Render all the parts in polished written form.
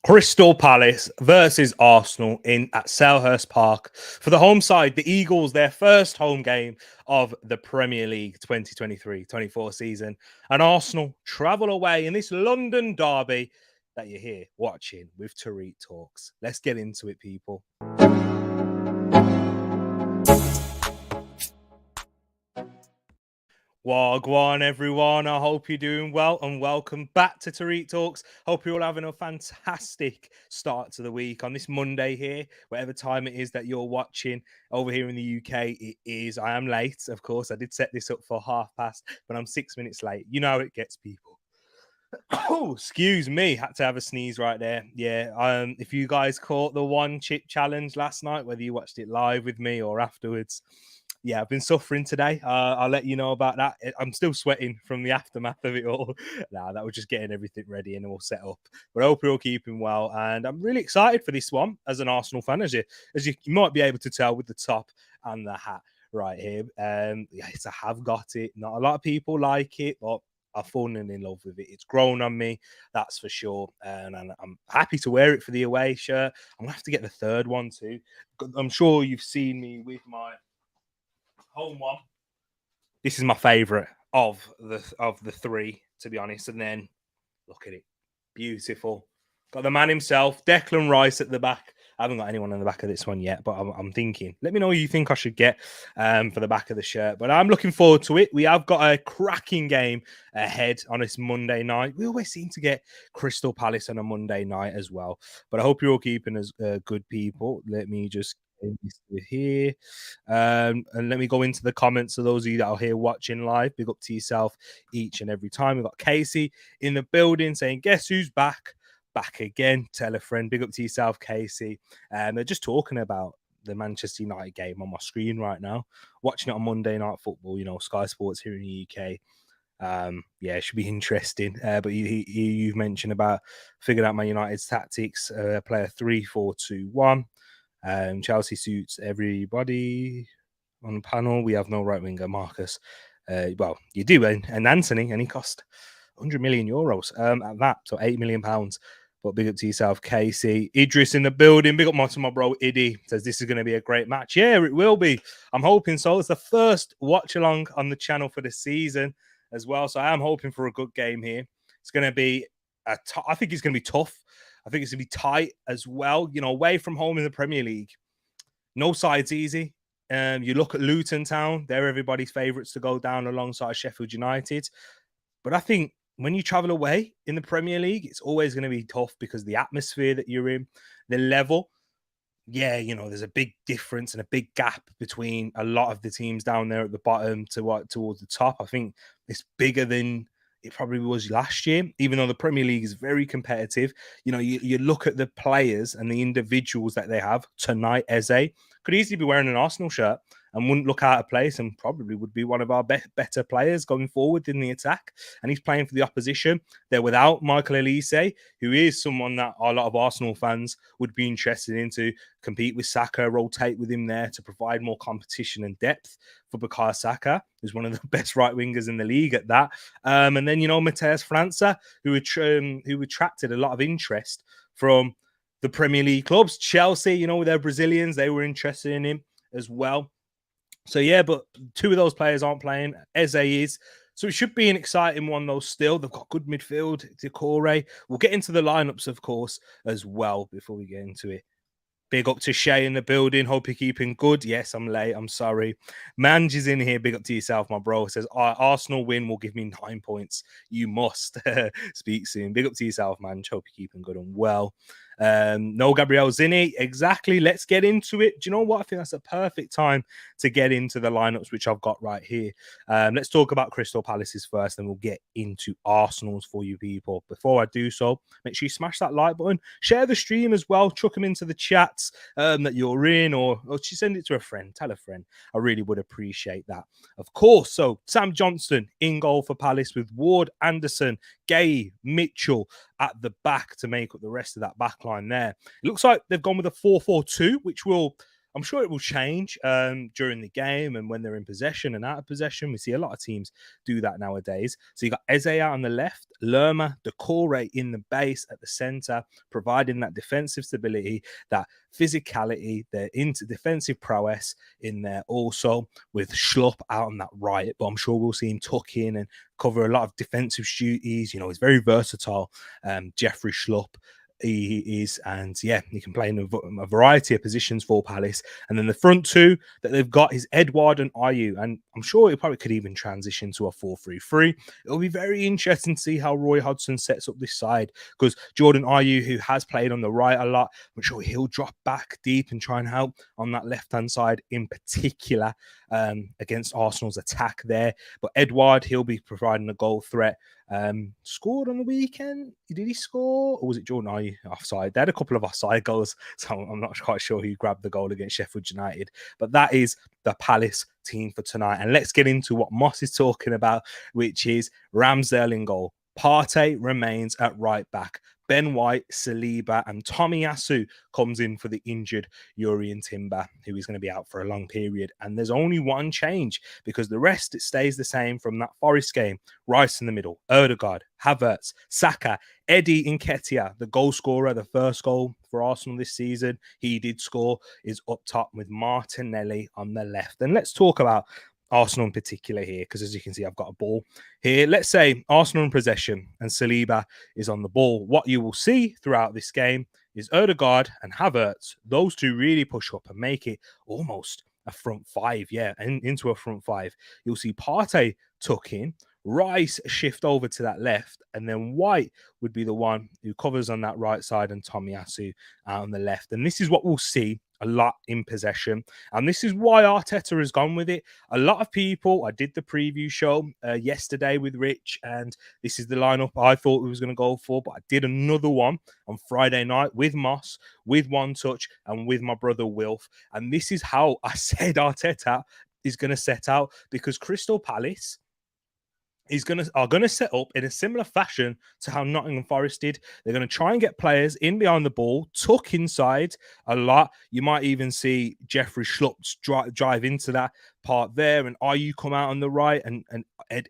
Crystal Palace versus Arsenal at Selhurst Park for the home side. The Eagles, their first home game of the Premier League 2023-24 season. And Arsenal travel away in this London derby that you're here watching with Tereak Talks. Let's get into it, people. Wagwan, everyone. I hope you're doing well and welcome back to Tereak Talks. Hope you're all having a fantastic start to the week on this Monday here, whatever time it is that you're watching. Over here in the UK, it is. I am late, of course. I did set this up for past, but I'm 6 minutes late. You know how it gets, people. Oh, excuse me. Had to have a sneeze right there. Yeah. If you guys caught the one chip challenge last night, whether you watched it live with me or afterwards, yeah, I've been suffering today. I'll let you know about that. I'm still sweating from the aftermath of it all. That was just getting everything ready and all set up. But I hope you're all keeping well. And I'm really excited for this one as an Arsenal fan, as you might be able to tell with the top and the hat right here. Yes, I have got it. Not a lot of people like it, but I've fallen in love with it. It's grown on me, that's for sure. And I'm happy to wear it for the away shirt. I'm going to have to get the third one too. I'm sure you've seen me with my home one. This is my favorite of the three, to be honest. And then look at it, beautiful. Got the man himself, Declan Rice at the back. I haven't got anyone on the back of this one yet, but I'm thinking. Let me know who you think I should get for the back of the shirt. But I'm looking forward to it. We have got a cracking game ahead on this Monday night. We always seem to get Crystal Palace on a Monday night as well. But I hope you're all keeping as good people. Let me just here and let me go into the comments of those of you that are here watching live. Big up to yourself each and every time. We've got Casey in the building saying, guess who's back again? Tell a friend. Big up to yourself, Casey. They're just talking about the Manchester United game on my screen right now, watching it on Monday Night Football, Sky Sports here in the UK. Yeah, it should be interesting. But you've mentioned about figuring out Man United's tactics, play a 3-4-2-1. Chelsea suits everybody on the panel. We have no right winger, Marcus. Well, you do, and Anthony, and he cost 100 million euros at that, so £8 million. But big up to yourself, Casey. Idris in the building. Big up to my bro, Iddy. Says this is going to be a great match. Yeah, it will be. I'm hoping so. It's the first watch-along on the channel for the season as well, so I am hoping for a good game here. It's going to be I think it's going to be tough. I think it's going to be tight as well. Away from home in the Premier League, no side's easy. You look at Luton Town, they're everybody's favourites to go down alongside Sheffield United. But I think when you travel away in the Premier League, it's always going to be tough because the atmosphere that you're in, the level. Yeah, there's a big difference and a big gap between a lot of the teams down there at the bottom towards the top. I think it's bigger than it probably was last year, even though the Premier League is very competitive. You look at the players and the individuals that they have tonight. Eze could easily be wearing an Arsenal shirt and wouldn't look out of place and probably would be one of our better players going forward in the attack. And he's playing for the opposition. They're without Mikel Elise, who is someone that a lot of Arsenal fans would be interested in to compete with Saka, rotate with him there to provide more competition and depth for Bukayo Saka, who's one of the best right wingers in the league at that. And then, Matheus França, who attracted a lot of interest from the Premier League clubs. Chelsea, with their Brazilians, they were interested in him as well. So, yeah, but two of those players aren't playing. Eze is. So it should be an exciting one, though, still. They've got good midfield. Decore. We'll get into the lineups, of course, as well before we get into it. Big up to Shay in the building. Hope you're keeping good. Yes, I'm late. I'm sorry. Manj is in here. Big up to yourself, my bro. Says, Arsenal win will give me 9 points. You must. Speak soon. Big up to yourself, Manj. Hope you're keeping good and well. No Gabriel Zini. Exactly. Let's get into it. Do you know what? I think that's a perfect time to get into the lineups, which I've got right here. Let's talk about Crystal Palace's first, and we'll get into Arsenal's for you people. Before I do so, make sure you smash that like button. Share the stream as well. Chuck them into the chats that you're in, or send it to a friend. Tell a friend. I really would appreciate that. Of course. So Sam Johnson in goal for Palace with Ward, Anderson, Gay, Mitchell at the back to make up the rest of that back line there. It looks like they've gone with a 4-4-2, which will I'm sure it will change during the game and when they're in possession and out of possession. We see a lot of teams do that nowadays. So you got Eze out on the left, Lerma, Decore in the base at the center, providing that defensive stability, that physicality, their defensive prowess in there also, with Schlupp out on that right. But I'm sure we'll see him tuck in and cover a lot of defensive duties. You know, he's very versatile. Jeffrey Schlupp, he is, and yeah, he can play in a variety of positions for Palace. And then the front two that they've got is Edouard and Ayew, and I'm sure it probably could even transition to a 4-3-3. It'll be very interesting to see how Roy Hodgson sets up this side, because Jordan Ayew, who has played on the right a lot, I'm sure he'll drop back deep and try and help on that left-hand side in particular against Arsenal's attack there. But Edouard, he'll be providing a goal threat. Scored on the weekend. Did he score? Or was it Jordan Ayew offside? They had a couple of offside goals, so I'm not quite sure who grabbed the goal against Sheffield United. But that is the Palace team for tonight. And let's get into what Moss is talking about, which is Ramsdale in goal. Partey remains at right back. Ben White, Saliba, and Tomiyasu comes in for the injured Jurrien Timber, who is going to be out for a long period. And there's only one change, because the rest, it stays the same from that Forest game. Rice in the middle, Odegaard, Havertz, Saka, Eddie Nketiah, the goal scorer, the first goal for Arsenal this season, he did score, is up top with Martinelli on the left. And let's talk about Arsenal in particular here, because as you can see, I've got a ball here. Let's say Arsenal in possession and Saliba is on the ball. What you will see throughout this game is Odegaard and Havertz, those two really push up and make it almost a front five, and into a front five. You'll see Partey tuck in, Rice shift over to that left, and then White would be the one who covers on that right side, and Tomiyasu on the left. And this is what we'll see a lot in possession, and this is why Arteta has gone with it. A lot of people, I did the preview show yesterday with Rich, and this is the lineup I thought we was going to go for, but I did another one on Friday night with Moss, with One Touch, and with my brother Wilf, and this is how I said Arteta is going to set out, because Crystal Palace are going to set up in a similar fashion to how Nottingham Forest did. They're going to try and get players in behind the ball, tuck inside a lot. You might even see Jeffrey Schlupp drive into that part there, and Ayew come out on the right, and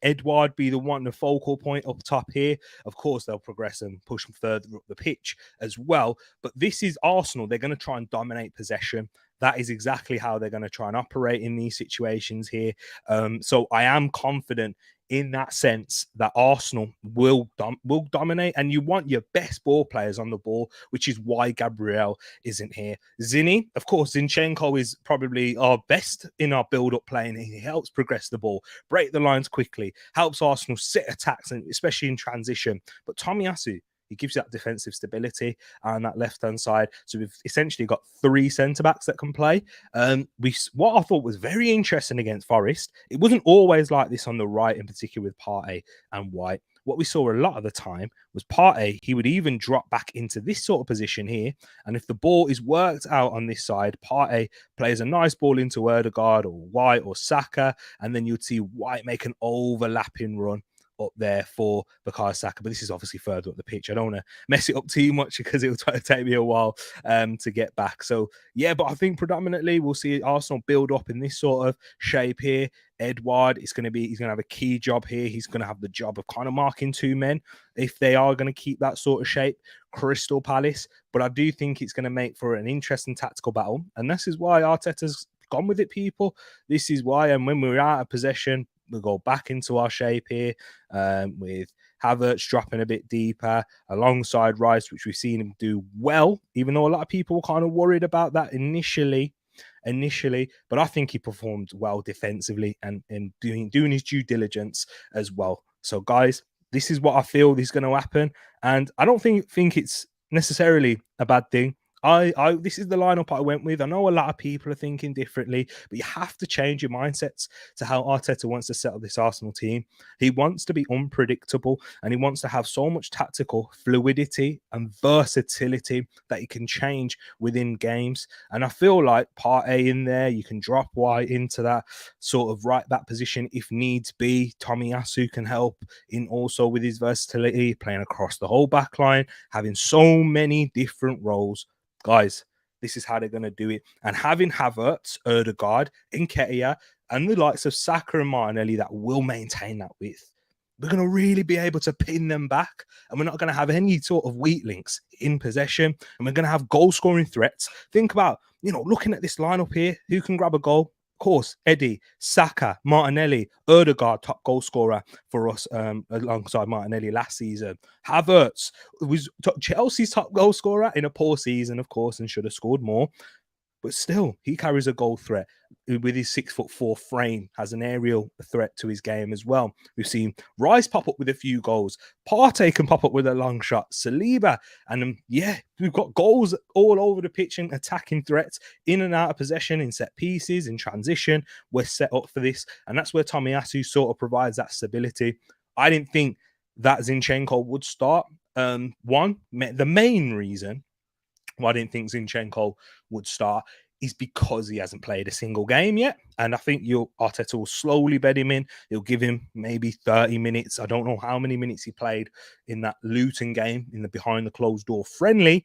Edouard be the one, the focal point up top here. Of course, they'll progress and push further up the pitch as well. But this is Arsenal. They're going to try and dominate possession. That is exactly how they're going to try and operate in these situations here. So I am confident in that sense that Arsenal will dominate, and you want your best ball players on the ball, which is why Gabriel isn't here. Zinni, of course, Zinchenko is probably our best in our build-up play, and he helps progress the ball, break the lines quickly, helps Arsenal set attacks, and especially in transition. But Tomiyasu, he gives you that defensive stability on that left-hand side. So we've essentially got three centre-backs that can play. What I thought was very interesting against Forest, it wasn't always like this on the right, in particular with Partey and White. What we saw a lot of the time was Partey, he would even drop back into this sort of position here. And if the ball is worked out on this side, Partey plays a nice ball into Odegaard or White or Saka, and then you'd see White make an overlapping run up there for Bukayo Saka, but this is obviously further up the pitch. I don't want to mess it up too much because it'll take me a while to get back. So yeah, but I think predominantly we'll see Arsenal build up in this sort of shape here. Edouard he's going to have a key job here. He's going to have the job of kind of marking two men if they are going to keep that sort of shape. Crystal Palace, but I do think it's going to make for an interesting tactical battle, and this is why Arteta's gone with it, people. This is why, and when we're out of possession, we'll go back into our shape here with Havertz dropping a bit deeper alongside Rice, which we've seen him do well, even though a lot of people were kind of worried about that initially, but I think he performed well defensively and doing his due diligence as well. So guys, this is what I feel is going to happen, and I don't think it's necessarily a bad thing. This is the lineup I went with. I know a lot of people are thinking differently, but you have to change your mindsets to how Arteta wants to set up this Arsenal team. He wants to be unpredictable, and he wants to have so much tactical fluidity and versatility that he can change within games. And I feel like Partey in there, you can drop White into that sort of right back position if needs be. Tomiyasu can help in also with his versatility, playing across the whole back line, having so many different roles. Guys, this is how they're going to do it. And having Havertz, Odegaard, Nketiah, and the likes of Saka and Martinelli that will maintain that width, we're going to really be able to pin them back, and we're not going to have any sort of weak links in possession, and we're going to have goal scoring threats. Think about, looking at this lineup here, who can grab a goal? Of course, Eddie, Saka, Martinelli, Odegaard, top goal scorer for us alongside Martinelli last season. Havertz was Chelsea's top goal scorer in a poor season, of course, and should have scored more. But still, he carries a goal threat with his 6'4" frame, has an aerial threat to his game as well. We've seen Rice pop up with a few goals. Partey can pop up with a long shot. Saliba. And we've got goals all over the pitch and attacking threats in and out of possession, in set pieces, in transition. We're set up for this. And that's where Tomiyasu sort of provides that stability. I didn't think that Zinchenko would start. The main reason why I didn't think Zinchenko would start is because he hasn't played a single game yet. And I think Arteta will slowly bed him in. He'll give him maybe 30 minutes. I don't know how many minutes he played in that Luton game, in the behind the closed door friendly.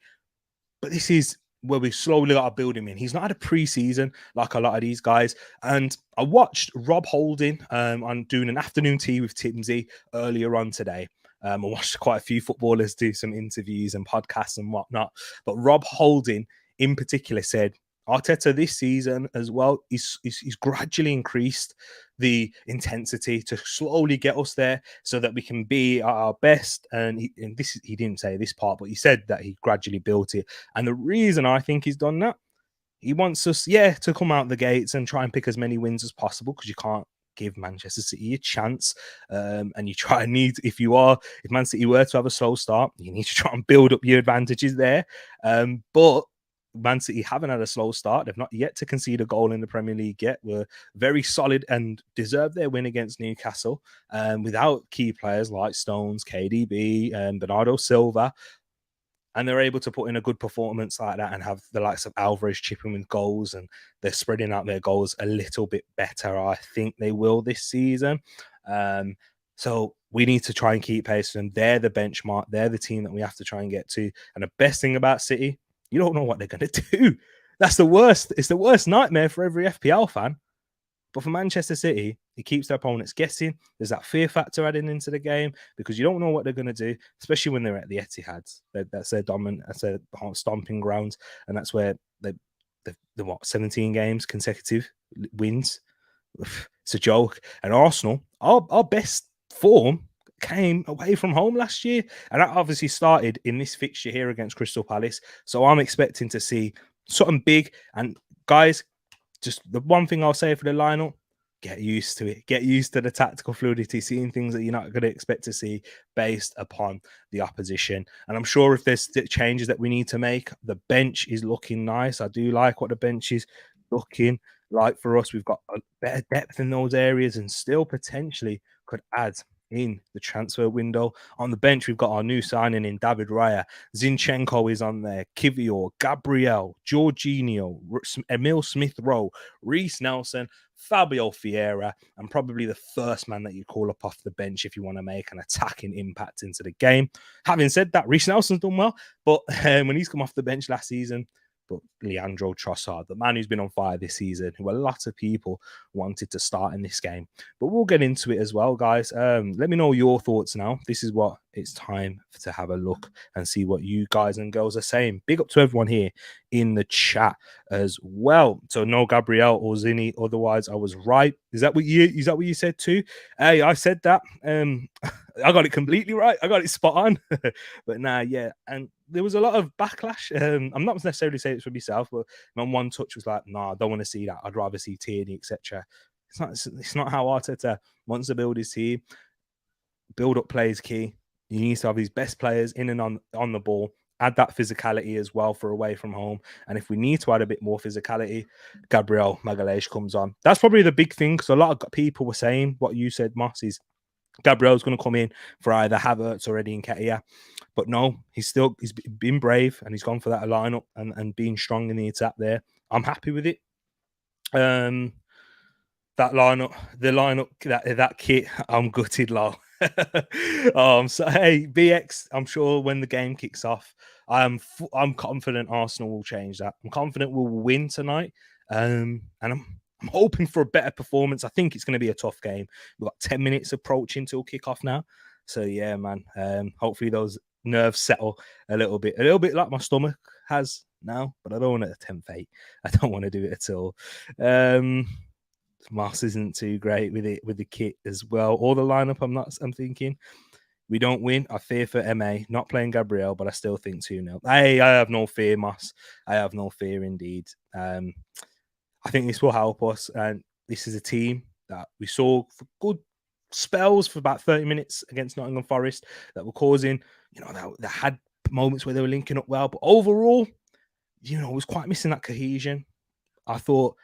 But this is where we slowly got to build him in. He's not had a preseason like a lot of these guys. And I watched Rob Holding on doing an afternoon tea with Timsy earlier on today. I watched quite a few footballers do some interviews and podcasts and whatnot. But Rob Holding in particular said, Arteta this season as well, he's gradually increased the intensity to slowly get us there so that we can be at our best. And he didn't say this part, but he said that he gradually built it. And the reason I think he's done that, he wants us, to come out the gates and try and pick as many wins as possible, because you can't give Manchester City a chance. And you if Man City were to have a slow start, you need to try and build up your advantages there. But Man City haven't had a slow start. They've not yet to concede a goal in the Premier League yet. We're very solid and deserved their win against Newcastle without key players like Stones, KDB, and Bernardo Silva. And they're able to put in a good performance like that and have the likes of Alvarez chipping with goals, and they're spreading out their goals a little bit better. I think they will this season. So we need to try and keep pace with them. They're the benchmark. They're the team that we have to try and get to. And the best thing about City, you don't know what they're going to do. That's the worst. It's the worst nightmare for every FPL fan. But for Manchester City, it keeps their opponents guessing. There's that fear factor adding into the game because you don't know what they're going to do, especially when they're at the Etihad. That's their dominant, that's their stomping grounds. And that's where the 17 games consecutive wins. It's a joke. And Arsenal, our best form came away from home last year, and that obviously started in this fixture here against Crystal Palace. So I'm expecting to see something big. And guys, just the one thing I'll say for the lineup, get used to it. Get used to the tactical fluidity, seeing things that you're not going to expect to see based upon the opposition. And I'm sure if there's changes that we need to make, the bench is looking nice. I do like what the bench is looking like for us. We've got a better depth in those areas and still potentially could add in the transfer window. On the bench, we've got our new signing in David Raya. Zinchenko is on there. Kivior, Gabriel, Jorginho, Emil Smith-Rowe, Reece Nelson, Fabio Vieira, and probably the first man that you call up off the bench if you want to make an attacking impact into the game. Having said that, Reece Nelson's done well, but when he's come off the bench last season, but Leandro Trossard, the man who's been on fire this season, who a lot of people wanted to start in this game. But we'll get into it as well, guys. Let me know your thoughts now. This is what it's time to have a look and see what you guys and girls are saying. Big up to everyone here in the chat as well. So no Gabriel or Zinni, otherwise I was right. Is that what you said too? Hey, I said that. I got it completely right. I got it spot on. But nah, yeah. And there was a lot of backlash. I'm not necessarily saying it's for myself, but my one touch was like, no, I don't want to see that. I'd rather see Tierney, etc. It's not how Arteta wants to build his team. Build up play is key. You need to have his best players in and on the ball. Add that physicality as well for away from home. And if we need to add a bit more physicality, Gabriel Magalhaes comes on. That's probably the big thing, because a lot of people were saying what you said, Moss, is Gabriel's going to come in for either Havertz or Eddie Nketiah. But no, he's been brave and he's gone for that lineup and being strong in the attack there. I'm happy with it. That lineup, that kit, I'm gutted, lol. So hey, BX, I'm sure when the game kicks off, I'm confident Arsenal will change that. I'm confident we'll win tonight. And I'm hoping for a better performance. I think it's going to be a tough game. We've got 10 minutes approaching till kickoff now. So yeah, man. Hopefully those nerves settle a little bit like my stomach has now, but I don't want to tempt fate. I don't want to do it at all. Moss isn't too great with the kit as well. Or the lineup, I'm thinking we don't win. I fear for MA, not playing Gabriel, but I still think 2-0. Hey, I have no fear, Moss. I have no fear indeed. I think this will help us. And this is a team that we saw for good spells for about 30 minutes against Nottingham Forest that were causing, that had moments where they were linking up well. But overall, was quite missing that cohesion. I thought,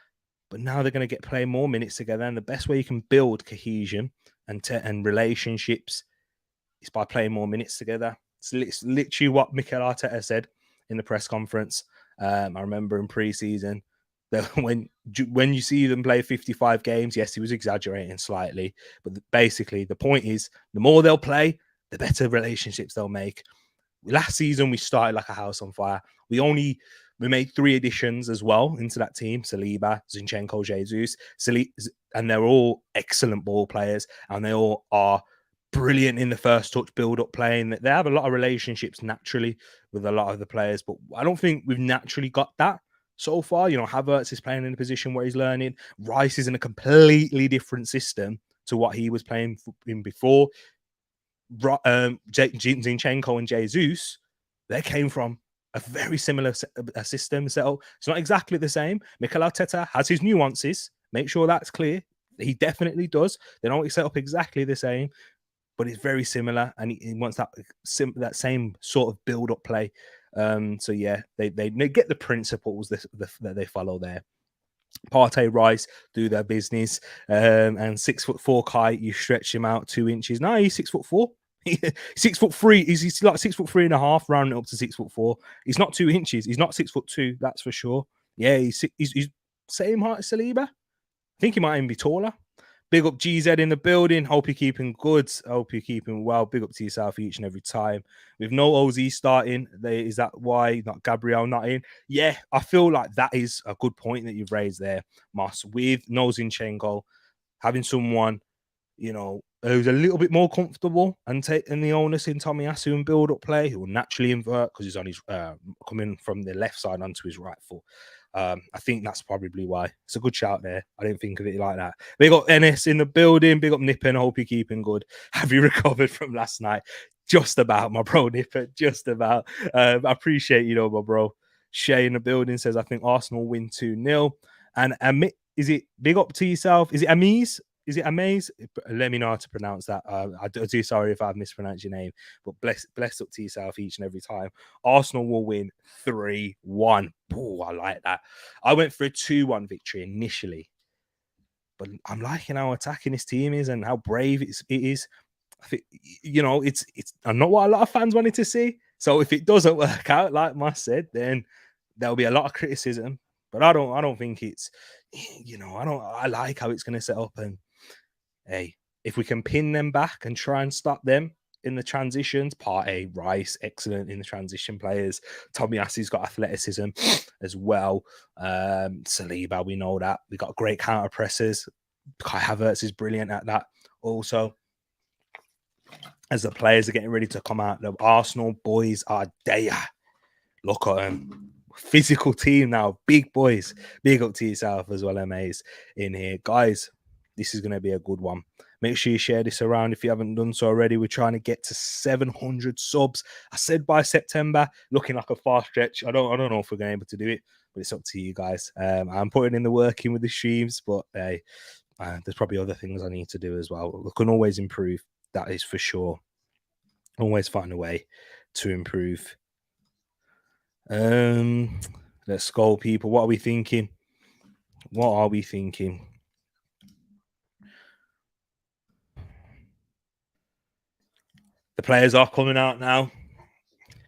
but now they're going to play more minutes together. And the best way you can build cohesion and relationships is by playing more minutes together. It's literally what Mikel Arteta said in the press conference. I remember in pre-season that when you see them play 55 games, yes, he was exaggerating slightly, but basically the point is the more they'll play, the better relationships they'll make. Last season we started like a house on fire. We made 3 additions as well into that team: Saliba, Zinchenko, Jesus, and they're all excellent ball players, and they all are brilliant in the first touch build-up playing. They have a lot of relationships naturally with a lot of the players, but I don't think we've naturally got that so far. Havertz is playing in a position where he's learning. Rice is in a completely different system to what he was playing in before. Zinchenko and Jesus, they came from a very similar system setup. It's not exactly the same. Mikel Arteta has his nuances. Make sure that's clear. He definitely does. They don't set up exactly the same, but it's very similar, and he wants that same sort of build-up play. So yeah, they get the principles that they follow there. Partey, Rice do their business, and 6'4" Kai, you stretch him out 2 inches. No, he's 6'4". 6'3". He's like 6'3.5", rounding up to 6'4". He's not 2 inches. He's not 6'2". That's for sure. Yeah, he's same height as Saliba. I think he might even be taller. Big up GZ in the building. Hope you're keeping good. Hope you're keeping well. Big up to yourself each and every time. With no OZ starting, is that why not Gabriel not in? Yeah, I feel like that is a good point that you've raised there, Moss. With no Zinchenko, having someone, who's a little bit more comfortable and taking the onus in Tomiyasu and build up play, who will naturally invert because he's on his coming from the left side onto his right foot. I think that's probably why. It's a good shout there. I didn't think of it like that. Big up NS in the building. Big up Nippon. I hope you're keeping good. Have you recovered from last night? Just about, my bro, Nippon. Just about. I appreciate my bro. Shay in the building says, I think Arsenal win 2-0. And is it big up to yourself? Is it Amis? Is it Amaze? Let me know how to pronounce that. I do sorry if I've mispronounced your name, but bless up to yourself each and every time. Arsenal will win 3-1. Oh, I like that. I went for a 2-1 victory initially, but I'm liking how attacking this team is and how brave it is. I think, it's not what a lot of fans wanted to see. So if it doesn't work out, like Mas said, then there'll be a lot of criticism. But I don't think it's, I like how it's going to set up. And hey, if we can pin them back and try and stop them in the transitions, Partey, Rice, excellent in the transition players. Tomiyasu's got athleticism as well. Saliba, we know that. We got great counter pressers. Kai Havertz is brilliant at that. Also, as the players are getting ready to come out, the Arsenal boys are there. Look at them. Physical team now. Big boys. Big up to yourself as well, MAs in here. Guys, this is going to be a good one. Make sure you share this around if you haven't done so already. We're trying to get to 700 subs. I said by September, looking like a far stretch. I don't know if we're going to be able to do it, but it's up to you guys. I'm putting in the work in with the streams, but there's probably other things I need to do as well. We can always improve. That is for sure. Always find a way to improve. Let's go, people. What are we thinking? What are we thinking? The players are coming out now.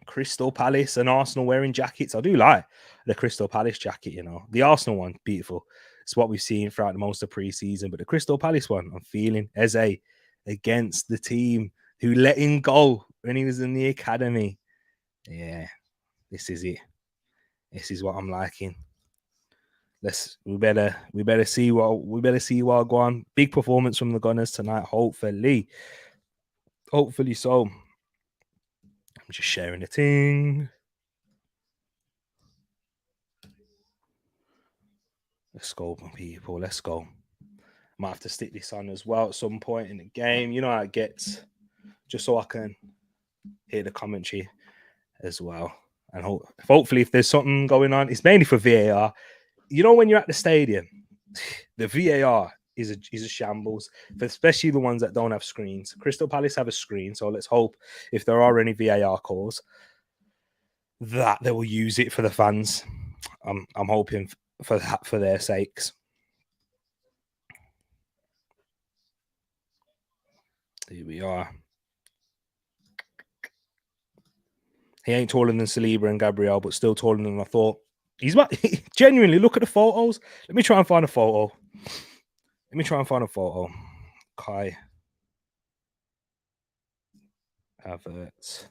Crystal Palace and Arsenal wearing jackets. I do like the Crystal Palace jacket, The Arsenal one, beautiful. It's what we've seen throughout most of the pre-season. But the Crystal Palace one, I'm feeling. Eze against the team who let him go when he was in the academy. Yeah, this is it. This is what I'm liking. We better see what go on. Big performance from the Gunners tonight, hopefully. Hopefully so. I'm just sharing the thing. Let's go, people. Let's go. Might have to stick this on as well at some point in the game. You know how it gets. Just so I can hear the commentary as well. And hopefully, if there's something going on, it's mainly for VAR. You know, when you're at the stadium, the VAR is a shambles, especially the ones that don't have screens. Crystal Palace have a screen, so let's hope if there are any VAR calls that they will use it for the fans. I'm hoping for that for their sakes. Here we are. He ain't taller than Saliba and Gabriel, but still taller than I thought. He's genuinely look at the photos. Let me try and find a photo. Kai Havertz.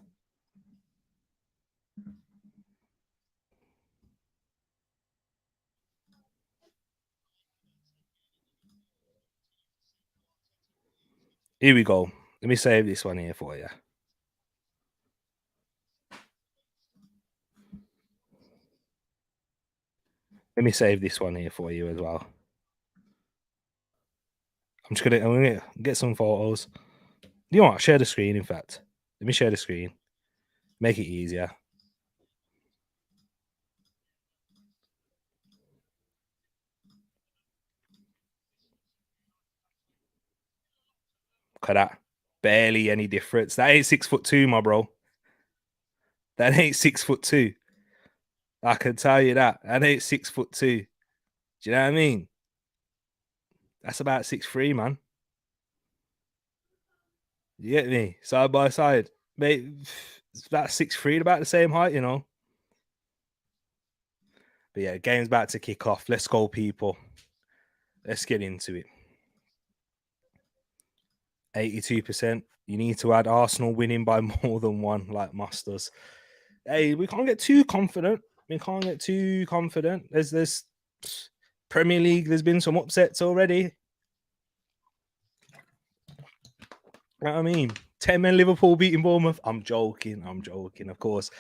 Here we go. Let me save this one here for you. Let me save this one here for you as well. I'm gonna get some photos. You know what? Share the screen, in fact. Let me share the screen. Make it easier. Look at that. Barely any difference. That ain't 6'2", my bro. That ain't 6'2". I can tell you that. That ain't 6'2". Do you know what I mean? That's about 6'3", man. You get me? Side by side. Mate, it's about 6'3", about the same height, you know. But yeah, game's about to kick off. Let's go, people. Let's get into it. 82%. You need to add Arsenal winning by more than one, like Masters. Hey, we can't get too confident. There's Premier League. There's been some upsets already. You know what I mean? 10 men Liverpool beating Bournemouth. I'm joking. Of course.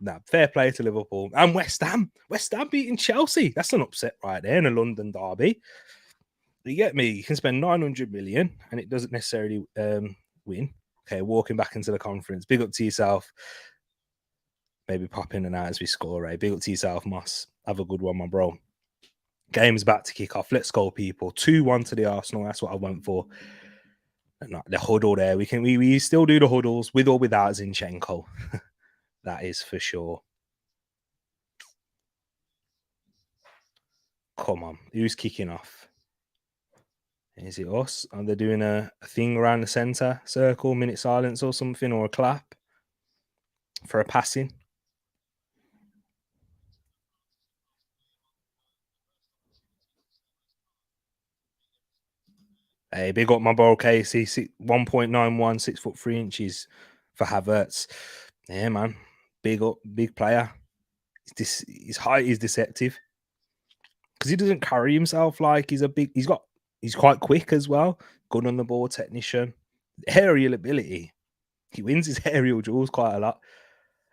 Nah, fair play to Liverpool. And West Ham. West Ham beating Chelsea. That's an upset right there in a London derby. You get me? You can spend 900 million and it doesn't necessarily win. Okay, walking back into the conference. Big up to yourself. Maybe pop in and out as we score, right? Big up to yourself, Moss. Have a good one, my bro. Game's about to kick off. Let's go, people. 2-1 to the Arsenal. That's what I went for. And the huddle there. We still do the huddles with or without Zinchenko. That is for sure. Come on. Who's kicking off? Is it us? Are they doing a thing around the centre circle, minute silence or something, or a clap for a passing? Hey, big up my bro Casey, 1.91, 6'3" for Havertz. Yeah, man. Big up, big player. His height is deceptive. Because he doesn't carry himself like he's quite quick as well. Good on the ball technician. Aerial ability. He wins his aerial duels quite a lot.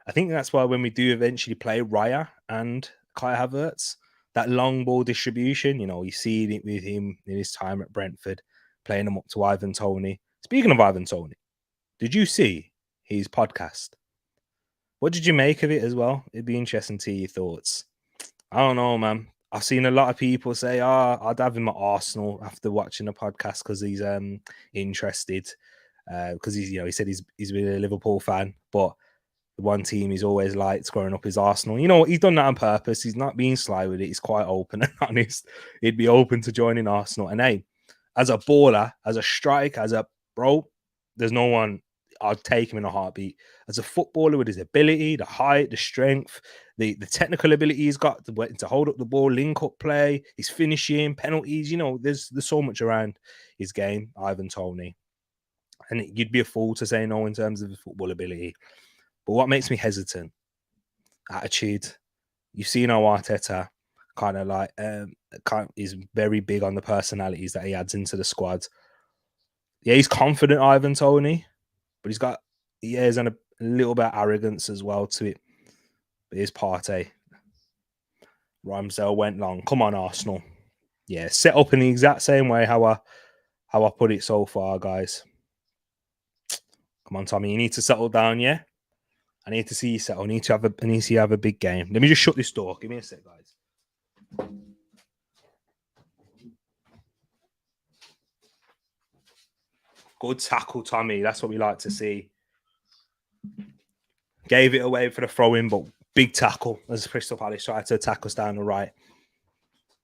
I think that's why when we do eventually play Raya and Kai Havertz, that long ball distribution, you know, you see it with him in his time at Brentford, playing him up to Ivan Toney. Speaking of Ivan Toney, did you see his podcast? What did you make of it as well? It'd be interesting to hear your thoughts. I don't know, man. I've seen a lot of people say, I'd have him at Arsenal after watching the podcast because he's interested. Because he said he's been a Liverpool fan, but the one team he's always liked growing up is Arsenal. You know what? He's done that on purpose. He's not being sly with it. He's quite open and honest. He'd be open to joining Arsenal. And hey, as a baller, as a strike, as a bro, there's no one I'd take him in a heartbeat. As a footballer with his ability, the height, the strength, the technical ability he's got to hold up the ball, link up play, his finishing, penalties. You know, there's so much around his game, Ivan Toney. And you'd be a fool to say no in terms of his football ability. But what makes me hesitant? Attitude. You've seen how Arteta kind of like is very big on the personalities that he adds into the squad. Yeah, he's confident, Ivan Toney, but he has a little bit of arrogance as well to it. But here's Partey. Ramsdale went long. Come on, Arsenal. Yeah, set up in the exact same way how I put it so far, guys. Come on, Tommy. You need to settle down, yeah? I need to see you settle. I need to have a big game. Let me just shut this door. Give me a sec, guys. Good tackle, Tommy. That's what we like to see. Gave it away for the throw-in, but big tackle as Crystal Palace tried to attack us down the right.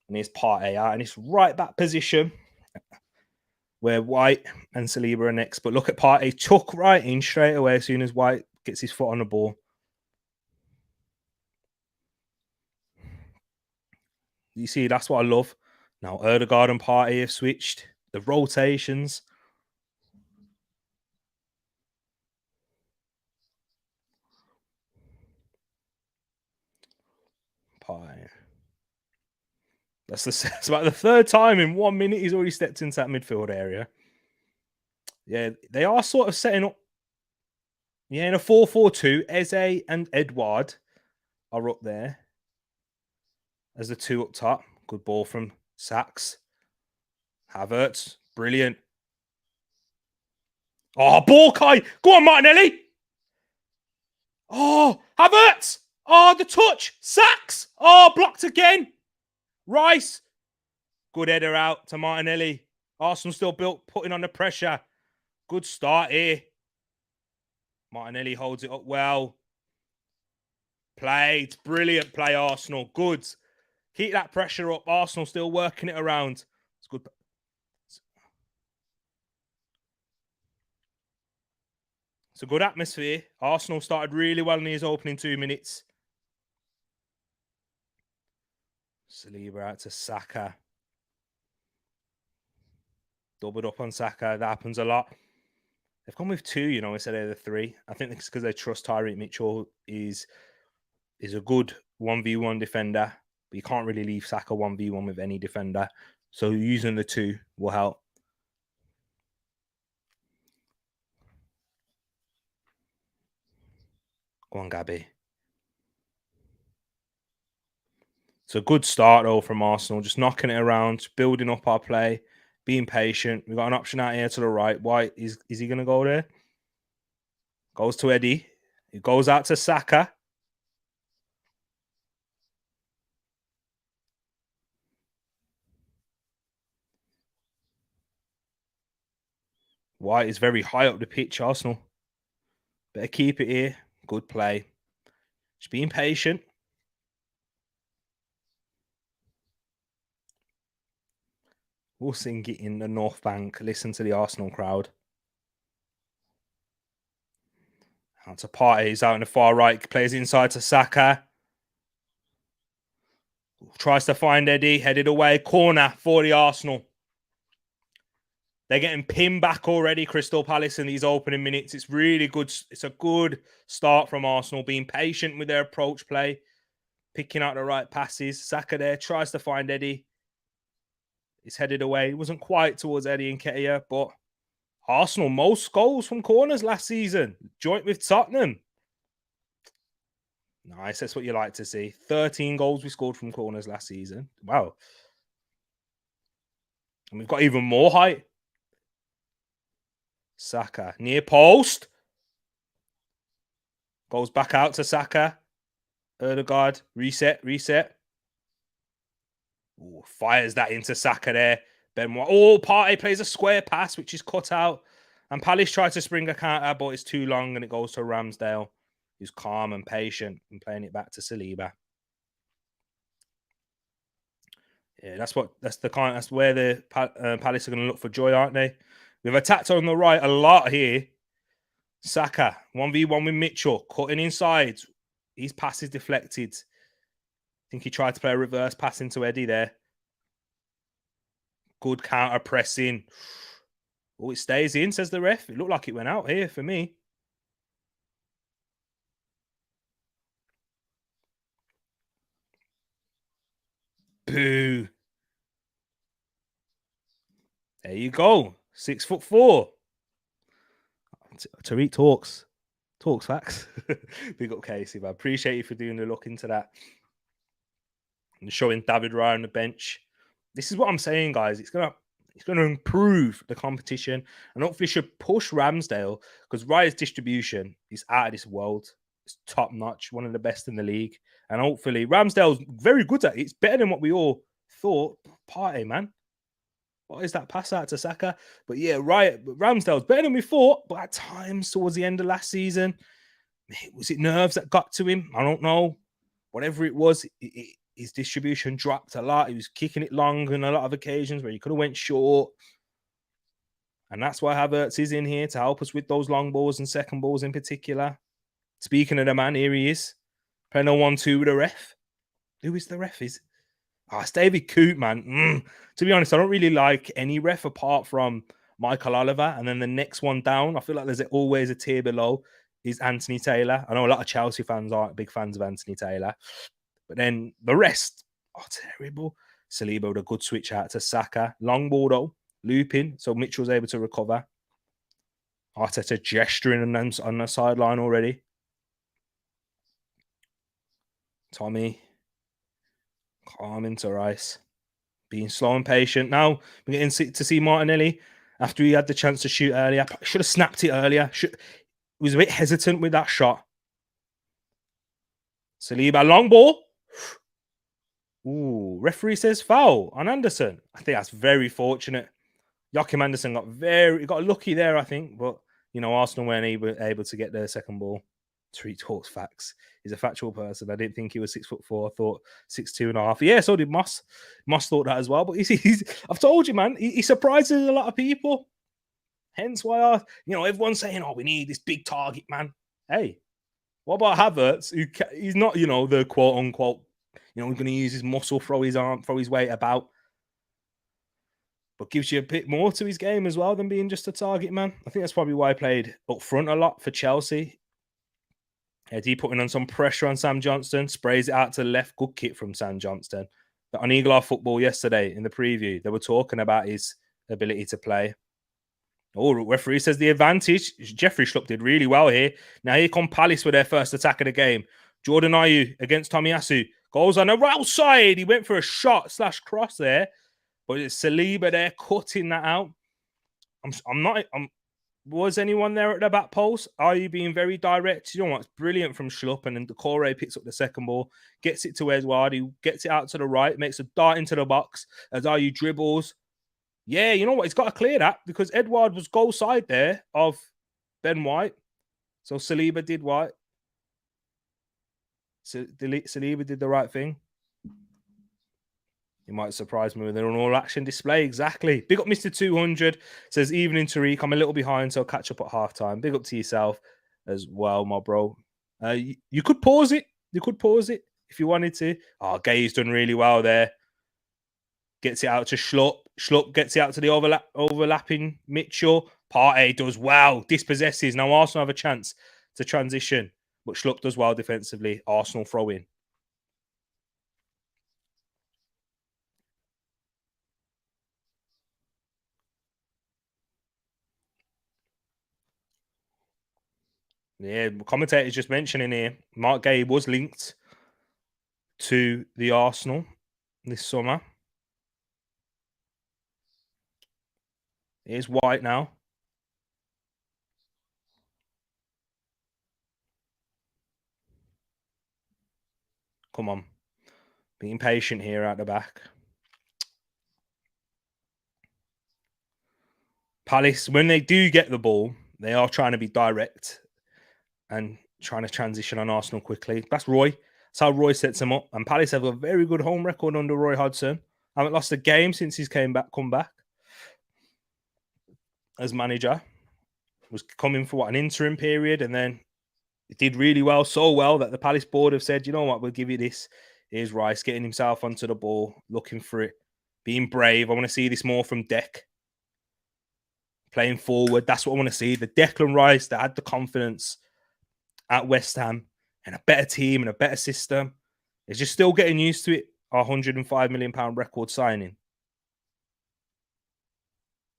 And here's Partey out, and it's right back position where White and Saliba are next. But look at Partey, took right in straight away as soon as White gets his foot on the ball. You see, that's what I love. Now, Odegaard and Partey have switched. The rotations. Partey. That's about the third time in 1 minute he's already stepped into that midfield area. Yeah, they are sort of setting up. Yeah, in a 4-4-2, Eze and Edouard are up there as the two up top. Good ball from Sachs. Havertz, brilliant. Oh, ball Kai. Go on, Martinelli. Oh, Havertz. Oh, the touch. Sachs. Oh, blocked again. Rice. Good header out to Martinelli. Arsenal still putting on the pressure. Good start here. Martinelli holds it up well. Played. Brilliant play, Arsenal. Good. Keep that pressure up. Arsenal still working it around. It's good. It's a good atmosphere. Arsenal started really well in his opening 2 minutes. Saliba out to Saka. Doubled up on Saka. That happens a lot. They've gone with 2, instead of the 3. I think it's because they trust Tyreek Mitchell is a good 1v1 defender, but you can't really leave Saka 1v1 with any defender. So using the 2 will help. Go on, Gabby. It's a good start, though, from Arsenal. Just knocking it around, building up our play, being patient. We've got an option out here to the right. White, is he going to go there? Goes to Eddie. It goes out to Saka. White is very high up the pitch, Arsenal. Better keep it here. Good play. Just being patient. We'll sing it in the North Bank. Listen to the Arsenal crowd. Out to Partey. He's out in the far right. Plays inside to Saka. Tries to find Eddie. Headed away. Corner for the Arsenal. They're getting pinned back already, Crystal Palace, in these opening minutes. It's really good. It's a good start from Arsenal, being patient with their approach play, picking out the right passes. Saka there tries to find Eddie. He's headed away. It wasn't quite towards Eddie and Ketia, but Arsenal, most goals from corners last season, joint with Tottenham. Nice. That's what you like to see. 13 goals we scored from corners last season. Wow. And we've got even more height. Saka, near post. Goes back out to Saka. Odegaard, reset. Ooh, fires that into Saka there. Benoit. Oh, Partey plays a square pass, which is cut out. And Palace tries to spring a counter, but it's too long and it goes to Ramsdale, who's calm and patient and playing it back to Saliba. Yeah, that's where the Palace are going to look for joy, aren't they? We've attacked on the right a lot here. Saka, 1v1 with Mitchell, cutting inside. His pass is deflected. I think he tried to play a reverse pass into Eddie there. Good counter pressing. Oh, it stays in, says the ref. It looked like it went out here for me. Boo. There you go. 6'4". Tereak talks facts. Big up Casey, but I appreciate you for doing the look into that and showing David Raya on the bench. This is what I'm saying, guys. It's gonna improve the competition and hopefully should push Ramsdale because Raya's distribution is out of this world. It's top notch, one of the best in the league, and hopefully Ramsdale's very good at it. It's better than what we all thought. Partey, man. What is that pass out to Saka? But yeah, Ramsdale's better than we thought. But at times towards the end of last season, was it nerves that got to him? I don't know. Whatever it was, his distribution dropped a lot. He was kicking it long on a lot of occasions where he could have went short. And that's why Havertz is in here to help us with those long balls and second balls in particular. Speaking of the man, here he is. Playing a 1-2 with a ref. Who is the ref? It's David Coote, man. To be honest, I don't really like any ref apart from Michael Oliver. And then the next one down, I feel like there's always a tier below, is Anthony Taylor. I know a lot of Chelsea fans aren't big fans of Anthony Taylor. But then the rest are terrible. Saliba with a good switch out to Saka. Long ball, though. Looping. So Mitchell's able to recover. Arteta gesturing on the sideline already. Tommy. Calm into Rice. Being slow and patient. Now we're getting to see Martinelli after he had the chance to shoot earlier. Should have snapped it earlier. Was a bit hesitant with that shot. Saliba, long ball. Ooh, referee says foul on Anderson. I think that's very fortunate. Joachim Anderson got lucky there, I think, but Arsenal weren't able to get their second ball. Tereak talks facts. He's a factual person. I didn't think he was 6'4". I thought 6'2.5". Yeah, so did Moss. Moss thought that as well. But I've told you, man, he surprises a lot of people. Hence why everyone's saying, "Oh, we need this big target, man." Hey, what about Havertz? He's not, the quote unquote, he's going to use his muscle, throw his arm, throw his weight about, but gives you a bit more to his game as well than being just a target man. I think that's probably why he played up front a lot for Chelsea. Eddie putting on some pressure on Sam Johnston, sprays it out to the left. Good kick from Sam Johnston. But on Eagle Eye Football yesterday in the preview, they were talking about his ability to play. Oh, referee says the advantage. Jeffrey Schlupp did really well here. Now here come Palace with their first attack of the game. Jordan Ayew against Tomiyasu. Goes on the right side. He went for a shot / cross there. But it's Saliba there cutting that out. Was anyone there at the back post? Are you being very direct? You know what? It's brilliant from Schlupp, and then Decore picks up the second ball, gets it to Edouard, he gets it out to the right, makes a dart into the box as Ayew dribbles. Yeah, you know what? He's got to clear that because Edouard was goal side there of Ben White. So Saliba did White. Saliba did the right thing. You might surprise me with an all-action display. Exactly. Big up Mr. 200. Says, evening, Tereak. I'm a little behind, so I'll catch up at halftime. Big up to yourself as well, my bro. You could pause it. You could pause it if you wanted to. Oh, Gay's done really well there. Gets it out to Schlupp. Schlupp gets it out to the overlapping Mitchell. Partey does well. Dispossesses. Now Arsenal have a chance to transition, but Schlupp does well defensively. Arsenal throw in. Yeah, commentators just mentioning here, Mark Gay was linked to the Arsenal this summer. Here's White now. Come on. Being patient here at the back. Palace, when they do get the ball, they are trying to be direct and trying to transition on Arsenal quickly. That's Roy. That's how Roy sets them up. And Palace have a very good home record under Roy Hodgson. Haven't lost a game since he's come back as manager. Was coming for an interim period, and then it did really well, so well that the Palace board have said, you know what, we'll give you this. Here's Rice getting himself onto the ball, looking for it, being brave. I want to see this more from Deck. playing forward. That's what I want to see. The Declan Rice that had the confidence at West Ham and a better team and a better system is just still getting used to it. Our £105 million record signing.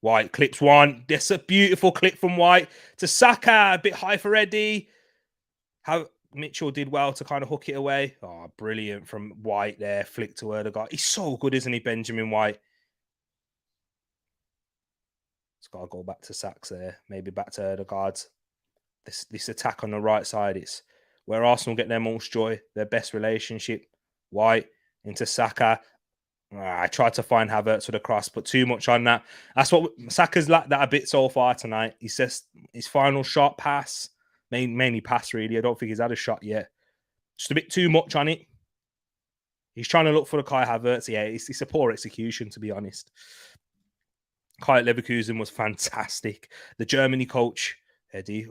White clips one. That's a beautiful clip from White to Saka. A bit high for Eddie. How Mitchell did well to kind of hook it away. Oh, brilliant from White there. Flick to Odegaard. He's so good, isn't he, Benjamin White? It's got to go back to Saks there. Maybe back to Odegaard. This attack on the right side, it's where Arsenal get their most joy, their best relationship. White into Saka. I tried to find Havertz with a cross, but too much on that. That's what Saka's lacked that a bit so far tonight. He says his final shot pass, mainly pass really. I don't think he's had a shot yet. Just a bit too much on it. He's trying to look for the Kai Havertz. Yeah, it's a poor execution, to be honest. Kai at Leverkusen was fantastic. The Germany coach, Eddie,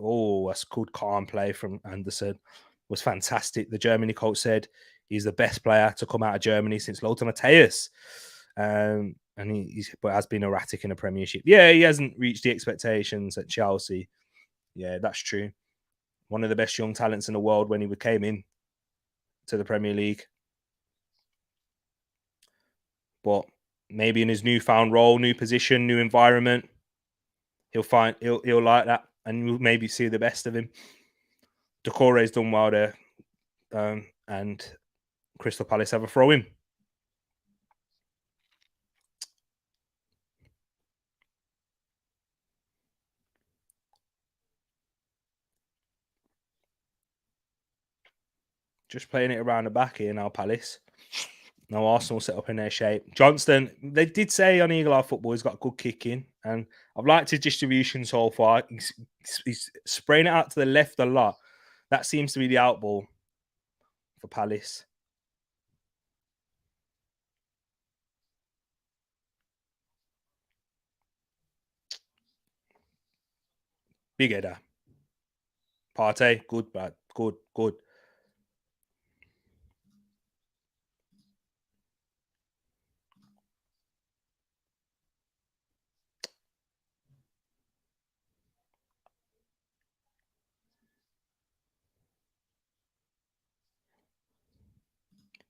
that's good calm play from Anderson, was fantastic. The Germany coach said he's the best player to come out of Germany since Lothar Matthäus. And he has been erratic in the Premiership. Yeah, he hasn't reached the expectations at Chelsea. Yeah, that's true. One of the best young talents in the world when he came in to the Premier League. But maybe in his newfound role, new position, new environment, he'll like that, and we'll maybe see the best of him. Doucouré's done well there, and Crystal Palace have a throw in. Just playing it around the back here now, Palace. Now Arsenal set up in their shape. Johnston, they did say on Eagle Eye Football he's got good kicking, and I've liked his distribution so far. He's spraying it out to the left a lot. That seems to be the out ball for Palace. Big header. Partey, good, bad, good.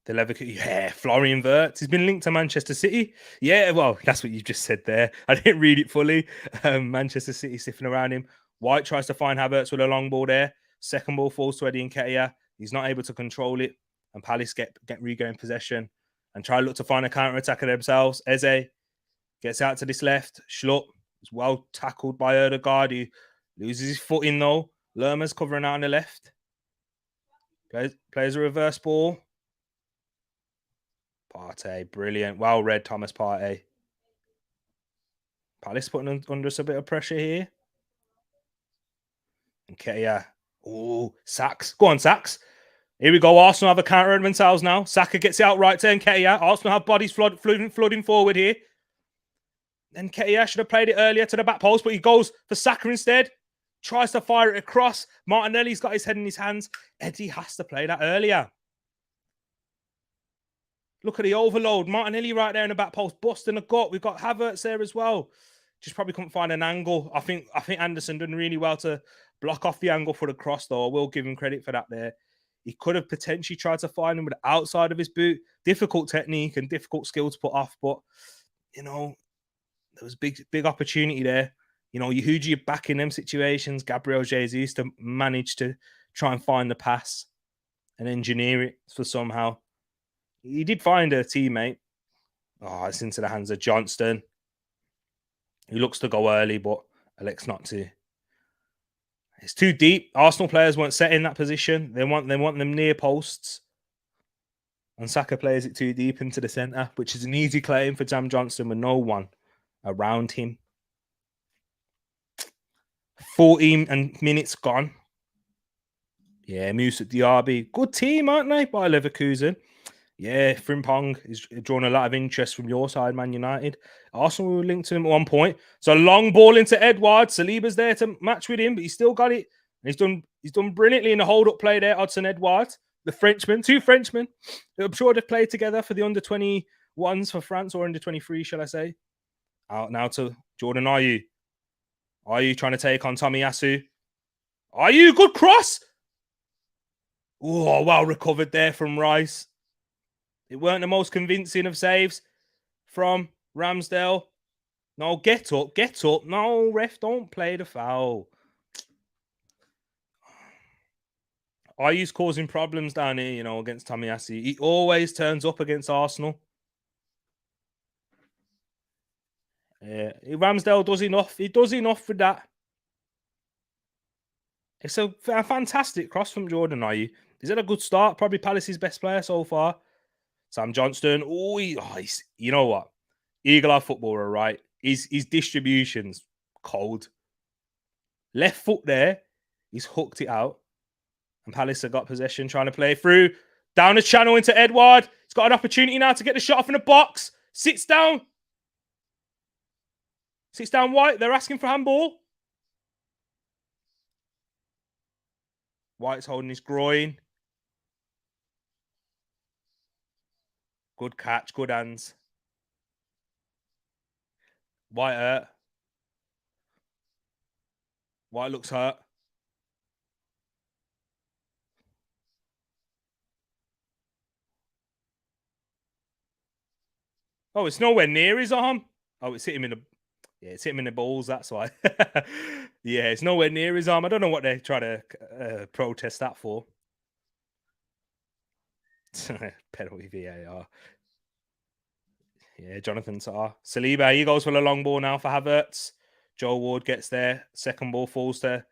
The Leverkusen, yeah, Florian Wirtz. He's been linked to Manchester City. Yeah, well, that's what you just said there. I didn't read it fully. Manchester City sniffing around him. White tries to find Havertz with a long ball there. Second ball falls to Eddie Nketiah. He's not able to control it. And Palace get regain possession and try to look to find a counter-attack of themselves. Eze gets out to this left. Schlupp is well tackled by Odegaard. He loses his footing though. Lerma's covering out on the left. Plays a reverse ball. Partey, brilliant. Well read, Thomas Partey. Palace putting under us a bit of pressure here. Okay, yeah. Oh, Saks. Go on, Saks. Here we go. Arsenal have a counter of themselves now. Saka gets it out right to Nketiah. Arsenal have bodies flooding forward here. Nketiah should have played it earlier to the back post, but he goes for Saka instead. Tries to fire it across. Martinelli's got his head in his hands. Eddie has to play that earlier. Look at the overload. Martinelli right there in the back post, busting a gut. We've got Havertz there as well. Just probably couldn't find an angle. I think Anderson done really well to block off the angle for the cross, though. I will give him credit for that there. He could have potentially tried to find him with the outside of his boot. Difficult technique and difficult skill to put off, but, you know, there was big opportunity there. You know, who do you back in them situations? Gabriel Jesus to manage to try and find the pass and engineer it for somehow. He did find a teammate. Oh, it's into the hands of Johnston. He looks to go early, but elects not to. It's too deep. Arsenal players weren't set in that position. They want them near posts. And Saka plays it too deep into the centre, which is an easy claim for Jam Johnston with no one around him. 14 minutes gone. Yeah, Moussa Diaby. Good team, aren't they, by Leverkusen? Yeah, Frimpong is drawing a lot of interest from your side, Man United. Arsenal were linked to him at one point. So long ball into Edouard. Saliba's there to match with him, but he's still got it. He's done brilliantly in the hold-up play there, Odson Edouard. The Frenchman, two Frenchmen. I'm sure they've played together for the under-21s for France, or under-23, shall I say. Out now to Jordan Ayew. Are you trying to take on Tomiyasu? Are you? Good cross. Oh, well recovered there from Rice. It weren't the most convincing of saves from Ramsdale. No, get up, get up. No, ref, don't play the foul. Are you causing problems down here, against Tomiyasu? He always turns up against Arsenal. Yeah, Ramsdale does enough. He does enough with that. It's a fantastic cross from Jordan Ayew. Is it a good start? Probably Palace's best player so far. Sam Johnston. You know what? Eagle Eye footballer, right? His distribution's cold. Left foot there. He's hooked it out. And Palace have got possession, trying to play through. Down the channel into Edouard. He's got an opportunity now to get the shot off in the box. Sits down. Sits down White. They're asking for handball. White's holding his groin. Good catch. Good hands. White hurt. White looks hurt. Oh, it's nowhere near his arm. Oh, it's hit him in the... Yeah, it's hit him in the balls, that's why. Yeah, it's nowhere near his arm. I don't know what they're trying to protest that for. Penalty VAR. Yeah, Jonathan Tah. Saliba, he goes for the long ball now for Havertz. Joe Ward gets there. Second ball falls to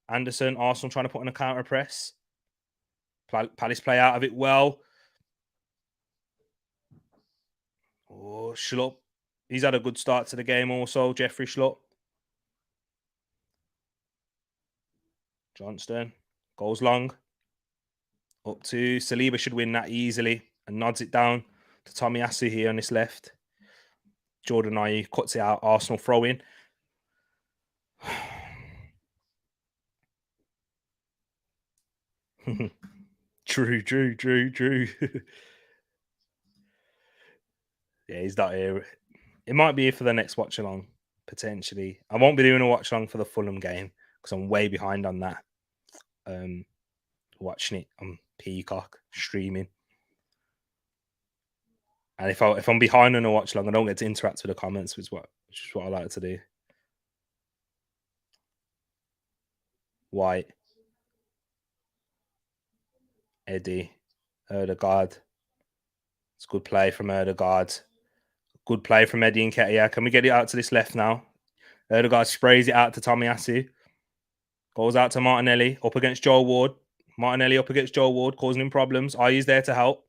Anderson. Arsenal trying to put in a counter press. Palace play out of it well. Oh, Schlupp. He's had a good start to the game also, Jeffrey Schlupp. Johnston goes long. Up to Saliba, should win that easily and nods it down to Tomiyasu here on this left. Jordan Ayew cuts it out. Arsenal throw in. True. Yeah, he's not here. It might be here for the next watch along, potentially. I won't be doing a watch along for the Fulham game because I'm way behind on that. Watching it on Peacock streaming. And if I'm behind on a watch along, I don't get to interact with the comments, which is what I like to do. White, Eddie, Odegaard. It's good play from Odegaard. Good play from Eddie and Ketia. Can we get it out to this left now? Odegaard sprays it out to Tomiyasu. Goes out to Martinelli. Up against Joel Ward. Martinelli up against Joel Ward, causing him problems. Ayew's there to help.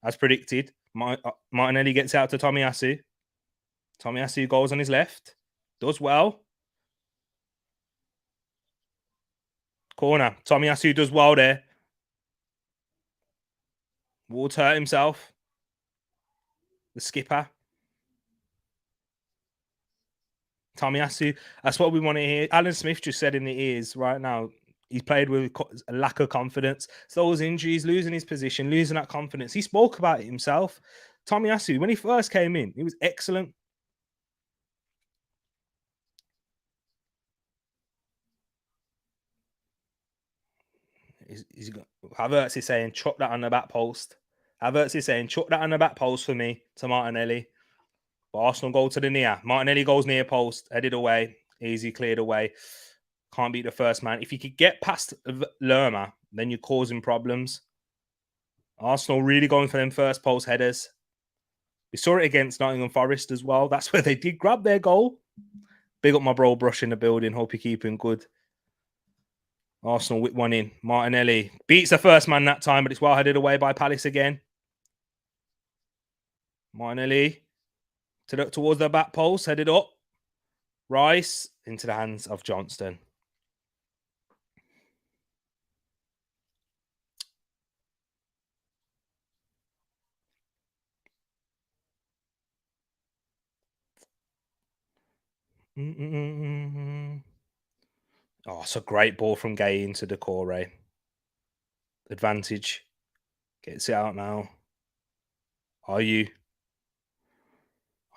As predicted. Martinelli gets out to Tomiyasu. Tomiyasu goes on his left. Does well. Corner. Tomiyasu does well there. Ward's hurt himself. The skipper. Tomiyasu. That's what we want to hear. Alan Smith just said in the ears right now, he's played with a lack of confidence. So those injuries, losing his position, losing that confidence. He spoke about it himself. Tomiyasu, when he first came in, he was excellent. Havertz is saying, chuck that on the back post. Havertz is saying, chuck that on the back post for me to Martinelli. But Arsenal go to the near. Martinelli goes near post, headed away. Easy, cleared away. Can't beat the first man. If you could get past Lerma, then you're causing problems. Arsenal really going for them first post headers. We saw it against Nottingham Forest as well. That's where they did grab their goal. Big up my bro Brush in the building. Hope you're keeping good. Arsenal whip one in. Martinelli beats the first man that time, but it's well headed away by Palace again. Martinelli towards the back post, headed up. Rice into the hands of Johnston. Oh, it's a great ball from Gay into Decore. Advantage. Gets it out now. Are you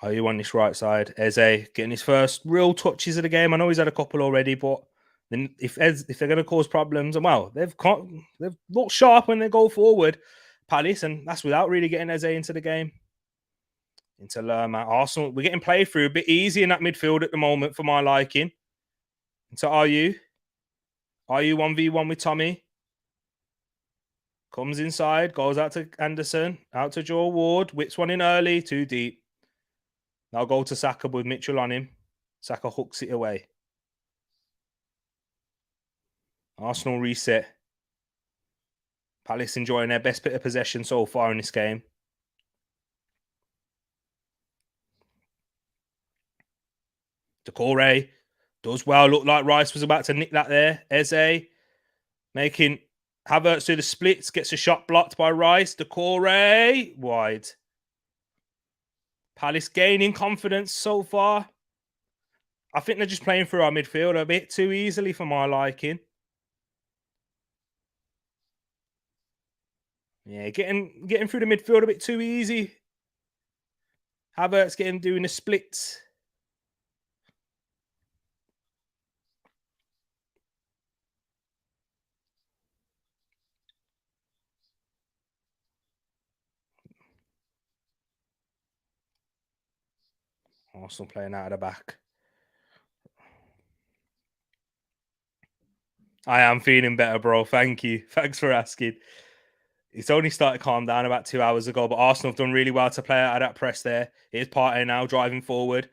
Are you on this right side? Eze getting his first real touches of the game. I know he's had a couple already, but then if they're going to cause problems, and well, they've looked sharp when they go forward, Palace, and that's without really getting Eze into the game. Into Lerma. Arsenal, we're getting played through a bit easy in that midfield at the moment for my liking. Into Are you 1v1 with Tommy? Comes inside, goes out to Anderson, out to Joe Ward, whips one in early, too deep. Now go to Saka with Mitchell on him. Saka hooks it away. Arsenal reset. Palace enjoying their best bit of possession so far in this game. Decore does well. Looked like Rice was about to nick that there. Eze making Havertz do the splits. Gets a shot blocked by Rice. Decore wide. Palace gaining confidence so far. I think they're just playing through our midfield a bit too easily for my liking. Yeah, getting through the midfield a bit too easy. Havertz doing the splits. Arsenal playing out of the back. I am feeling better, bro. Thank you. Thanks for asking. It's only started to calm down about 2 hours ago, but Arsenal have done really well to play out of that press there. Here's Partey now driving forward.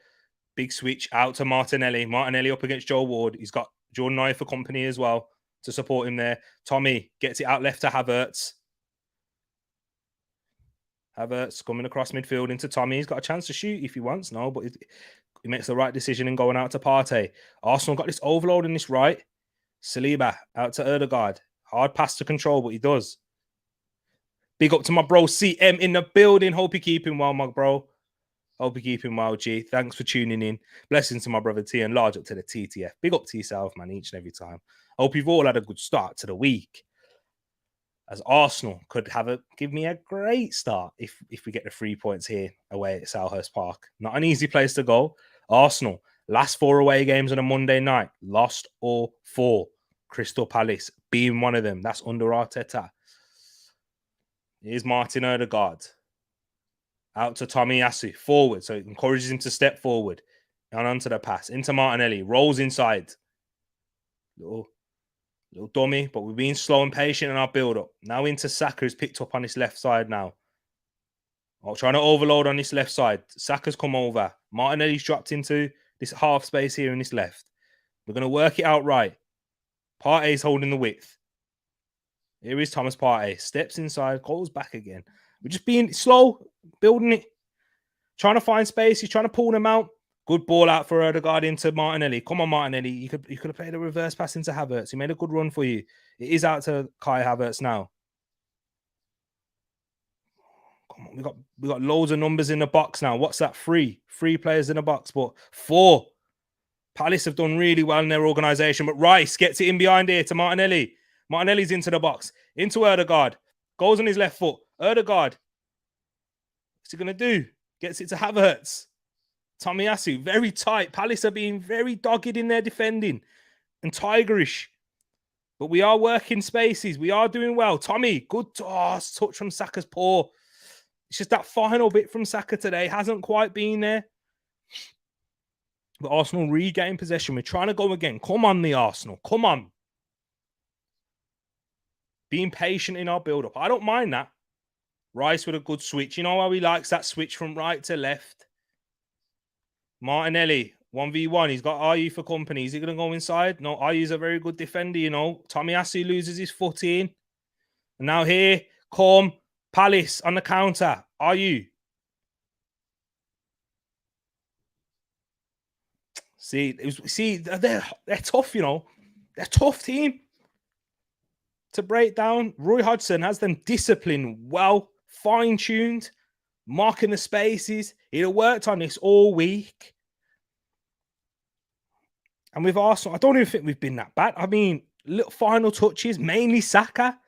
Big switch out to Martinelli. Martinelli up against Joe Ward. He's got Jordan Nye for company as well to support him there. Tommy gets it out left to Havertz. Havertz coming across midfield into Tommy. He's got a chance to shoot if he wants. No, but he makes the right decision in going out to Partey. Arsenal got this overload in this right. Saliba out to Odegaard. Hard pass to control, but he does. Big up to my bro CM in the building. Hope you keeping well, my bro. Hope you keeping well, G. Thanks for tuning in. Blessings to my brother T and large up to the TTF. Big up to yourself, man, each and every time. Hope you've all had a good start to the week. As Arsenal could give me a great start if we get the 3 points here away at Selhurst Park. Not an easy place to go. Arsenal, last 4 away games on a Monday night, lost all 4. Crystal Palace being one of them. That's under Arteta. Here's Martin Odegaard. Out to Tomiyasu, forward. So it encourages him to step forward. And onto the pass. Into Martinelli. Rolls inside. Little dummy, but we're being slow and patient in our build-up. Now into Saka, who's picked up on this left side now. Trying to overload on this left side. Saka's come over. Martinelli's dropped into this half space here in this left. We're going to work it out right. Partey's holding the width. Here is Thomas Partey. Steps inside, goes back again. We're just being slow, building it. Trying to find space. He's trying to pull them out. Good ball out for Odegaard into Martinelli. Come on, Martinelli. You could have played a reverse pass into Havertz. He made a good run for you. It is out to Kai Havertz now. Come on, we got loads of numbers in the box now. What's that? 3 players in the box, but 4. Palace have done really well in their organisation, but Rice gets it in behind here to Martinelli. Martinelli's into the box. Into Odegaard. Goes on his left foot. Odegaard. What's he going to do? Gets it to Havertz. Tomiyasu, very tight. Palace are being very dogged in their defending and tigerish. But we are working spaces. We are doing well. Tommy, good touch from Saka's paw. It's just that final bit from Saka today hasn't quite been there. But Arsenal regain possession. We're trying to go again. Come on, the Arsenal. Come on. Being patient in our build-up. I don't mind that. Rice with a good switch. You know how he likes that switch from right to left. Martinelli, 1v1. He's got Ayew for company. Is he going to go inside? No, Ayew's a very good defender, you know. Tomiyasu loses his foot in. And now here, come Palace on the counter. Ayew. See, they're tough, you know. They're a tough team to break down. Roy Hodgson has them disciplined, well, fine-tuned, marking the spaces. He'd have worked on this all week. And with Arsenal, I don't even think we've been that bad. I mean, little final touches, mainly Saka.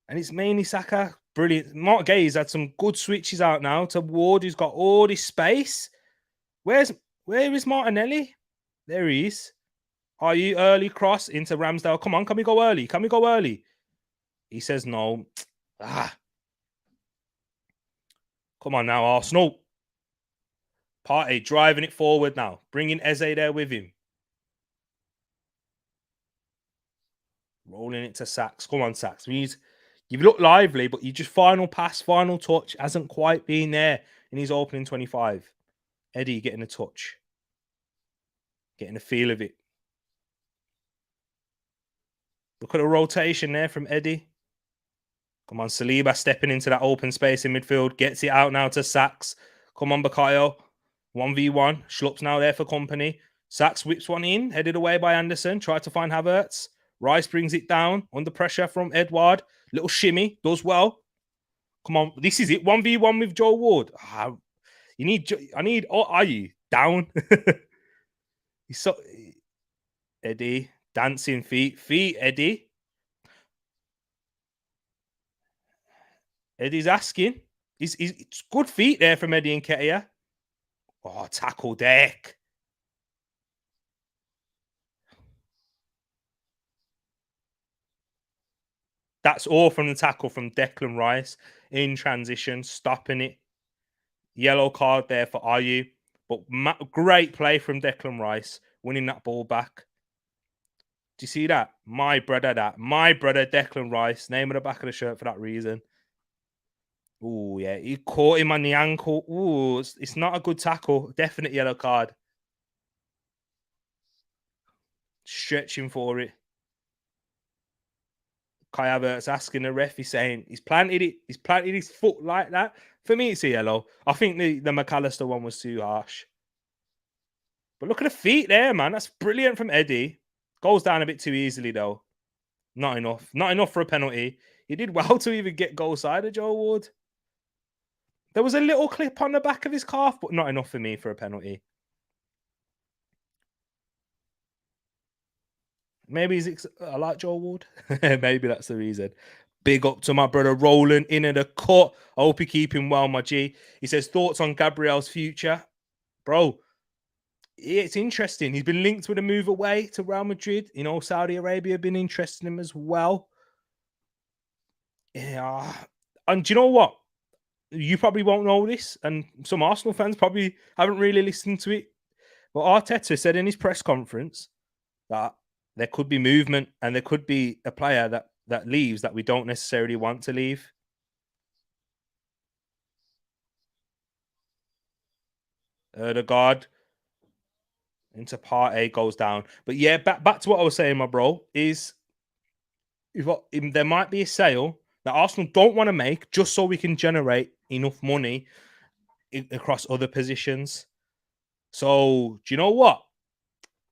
And it's mainly Saka brilliant. Mark Gay's had some good switches out now to Ward, who's got all this space. Where is Martinelli? There he is. Are you early cross into Ramsdale? Come on, can we go early? Can we go early? He says no. Come on now, Arsenal. Partey driving it forward now. Bringing Eze there with him. Rolling it to Sachs. Come on, Sachs. You've looked lively, but you just final pass, final touch hasn't quite been there in his opening 25. Eddie getting a touch. Getting a feel of it. Look at the rotation there from Eddie. Come on, Saliba stepping into that open space in midfield. Gets it out now to Sachs. Come on, Bakayo. 1v1. Schlupp's now there for company. Sachs whips one in. Headed away by Anderson. Tried to find Havertz. Rice brings it down. Under pressure from Edouard. Little shimmy. Does well. Come on. This is it. 1v1 with Joe Ward. Are you down? He's so... Eddie. Dancing feet. Eddie. Eddie's asking. It's good feet there from Eddie Nketiah. Oh, tackle deck. That's all from the tackle from Declan Rice in transition, stopping it. Yellow card there for Ayew. But great play from Declan Rice, winning that ball back. Do you see that? My brother, Declan Rice. Name on the back of the shirt for that reason. Oh, yeah. He caught him on the ankle. Oh, it's not a good tackle. Definite yellow card. Stretching for it. Kai Havertz asking the ref. He's saying he's planted it. He's planted his foot like that. For me, it's a yellow. I think the McAllister one was too harsh. But look at the feet there, man. That's brilliant from Eddie. Goes down a bit too easily, though. Not enough. Not enough for a penalty. He did well to even get goal side of Joe Ward. There was a little clip on the back of his calf, but not enough for me for a penalty. Maybe I like Joe Ward. Maybe that's the reason. Big up to my brother Roland in the cut. I hope you keep him well, my G. He says, thoughts on Gabriel's future? Bro, it's interesting. He's been linked with a move away to Real Madrid. You know, Saudi Arabia have been interested in him as well. Yeah. And do you know what? You probably won't know this, and some Arsenal fans probably haven't really listened to it. But Arteta said in his press conference that there could be movement and there could be a player that leaves that we don't necessarily want to leave. Odegaard into Partey goes down. But yeah, back to what I was saying, my bro, is there might be a sale that Arsenal don't want to make just so we can generate enough money across other positions. So, do you know what?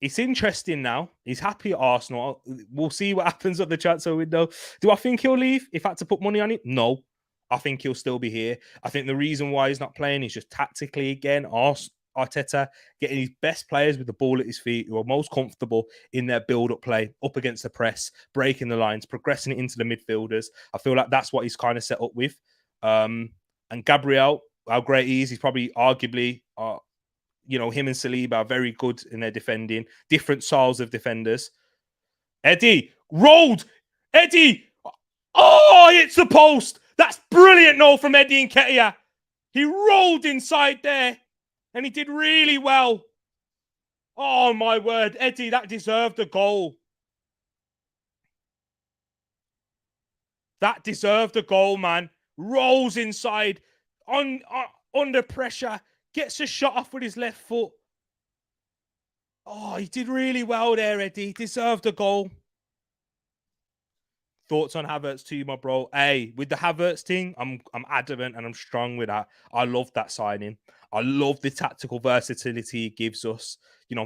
It's interesting now. He's happy at Arsenal. We'll see what happens at the transfer window. Do I think he'll leave if I had to put money on it? No. I think he'll still be here. I think the reason why he's not playing is just tactically again. Arteta getting his best players with the ball at his feet, who are most comfortable in their build-up play, up against the press, breaking the lines, progressing it into the midfielders. I feel like that's what he's kind of set up with. And Gabriel, how great he is, he's probably arguably, him and Saliba are very good in their defending. Different styles of defenders. Eddie, rolled! Eddie! Oh, it's the post! That's brilliant, no, from Eddie Nketiah. He rolled inside there. And he did really well. Oh, my word. Eddie, that deserved a goal. That deserved a goal, man. Rolls inside. Under pressure. Gets a shot off with his left foot. Oh, he did really well there, Eddie. Deserved a goal. Thoughts on Havertz too, my bro? Hey, with the Havertz thing, I'm adamant and I'm strong with that. I love that signing. I love the tactical versatility it gives us.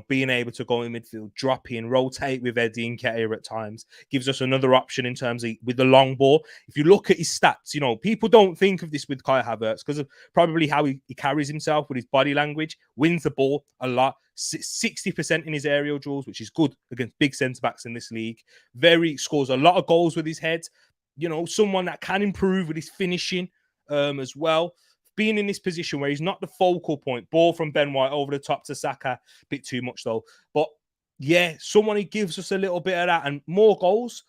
Being able to go in midfield, drop in, rotate with Eddie Nketiah at times, gives us another option in terms of with the long ball. If you look at his stats, people don't think of this with Kai Havertz because of probably how he carries himself with his body language, wins the ball a lot, 60% in his aerial duels, which is good against big centre-backs in this league. Scores a lot of goals with his head. someone that can improve with his finishing as well. Being in this position where he's not the focal point, ball from Ben White over the top to Saka, a bit too much though. But yeah, someone who gives us a little bit of that and more goals.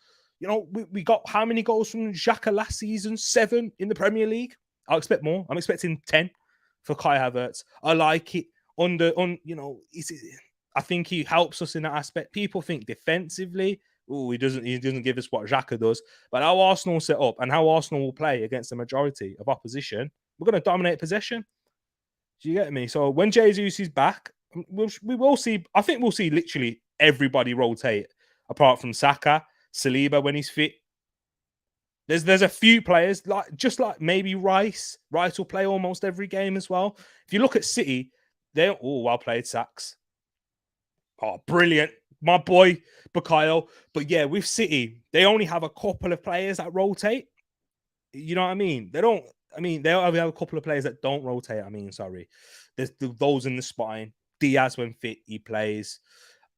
We got how many goals from Xhaka last season? 7 in the Premier League. I'll expect more. I'm expecting 10 for Kai Havertz. I like it. I think he helps us in that aspect. People think defensively, he doesn't give us what Xhaka does. But how Arsenal set up and how Arsenal will play against the majority of opposition, we're going to dominate possession. Do you get me? So when Jesus is back, we will see. I think we'll see literally everybody rotate, apart from Saka, Saliba when he's fit. There's a few players like maybe Rice. Rice will play almost every game as well. If you look at City, they're all well played. Sacks. Oh, brilliant, my boy Mikel. But yeah, with City, they only have a couple of players that rotate. You know what I mean? They'll have a couple of players that don't rotate. Sorry. There's those in the spine. Diaz, when fit, he plays.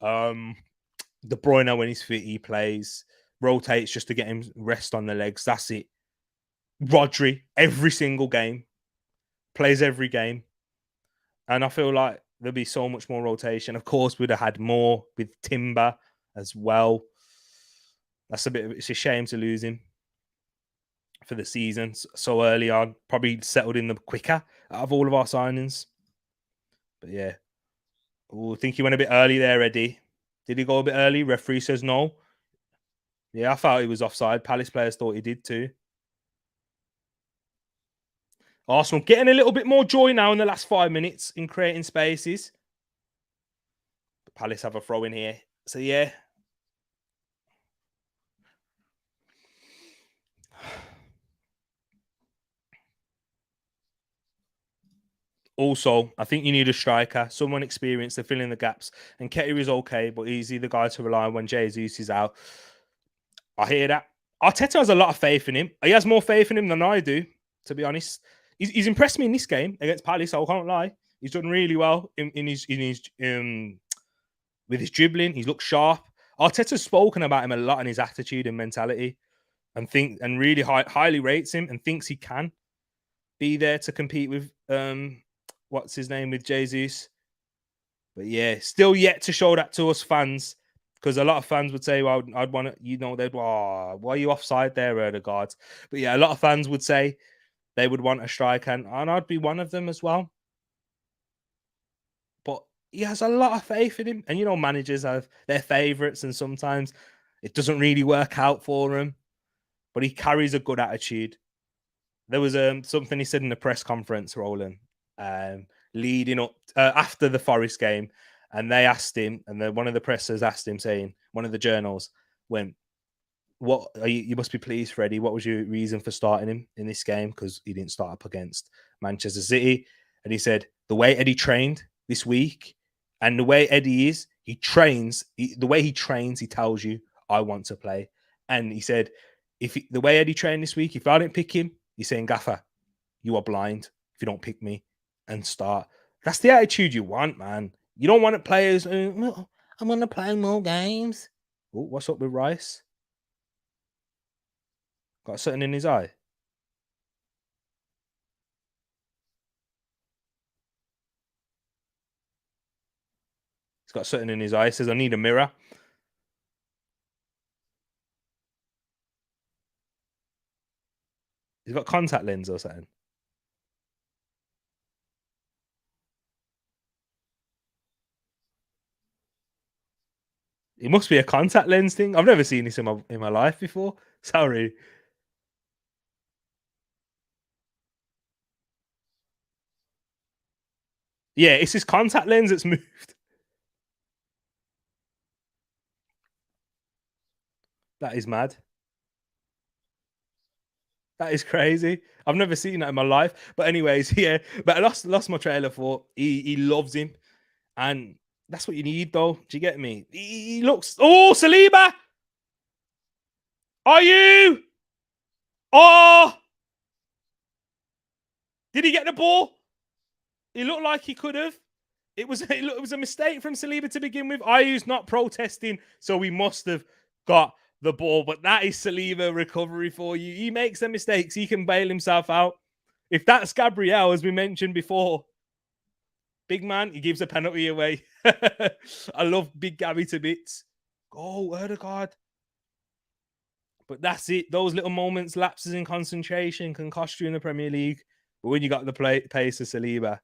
De Bruyne, when he's fit, he plays. Rotates just to get him rest on the legs. That's it. Rodri, every single game. Plays every game. And I feel like there'll be so much more rotation. Of course, we'd have had more with Timber as well. It's a shame to lose him for the season so early on. Probably settled in the quicker out of all of our signings. But yeah. I think he went a bit early there, Eddie. Did he go a bit early? Referee says no. Yeah, I thought he was offside. Palace players thought he did too. Arsenal getting a little bit more joy now in the last 5 minutes in creating spaces. But Palace have a throw in here. So yeah. Also, I think you need a striker, someone experienced to fill in the gaps. And Ketty is okay, but he's the guy to rely on when Jesus is out. I hear that. Arteta has a lot of faith in him. He has more faith in him than I do, to be honest. He's impressed me in this game against Palace, so I can't lie. He's done really well in his with his dribbling. He's looked sharp. Arteta's spoken about him a lot and his attitude and mentality, and really highly rates him and thinks he can be there to compete with what's his name, with Jesus. But yeah, still yet to show that to us fans, because a lot of fans would say, well, I'd want to, they'd, why are you offside there, Odegaard? But yeah, a lot of fans would say they would want a striker, and I'd be one of them as well. But he has a lot of faith in him. And, managers have their favourites, and sometimes it doesn't really work out for him. But he carries a good attitude. There was something he said in the press conference, Roland, leading up after the Forest game, and they asked him, and one of the pressers asked him, saying, one of the journals went, "What you must be pleased, Freddie. What was your reason for starting him in this game? Because he didn't start up against Manchester City." And he said, "The way Eddie trained this week, and the way Eddie is, he trains. The way he trains, he tells you, I want to play." And he said, the way Eddie trained this week, if I didn't pick him, he's saying, Gaffer, you are blind if you don't pick me and start. That's the attitude you want, man. You don't want players, I'm going to play more games. Oh, what's up with Rice? Got something in his eye? He's got something in his eye. He says, I need a mirror. He's got contact lens or something. It must be a contact lens thing. I've never seen this in my life before. Sorry. Yeah, it's his contact lens that's moved. That is mad. That is crazy. I've never seen that in my life. But anyways, yeah. But I lost my trailer for. He loves him. And that's what you need, though. Do you get me? He looks... Oh, Saliba! Are you? Oh! Did he get the ball? It looked like he could have. It was a mistake from Saliba to begin with. Ayu's not protesting, so we must have got the ball. But that is Saliba recovery for you. He makes the mistakes. He can bail himself out. If that's Gabriel, as we mentioned before, big man, he gives a penalty away. I love big Gabby to bits. Oh, Odegaard. But that's it. Those little moments, lapses in concentration can cost you in the Premier League. But when you got the pace of Saliba,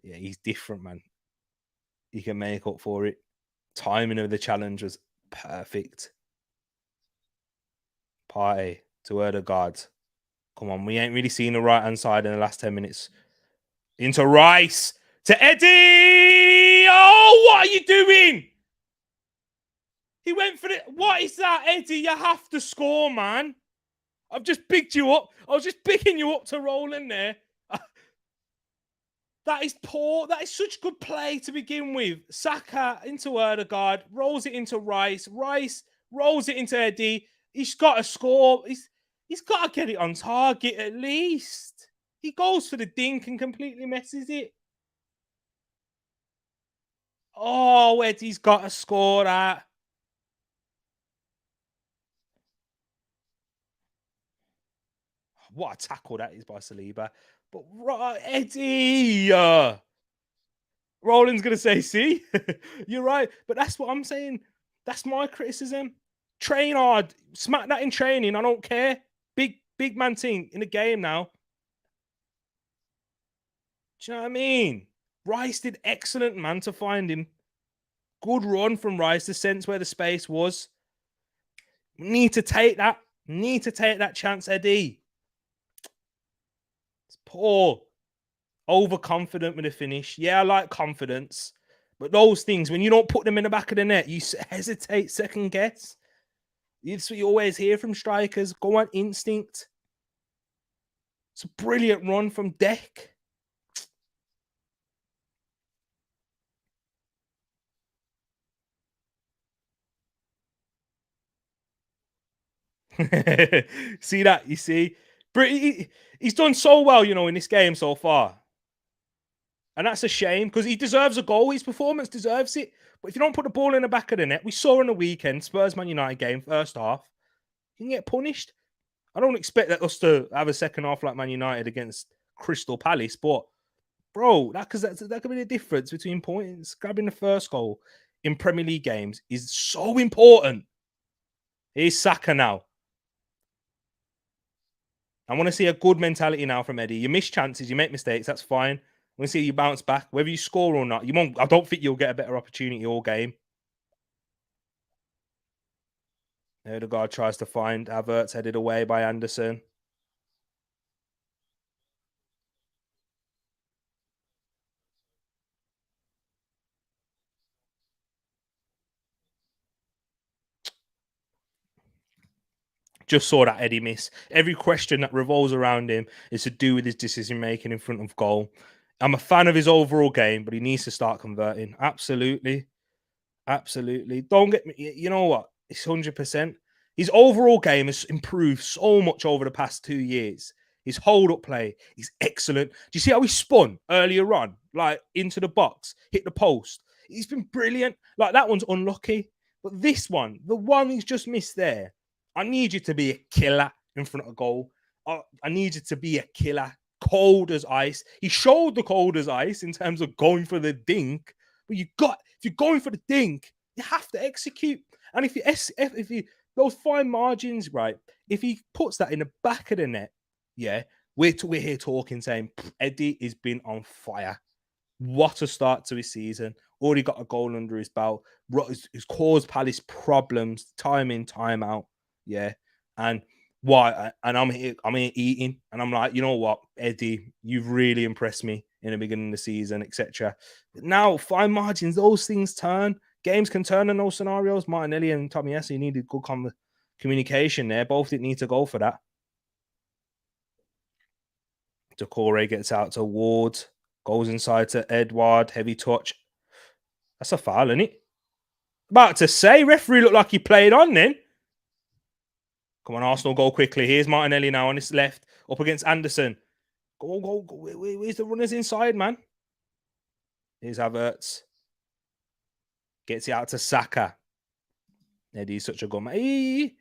yeah, he's different, man. He can make up for it. Timing of the challenge was perfect. Partey to Odegaard. Come on, we ain't really seen the right-hand side in the last 10 minutes. Into Rice. To Eddie! Oh, what are you doing? He went for it. What is that, Eddie? You have to score, man. I've just picked you up. I was just picking you up to roll in there. That is poor. That is such good play to begin with. Saka into Odegaard, rolls it into Rice. Rice rolls it into Eddie. He's got to score. He's got to get it on target at least. He goes for the dink and completely messes it. Oh, Eddie's got to score that. What a tackle that is by Saliba. But right, Eddie. Roland's going to say, see, you're right. But that's what I'm saying. That's my criticism. Train hard. Smack that in training. I don't care. Big man thing in the game now. Do you know what I mean? Rice did excellent, man, to find him. Good run from Rice to sense where the space was. Need to take that. Need to take that chance, Eddie. It's poor. Overconfident with the finish. Yeah, I like confidence. But those things, when you don't put them in the back of the net, you hesitate, second guess. It's what you always hear from strikers. Go on instinct. It's a brilliant run from Deck. See that? You see? He's done so well, in this game so far. And that's a shame because he deserves a goal. His performance deserves it. But if you don't put the ball in the back of the net, we saw on the weekend, Spurs Man United game, first half, you can get punished. I don't expect us to have a second half like Man United against Crystal Palace, but bro, that could be the difference between points. Grabbing the first goal in Premier League games is so important. Here's Saka now. I want to see a good mentality now from Eddie. You miss chances, you make mistakes, that's fine. I want to see you bounce back, whether you score or not. You won't. I don't think you'll get a better opportunity all game. Odegaard tries to find Havertz, headed away by Anderson. Just saw that Eddie miss. Every question that revolves around him is to do with his decision making in front of goal. I'm a fan of his overall game, but he needs to start converting. Absolutely. Absolutely. Don't get me. You know what? It's 100%. His overall game has improved so much over the past 2 years. His hold up play is excellent. Do you see how he spun earlier on? Like into the box, hit the post. He's been brilliant. Like that one's unlucky. But this one, the one he's just missed there, I need you to be a killer in front of goal. I need you to be a killer. Cold as ice. He showed the cold as ice in terms of going for the dink. But if you're going for the dink, you have to execute. And if you those fine margins, right? If he puts that in the back of the net, yeah, we're here talking, saying Eddie has been on fire. What a start to his season. Already got a goal under his belt. He's caused Palace problems time in, time out. Yeah. And why? And I'm here eating. And I'm like, you know what, Eddie, you've really impressed me in the beginning of the season, etc. But now, fine margins, those things turn. Games can turn in those scenarios. Martinelli and Tommy Essie needed good communication there. Both didn't need to go for that. Decore gets out to Ward. Goes inside to Edward. Heavy touch. That's a foul, isn't it? About to say, referee looked like he played on then. Come on, Arsenal, go quickly. Here's Martinelli now on his left, up against Anderson. Go. Where's the runners inside, man? Here's Havertz. Gets it out to Saka. Eddie's such a good man.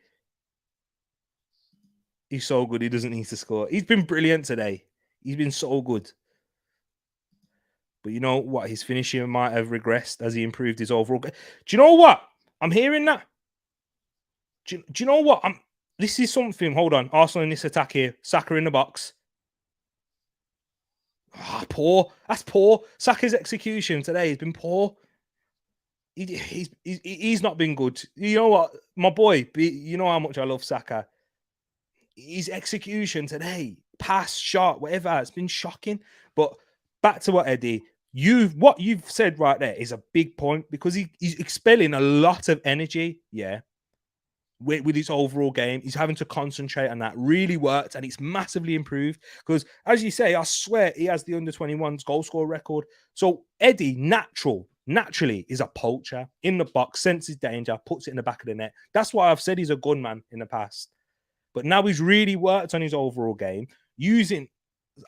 He's so good. He doesn't need to score. He's been brilliant today. He's been so good. But you know what? His finishing might have regressed as he improved his overall. Do you know what? I'm hearing that. Do you know what? This is something. Hold on. Arsenal in this attack here. Saka in the box. Poor. That's poor. Saka's execution today has been poor. He's not been good. You know what? My boy, you know how much I love Saka. His execution today, pass, shot, whatever, it's been shocking. But back to what Eddie, what you've said right there is a big point because he's expelling a lot of energy. Yeah. With his overall game, he's having to concentrate on that. Really worked, and it's massively improved. Because, as you say, I swear he has the under-21s goal score record. So Eddie, naturally, is a poacher in the box, senses danger, puts it in the back of the net. That's why I've said he's a gunman in the past. But now he's really worked on his overall game, using.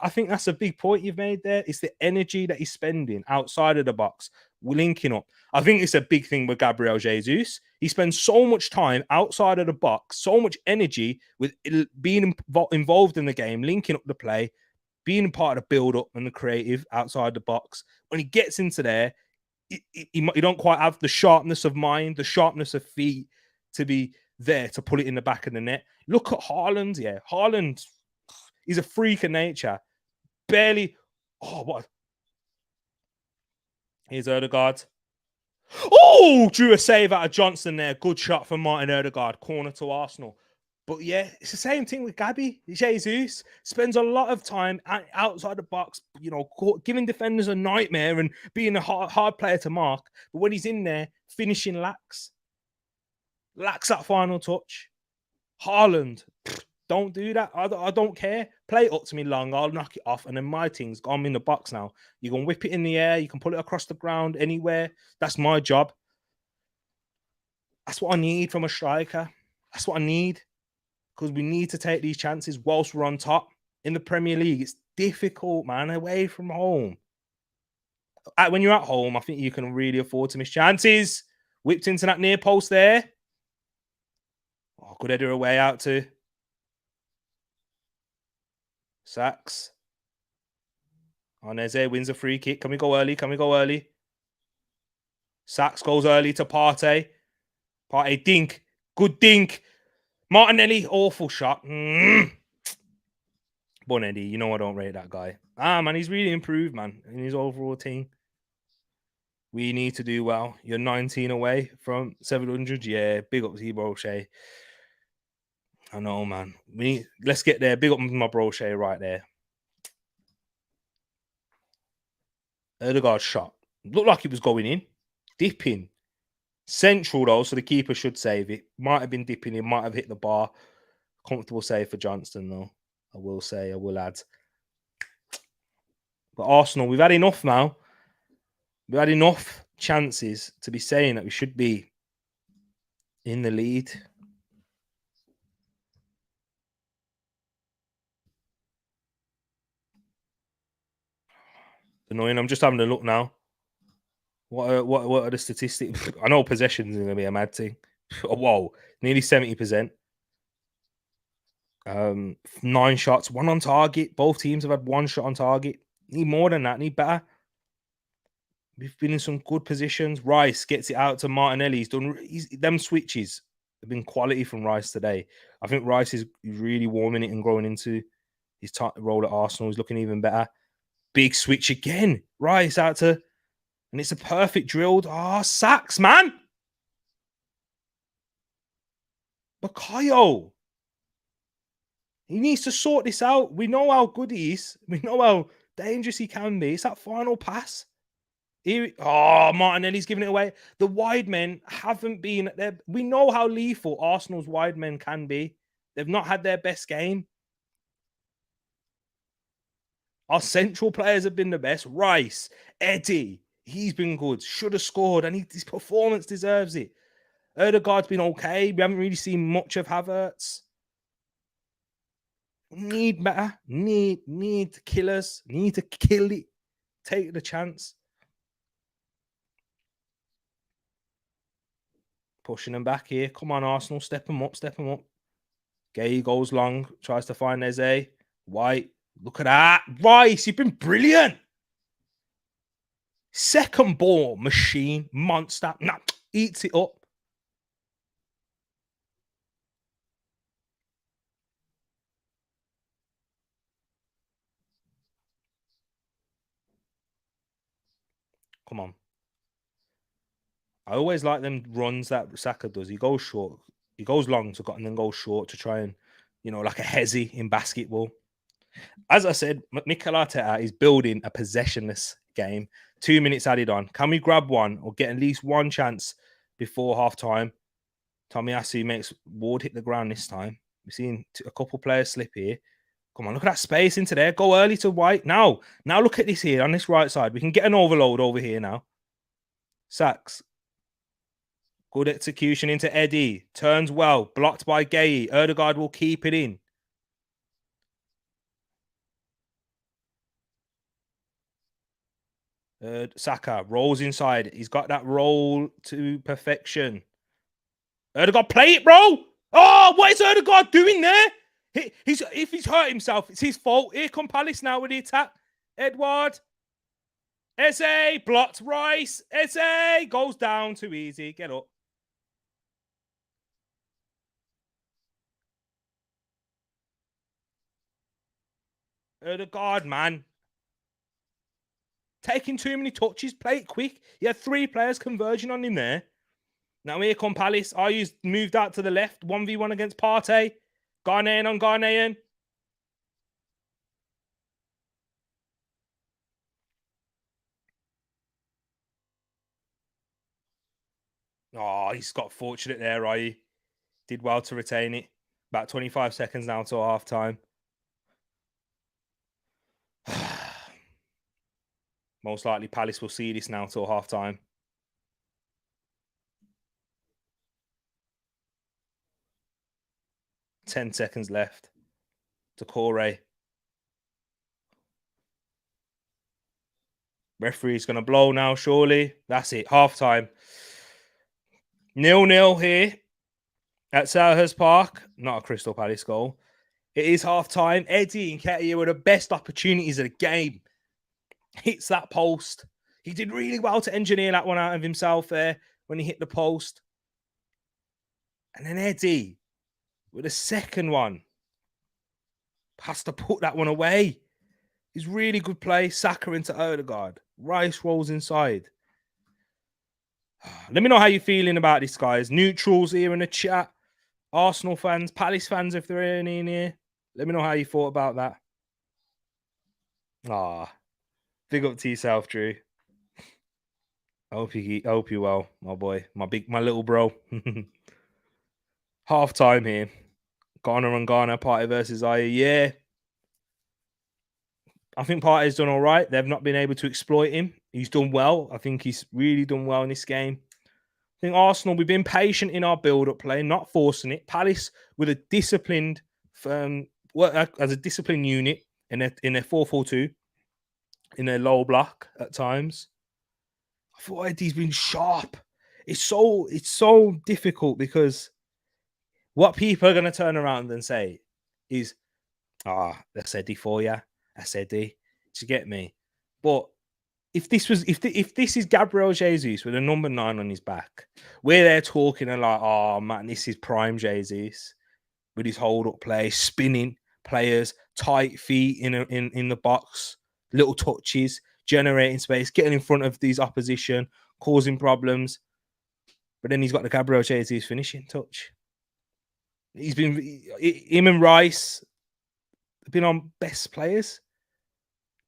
I think that's a big point you've made there. It's the energy that he's spending outside of the box, linking up. I think it's a big thing with Gabriel Jesus. He spends so much time outside of the box, so much energy with being involved in the game, linking up the play, being part of the build-up and the creative outside the box. When he gets into there, he don't quite have the sharpness of mind, the sharpness of feet to be there to put it in the back of the net. Look at Haaland. Yeah, Haaland, he's a freak of nature. Barely. Oh, what? Here's Odegaard. Oh, drew a save out of Johnson there. Good shot from Martin Odegaard. Corner to Arsenal. But yeah, it's the same thing with Gabby. Jesus spends a lot of time outside the box, you know, giving defenders a nightmare and being a hard player to mark. But when he's in there, finishing lacks that final touch. Haaland, don't do that. I don't care. Play it up to me long. I'll knock it off. And then my thing's gone in the box now. You can whip it in the air. You can pull it across the ground anywhere. That's my job. That's what I need from a striker. That's what I need. Because we need to take these chances whilst we're on top. In the Premier League, it's difficult, man. Away from home. When you're at home, I think you can really afford to miss chances. Whipped into that near post there. Oh, good header away out to Sachs. Oneze wins a free kick. Can we go early? Can we go early? Sachs goes early to Partey. Partey, dink. Good dink. Martinelli, awful shot. Bonetti, you know I don't rate that guy. Man, he's really improved, man, in his overall team. We need to do well. You're 19 away from 700. Yeah, big up to you, bro, Shay. I know, man. Let's get there. Big up my bro, Shay, right there. Odegaard shot. Looked like it was going in. Dipping. Central, though, so the keeper should save it. Might have been dipping in. Might have hit the bar. Comfortable save for Johnston, though. I will add. But Arsenal, we've had enough now. We've had enough chances to be saying that we should be in the lead. Annoying. I'm just having a look now. What are the statistics? I know possessions is going to be a mad thing. Whoa, nearly 70%. 9 shots, 1 on target. Both teams have had 1 shot on target. Need more than that. Need better. We've been in some good positions. Rice gets it out to Martinelli. Them switches have been quality from Rice today. I think Rice is really warming it and growing into his role at Arsenal. He's looking even better. Big switch again. Rice out to, and it's a perfect drilled. Sachs, man. Bukayo. He needs to sort this out. We know how good he is. We know how dangerous he can be. It's that final pass. Martinelli's giving it away. The wide men haven't been there. We know how lethal Arsenal's wide men can be. They've not had their best game. Our central players have been the best. Rice, Eddie, he's been good. Should have scored, and his performance deserves it. Odegaard's been okay. We haven't really seen much of Havertz. Need better. Need killers. Need to kill it. Take the chance. Pushing them back here. Come on, Arsenal. Step them up. Step them up. Gay goes long. Tries to find Eze. White. Look at that. Rice, you've been brilliant. Second ball. Machine. Monster. Nah, eats it up. Come on. I always like them runs that Saka does. He goes short. He goes long and then goes short to try and, like a hezzy in basketball. As I said, Mikel Arteta is building a possessionless game. 2 minutes added on. Can we grab one or get at least one chance before half time? Tomiyasu makes Ward hit the ground this time. We're seeing a couple players slip here. Come on, look at that space into there. Go early to White. Now look at this here on this right side. We can get an overload over here now. Sacks. Good execution into Eddie. Turns well. Blocked by Gay. Odegaard will keep it in. Saka rolls inside. He's got that roll to perfection. Odegaard, play it, bro. Oh, what is Odegaard doing there? If he's hurt himself, it's his fault. Here come Palace now with the attack. Edward. Eze, blocked Rice. Eze goes down too easy. Get up. Odegaard, man. Taking too many touches. Play it quick. He had 3 players converging on him there. Now here come Palace. Ayu's moved out to the left. 1v1 against Partey. Ghanaian on Ghanaian. Oh, he's got fortunate there, Ayu. Did well to retain it. About 25 seconds now till half time. Most likely Palace will see this now till half time. Ten seconds left. Decore. Referee's going to blow now, surely. That's it. Half time. 0-0 here at Selhurst Park. Not a Crystal Palace goal. It is half time. Eddie and Nketiah were the best opportunities of the game. Hits that post. He did really well to engineer that one out of himself there when he hit the post. And then Eddie with a second one has to put that one away. It's really good play. Saka into Odegaard. Rice rolls inside. Let me know how you're feeling about this, guys. Neutrals here in the chat. Arsenal fans, Palace fans, if there are any in here. Let me know how you thought about that. Big up to yourself, Drew. I hope you well, my boy, my little bro. Half time here. Ghana and Ghana, Partey versus Ayu. Yeah. I think Partey's done all right. They've not been able to exploit him. He's done well. I think he's really done well in this game. I think Arsenal, we've been patient in our build-up play, not forcing it. Palace with a disciplined, as a disciplined unit in their 4-4-2, in their low block at times. I thought Eddie's been sharp. It's so difficult because what people are going to turn around and say is, that's Eddie for you. That's Eddie. Do you get me? But if this is Gabriel Jesus with a number 9 on his back, we're there talking and like, oh man, this is prime Jesus with his hold up play, spinning players, tight feet in the box, little touches, generating space, getting in front of these opposition, causing problems. But then he's got the Gabriel Jesus finishing touch. Him and Rice have been on best players,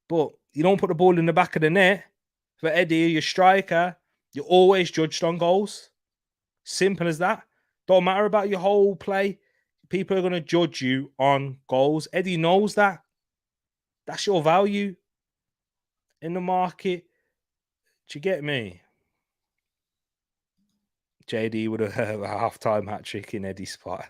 but you don't put the ball in the back of the net. For Eddie, your striker, you're always judged on goals. Simple as that. Don't matter about your whole play. People are going to judge you on goals. Eddie knows that. That's your value in the market. Do you get me? JD would have a half-time hat-trick in Eddie's spot.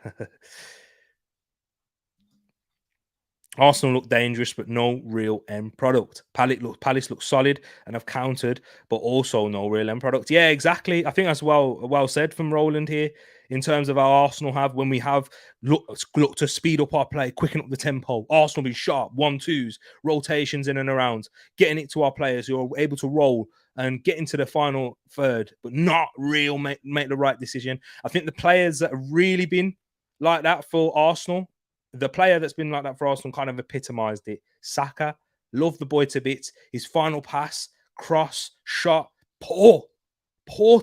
Arsenal look dangerous, but no real end product. Palace look solid and have countered, but also no real end product. Yeah, exactly. I think that's well said from Roland here in terms of how Arsenal have when we have look to speed up our play, quicken up the tempo. Arsenal be sharp, 1-2s, rotations in and around, getting it to our players who are able to roll and get into the final third, but not real make the right decision. I think the players that have really been like that for Arsenal, the player that's been like that for Arsenal kind of epitomized it. Saka, love the boy to bits. His final pass, cross, shot, poor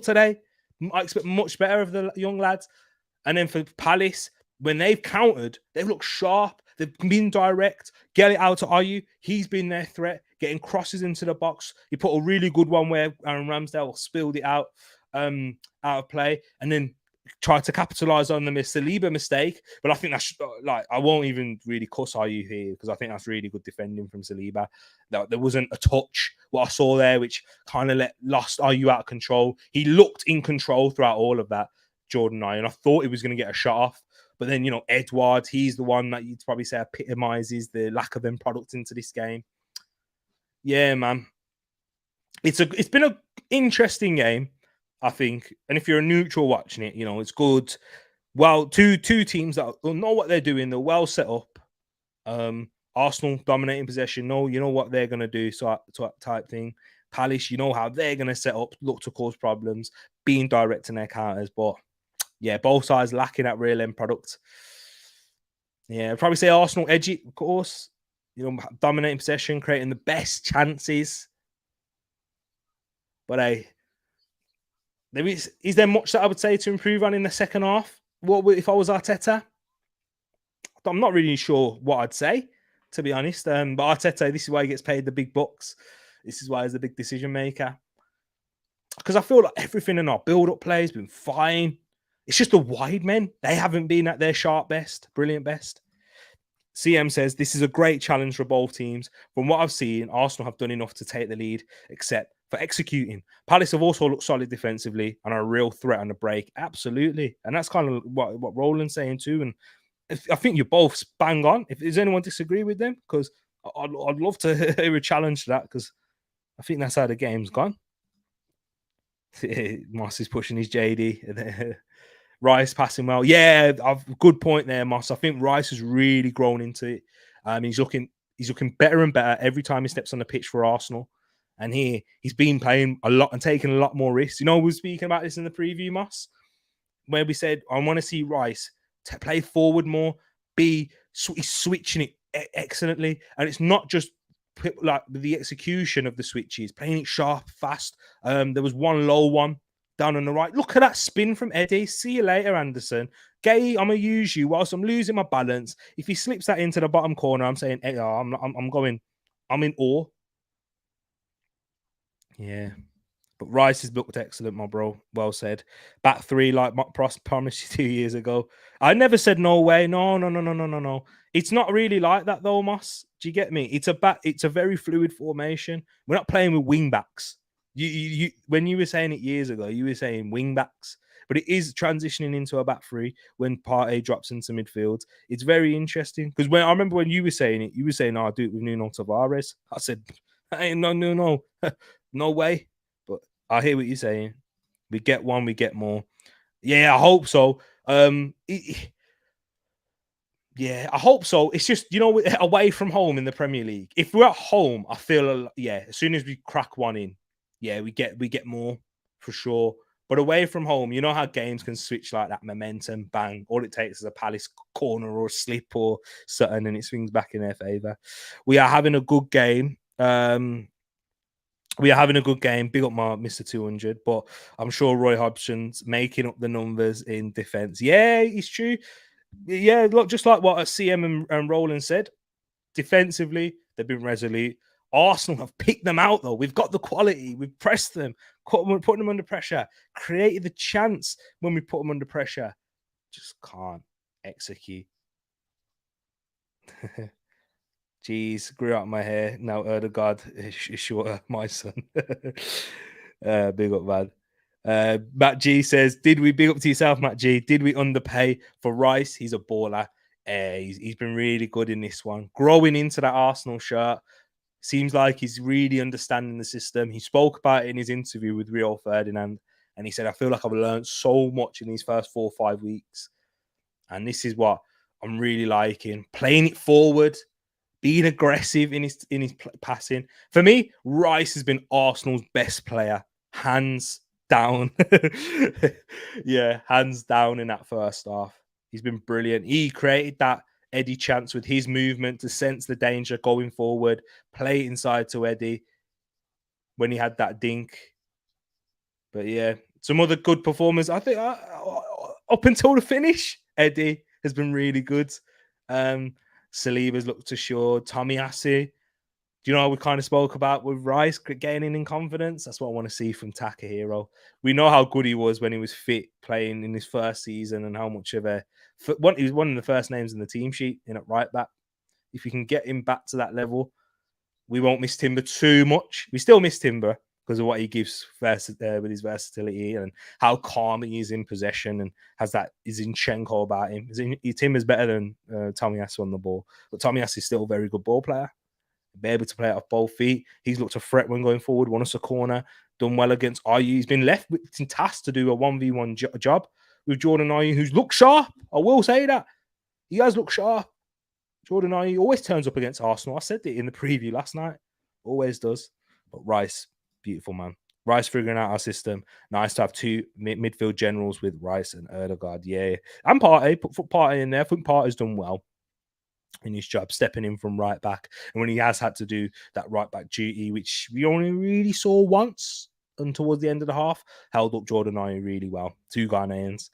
today. I expect much better of the young lads. And then for Palace, when they've countered, they've looked sharp. They've been direct. Get it out to Ayew. He's been their threat, getting crosses into the box. He put a really good one where Aaron Ramsdale spilled it out of play. And then tried to capitalize on the Saliba mistake, but I think that's like I won't even really cuss Ayew here because I think that's really good defending from Saliba. There wasn't a touch what I saw there, which kind of lost Ayew out of control. He looked in control throughout all of that, Jordan and I thought he was going to get a shot off. But then, Edward, he's the one that you'd probably say epitomizes the lack of end product into this game. Yeah, man. It's been an interesting game, I think. And if you're a neutral watching it, it's good. Well, two teams that know what they're doing. They're well set up. Arsenal dominating possession. No, you know what they're going to do, so type thing. Palace, you know how they're going to set up, look to cause problems, being direct in their counters. But yeah, both sides lacking that real end product. Yeah, I'd probably say Arsenal edge it, of course. Dominating possession, creating the best chances. But hey, is there much that I would say to improve on in the second half? What if I was Arteta? I'm not really sure what I'd say, to be honest. But Arteta, this is why he gets paid the big bucks. This is why he's the big decision maker. Because I feel like everything in our build-up play has been fine. It's just the wide men. They haven't been at their sharp best, brilliant best. CM says, this is a great challenge for both teams. From what I've seen, Arsenal have done enough to take the lead, except for executing. Palace have also looked solid defensively and are a real threat on the break. Absolutely. And that's kind of what Roland's saying too. And I think you're both bang on. If there's anyone disagree with them, because I'd love to hear a challenge to that, because I think that's how the game's gone. Moss is pushing his JD. Rice passing well. Yeah, good point there, Moss. I think Rice has really grown into it. He's looking better and better every time he steps on the pitch for Arsenal. And he's been playing a lot and taking a lot more risks. We were speaking about this in the preview, Moss, where we said, I want to see Rice play forward more, he's switching it excellently. And it's not just like the execution of the switches, playing it sharp, fast. There was one low one down on the right. Look at that spin from Eddie. See you later, Anderson. Gay, I'm going to use you whilst I'm losing my balance. If he slips that into the bottom corner, I'm saying, hey, I'm in awe. Yeah. But Rice has looked excellent, my bro. Well said. Back three, like Prost promised you 2 years ago. I never said no way. No. It's not really like that though, Moss. Do you get me? It's a very fluid formation. We're not playing with wing backs. You when you were saying it years ago, you were saying wing backs, but it is transitioning into a back three when Partey drops into midfield. It's very interesting because I remember when you were saying it, you were saying, "I'll do it with Nuno Tavares." I said, "Hey, no, no way." But I hear what you're saying. We get one, we get more. Yeah, I hope so. Yeah, I hope so. It's just, away from home in the Premier League. If we're at home, I feel, as soon as we crack one in, yeah, we get more for sure. But away from home, you know how games can switch like that, momentum, bang. All it takes is a Palace corner or a slip or something, and it swings back in their favour. We are having a good game. Big up my Mr. 200, but I'm sure Roy Hodgson's making up the numbers in defence. Yeah, it's true. Yeah, look, just like what CM and Roland said, defensively, they've been resolute. Arsenal have picked them out, though. We've got the quality. We've pressed them, putting them under pressure, created the chance when we put them under pressure. Just can't execute. Jeez, grew out my hair. Now Odegaard is shorter, my son. Big up, man. Matt G says, big up to yourself, Matt G. Did we underpay for Rice? He's a baller. He's been really good in this one. Growing into that Arsenal shirt. Seems like he's really understanding the system. He spoke about it in his interview with Rio Ferdinand, and he said, I feel like I've learned so much in these first 4 or 5 weeks. And this is what I'm really liking. Playing it forward, being aggressive in his passing. For me, Rice has been Arsenal's best player, hands down. Yeah, hands down in that first half. He's been brilliant. He created that Eddie chance with his movement to sense the danger going forward, play it inside to Eddie when he had that dink. But yeah, some other good performers. I think up until the finish, Eddie has been really good. Saliba's looked assured. Tomiyasu, do you know, we kind of spoke about with Rice gaining in confidence? That's what I want to see from Takahiro. We know how good he was when he was fit playing in his first season and how much of he was one of the first names in the team sheet in at right back. If you can get him back to that level, we won't miss Timber too much. We still miss Timber because of what he gives with his versatility and how calm he is in possession and has that Zinchenko about him. Timber's better than Tomiyasu on the ball, but Tomiyasu is still a very good ball player. Be able to play it off both feet. He's looked a threat when going forward, won us a corner, done well against Ayew. He's been left with tasked to do a 1v1 job with Jordan Ayew, who's looked sharp. I will say that. He has looked sharp. Jordan Ayew always turns up against Arsenal. I said it in the preview last night. Always does. But Rice, beautiful man. Rice figuring out our system. Nice to have 2 midfield generals with Rice and Odegaard. Yeah. And Partey. Put Partey in there. I think Partey's done well in his job, stepping in from right back. And when he has had to do that right back duty, which we only really saw once and towards the end of the half, held up Jordan Ayew really well. 2 Ghanaians.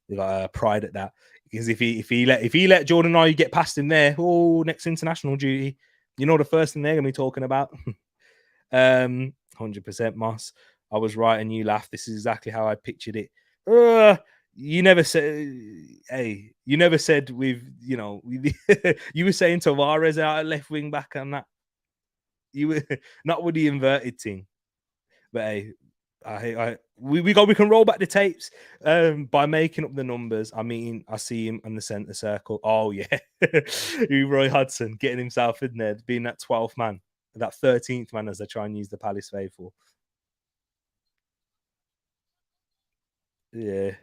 They got pride at that. Because if he let Jordan Ayew get past him there, next international duty, you know the first thing they're gonna be talking about. 100% Moss. I was right and you laughed. This is exactly how I pictured it. You never said, hey, you never said with, you know, you were saying Tavares out at left wing back and that. You were not with the inverted thing. But hey, we can roll back the tapes by making up the numbers. I mean, I see him in the centre circle. Oh yeah, Roy Hodgson getting himself in there, being that 12th man, that 13th man as they try and use the Palace faithful. Yeah,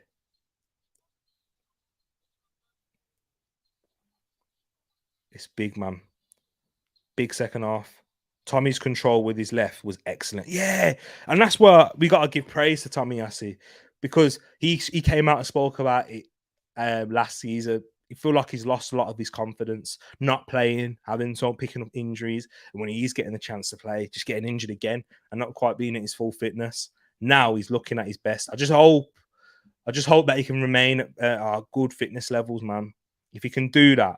it's big, man. Big second half. Tommy's control with his left was excellent. Yeah, and that's where we got to give praise to Tomiyasu because he came out and spoke about it last season. He feel like he's lost a lot of his confidence, not playing, having some picking up injuries, and when he's getting the chance to play, just getting injured again and not quite being at his full fitness. Now he's looking at his best. I just hope that he can remain at our good fitness levels, man. If he can do that,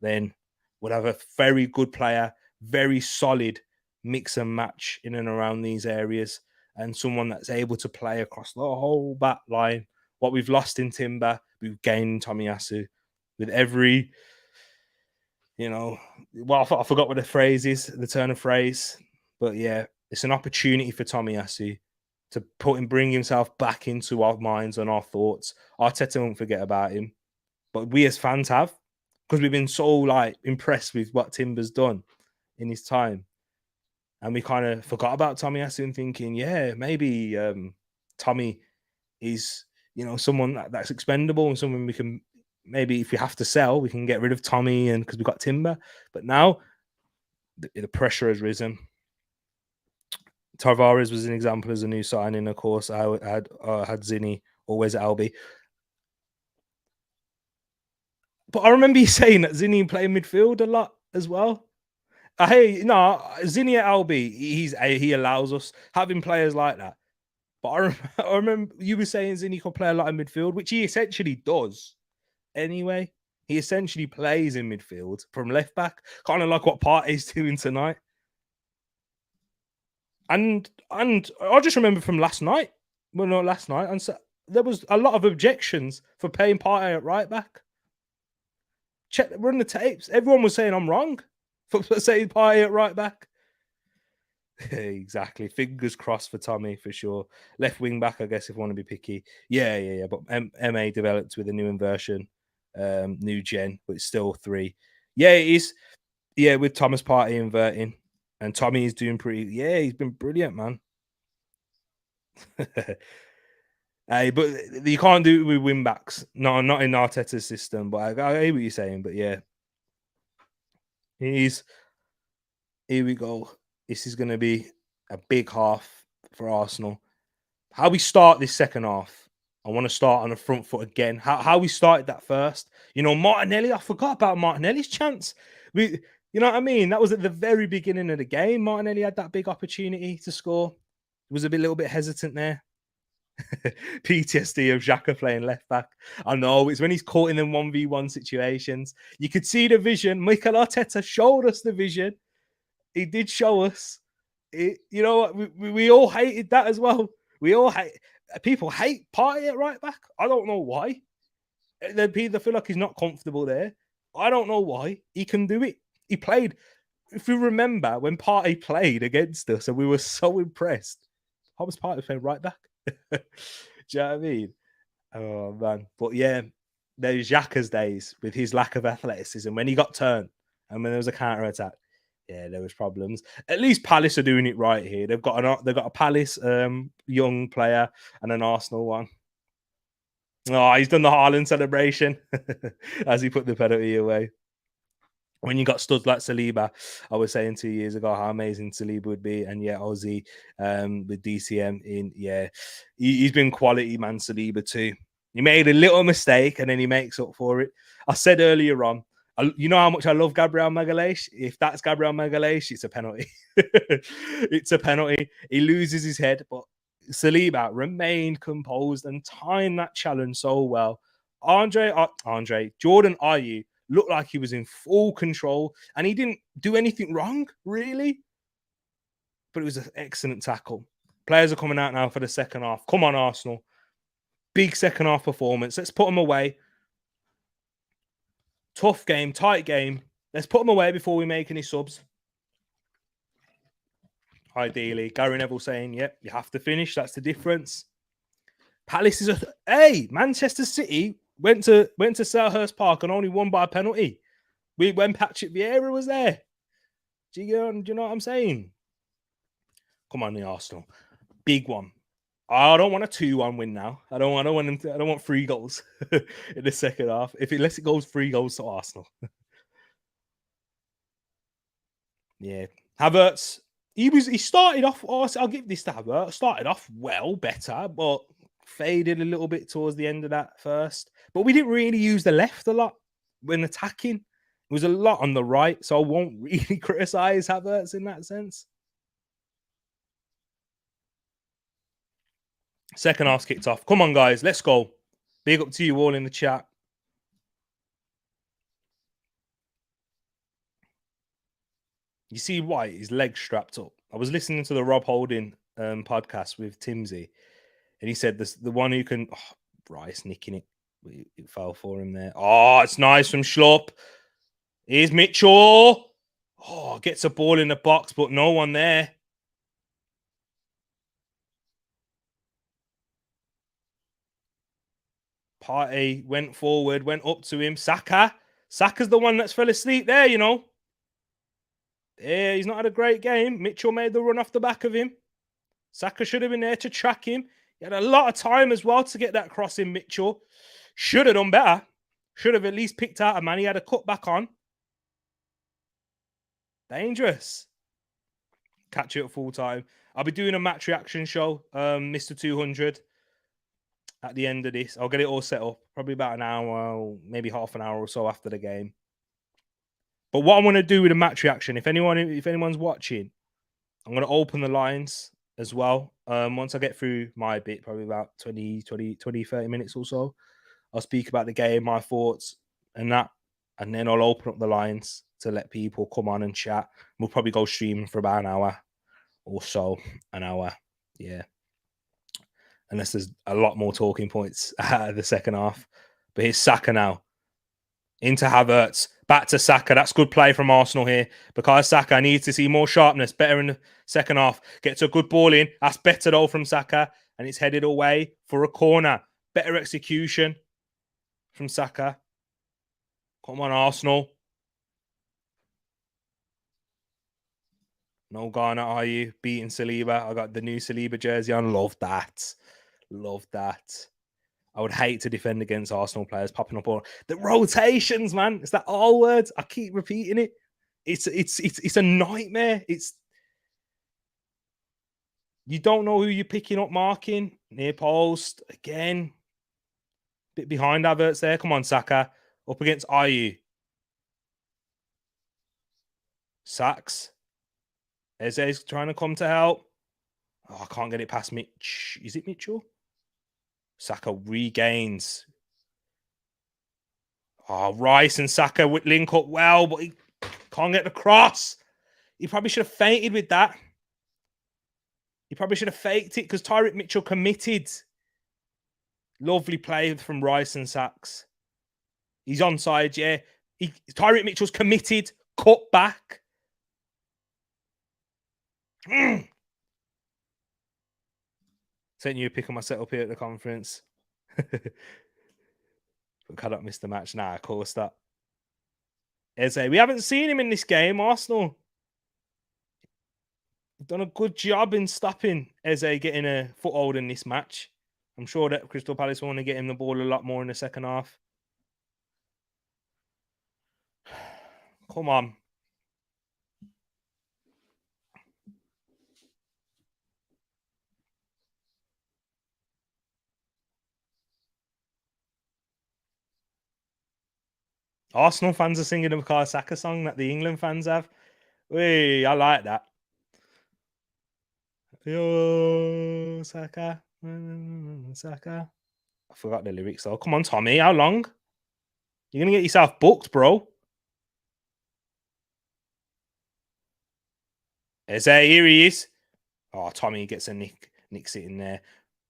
then we'll have a very good player, very solid mix and match in and around these areas, and someone that's able to play across the whole back line. What we've lost in Timber, we've gained Tomiyasu. With every, well, I forgot what the phrase is, the turn of phrase, but yeah, it's an opportunity for Tomiyasu to bring himself back into our minds and our thoughts. Arteta won't forget about him, but we as fans have, because we've been so impressed with what Timber's done in his time, and we kind of forgot about Tomiyasu and thinking, yeah, maybe Tommy is someone that's expendable and someone we can maybe, if we have to sell, we can get rid of Tommy and because we've got Timber. But now the pressure has risen. Tavares was an example as a new signing, of course. I had Zinni always at Albi. But I remember you saying that Zinni played midfield a lot as well. Hey, no, Zinni at Albi, he allows us having players like that. But I remember you were saying Zinni can play a lot in midfield, which he essentially does anyway. He essentially plays in midfield from left back, kind of like what Partey's doing tonight. And I just remember from last night, well, not last night, and so there was a lot of objections for playing Partey at right back. Run the tapes. Everyone was saying I'm wrong for saying Partey at right back. Exactly. Fingers crossed for Tommy for sure. Left wing back, I guess, if you want to be picky. Yeah. But MA developed with a new inversion new gen, but it's still 3. Yeah, it is. Yeah, with Thomas Partey inverting, and Tommy is doing pretty. Yeah, he's been brilliant, man. Hey, but you can't do it with win backs. No, not in Arteta's system. But I hear what you're saying. But yeah, he's here we go. This is going to be a big half for Arsenal. How we start this second half, I want to start on the front foot again. How we started that first. You know, Martinelli, I forgot about Martinelli's chance. You know what I mean? That was at the very beginning of the game. Martinelli had that big opportunity to score. He was a little bit hesitant there. PTSD of Xhaka playing left back. I know, it's when he's caught in them 1v1 situations. You could see the vision. Mikel Arteta showed us the vision. He did show us. You know what? We all hated that as well. We all hate. People hate Partey at right back. I don't know why. They feel like he's not comfortable there. I don't know why. He can do it. He played. If you remember when Partey played against us and we were so impressed, how was Partey playing right back? Do you know what I mean? Oh man. But yeah, there's Xhaka's days with his lack of athleticism when he got turned and when there was a counter attack. Yeah, there was problems. At least Palace are doing it right here. They've got a Palace young player and an Arsenal one. Oh, he's done the Haaland celebration as he put the penalty away. When you got studs like Saliba, I was saying 2 years ago how amazing Saliba would be, and yeah, Aussie with DCM in, yeah, he's been quality, man. Saliba too. He made a little mistake and then he makes up for it. I said earlier on, you know how much I love Gabriel Magalhaes. If that's Gabriel Magalhaes, it's a penalty. It's a penalty. He loses his head, but Saliba remained composed and timed that challenge so well. Jordan Ayew looked like he was in full control and he didn't do anything wrong, really. But it was an excellent tackle. Players are coming out now for the second half. Come on, Arsenal. Big second half performance. Let's put them away. Tough game, tight game. Let's put them away before we make any subs. Ideally, Gary Neville saying, yep, you have to finish. That's the difference. Palace is hey, Manchester City went to Selhurst Park and only won by a penalty. When Patrick Vieira was there. Do you know what I'm saying? Come on, the Arsenal. Big one. I don't want a 2-1 win now. I don't want 3 goals in the second half. Unless it goes 3 goals to Arsenal. Yeah. Havertz, he started off, I'll give this to Havertz, started off well, better, but faded a little bit towards the end of that first. But we didn't really use the left a lot when attacking. It was a lot on the right, so I won't really criticize Havertz in that sense. Second half kicked off. Come on, guys, let's go. Big up to you all in the chat. You see White, his legs strapped up. I was listening to the Rob Holding podcast with Timsy, and he said the one who can... Oh, Bryce nicking it. It fell for him there. Oh, it's nice from Schlupp. Here's Mitchell. Oh, gets a ball in the box, but no one there. Partey went forward, went up to him. Saka's the one that's fell asleep there, you know. Yeah, he's not had a great game. Mitchell made the run off the back of him. Saka should have been there to track him. He had a lot of time as well to get that cross in, Mitchell. Should have done better. Should have at least picked out a man. He had a cut back on. Dangerous. Catch it at full time. I'll be doing a match reaction show, Mr. 200, at the end of this. I'll get it all set up. Probably about an hour, maybe half an hour or so after the game. But what I want to do with a match reaction, if anyone's watching, I'm going to open the lines as well. Once I get through my bit, probably about 20, 30 minutes or so, I'll speak about the game, my thoughts and that. And then I'll open up the lines to let people come on and chat. We'll probably go streaming for about an hour or so. An hour. Yeah. Unless there's a lot more talking points out of the second half. But here's Saka now. Into Havertz. Back to Saka. That's good play from Arsenal here. Because Saka needs to see more sharpness. Better in the second half. Gets a good ball in. That's better though from Saka. And it's headed away for a corner. Better execution from Saka. Come on, Arsenal. No Ghana, are you? Beating Saliba. I got the new Saliba jersey on. Love that. Love that. I would hate to defend against Arsenal players popping up all the rotations, man. It's that R word. I keep repeating it. It's a nightmare. It's you don't know who you're picking up marking. Near post. Again. Bit behind Havertz there. Come on, Saka. Up against Ayew. Sacks. Eze's trying to come to help. Oh, I can't get it past Mitch. Is it Mitchell? Saka regains. Oh, Rice and Saka would link up well, but he can't get the cross. He probably should have fainted with that. He probably should have faked it because Tereak Mitchell committed. Lovely play from Rice and Sacks. He's onside, yeah. Tereak Mitchell's committed. Cut back. Sent you a pic of my setup here at the conference. Cannot miss the match. Nah, of course that. Eze, we haven't seen him in this game, Arsenal. We've done a good job in stopping Eze getting a foothold in this match. I'm sure that Crystal Palace want to get him the ball a lot more in the second half. Come on. Arsenal fans are singing the Bukayo Saka song that the England fans have. Hey, I like that. Yo, Saka. Saka. I forgot the lyrics though. Come on, Tommy. How long? You're going to get yourself booked, bro. Eze, here he is. Oh, Tommy gets a nick. Nicks it in there.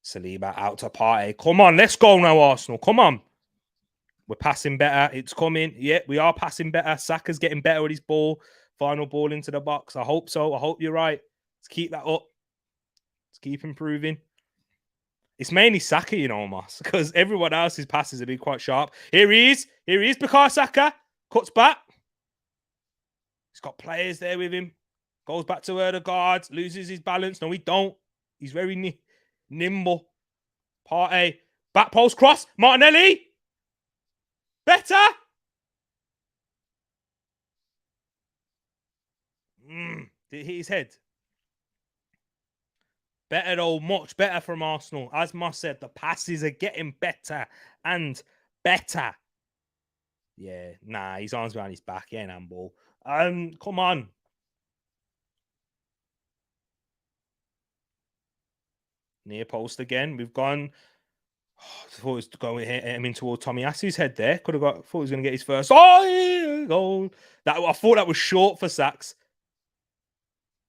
Saliba out to Partey. Come on, let's go now, Arsenal. Come on. We're passing better. It's coming. Yeah, we are passing better. Saka's getting better with his ball. Final ball into the box. I hope so. I hope you're right. Let's keep that up. Let's keep improving. It's mainly Saka, you know, Moss, because everyone else's passes have been quite sharp. Here he is. Here he is. Bukayo Saka cuts back. He's got players there with him. Goes back to Odegaard. Loses his balance. No, he don't. He's very nimble. Partey. Back post cross. Martinelli. Better. Did it hit his head? Better though, much better from Arsenal. As Moss said, the passes are getting better and better. Yeah, nah, his arms behind his back. He ain't handball. Come on. Near post again. We've gone. Oh, I thought it was going in toward Tomiyasu's head there. Could have got. Thought he was going to get his first. Oh, goal! I thought that was short for Sacks.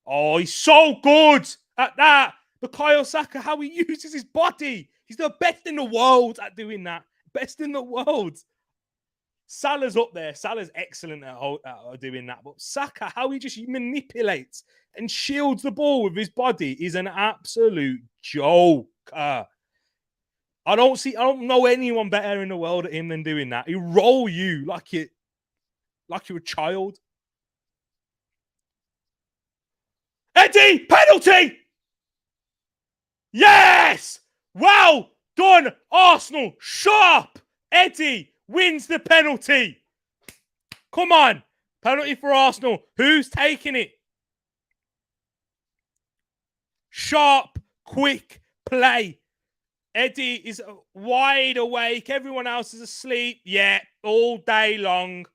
Oh, he's so good at that. Bukayo Saka, how he uses his body. He's the best in the world at doing that. Best in the world. Salah's up there. Salah's excellent at doing that. But Saka, how he just manipulates and shields the ball with his body is an absolute joke. I don't know anyone better in the world at him than doing that. He roll you like you're a child. Eddie, penalty! Yes! Well done, Arsenal. Sharp! Eddie wins the penalty. Come on. Penalty for Arsenal. Who's taking it? Sharp, quick play. Eddie is wide awake. Everyone else is asleep. Yeah, all day long.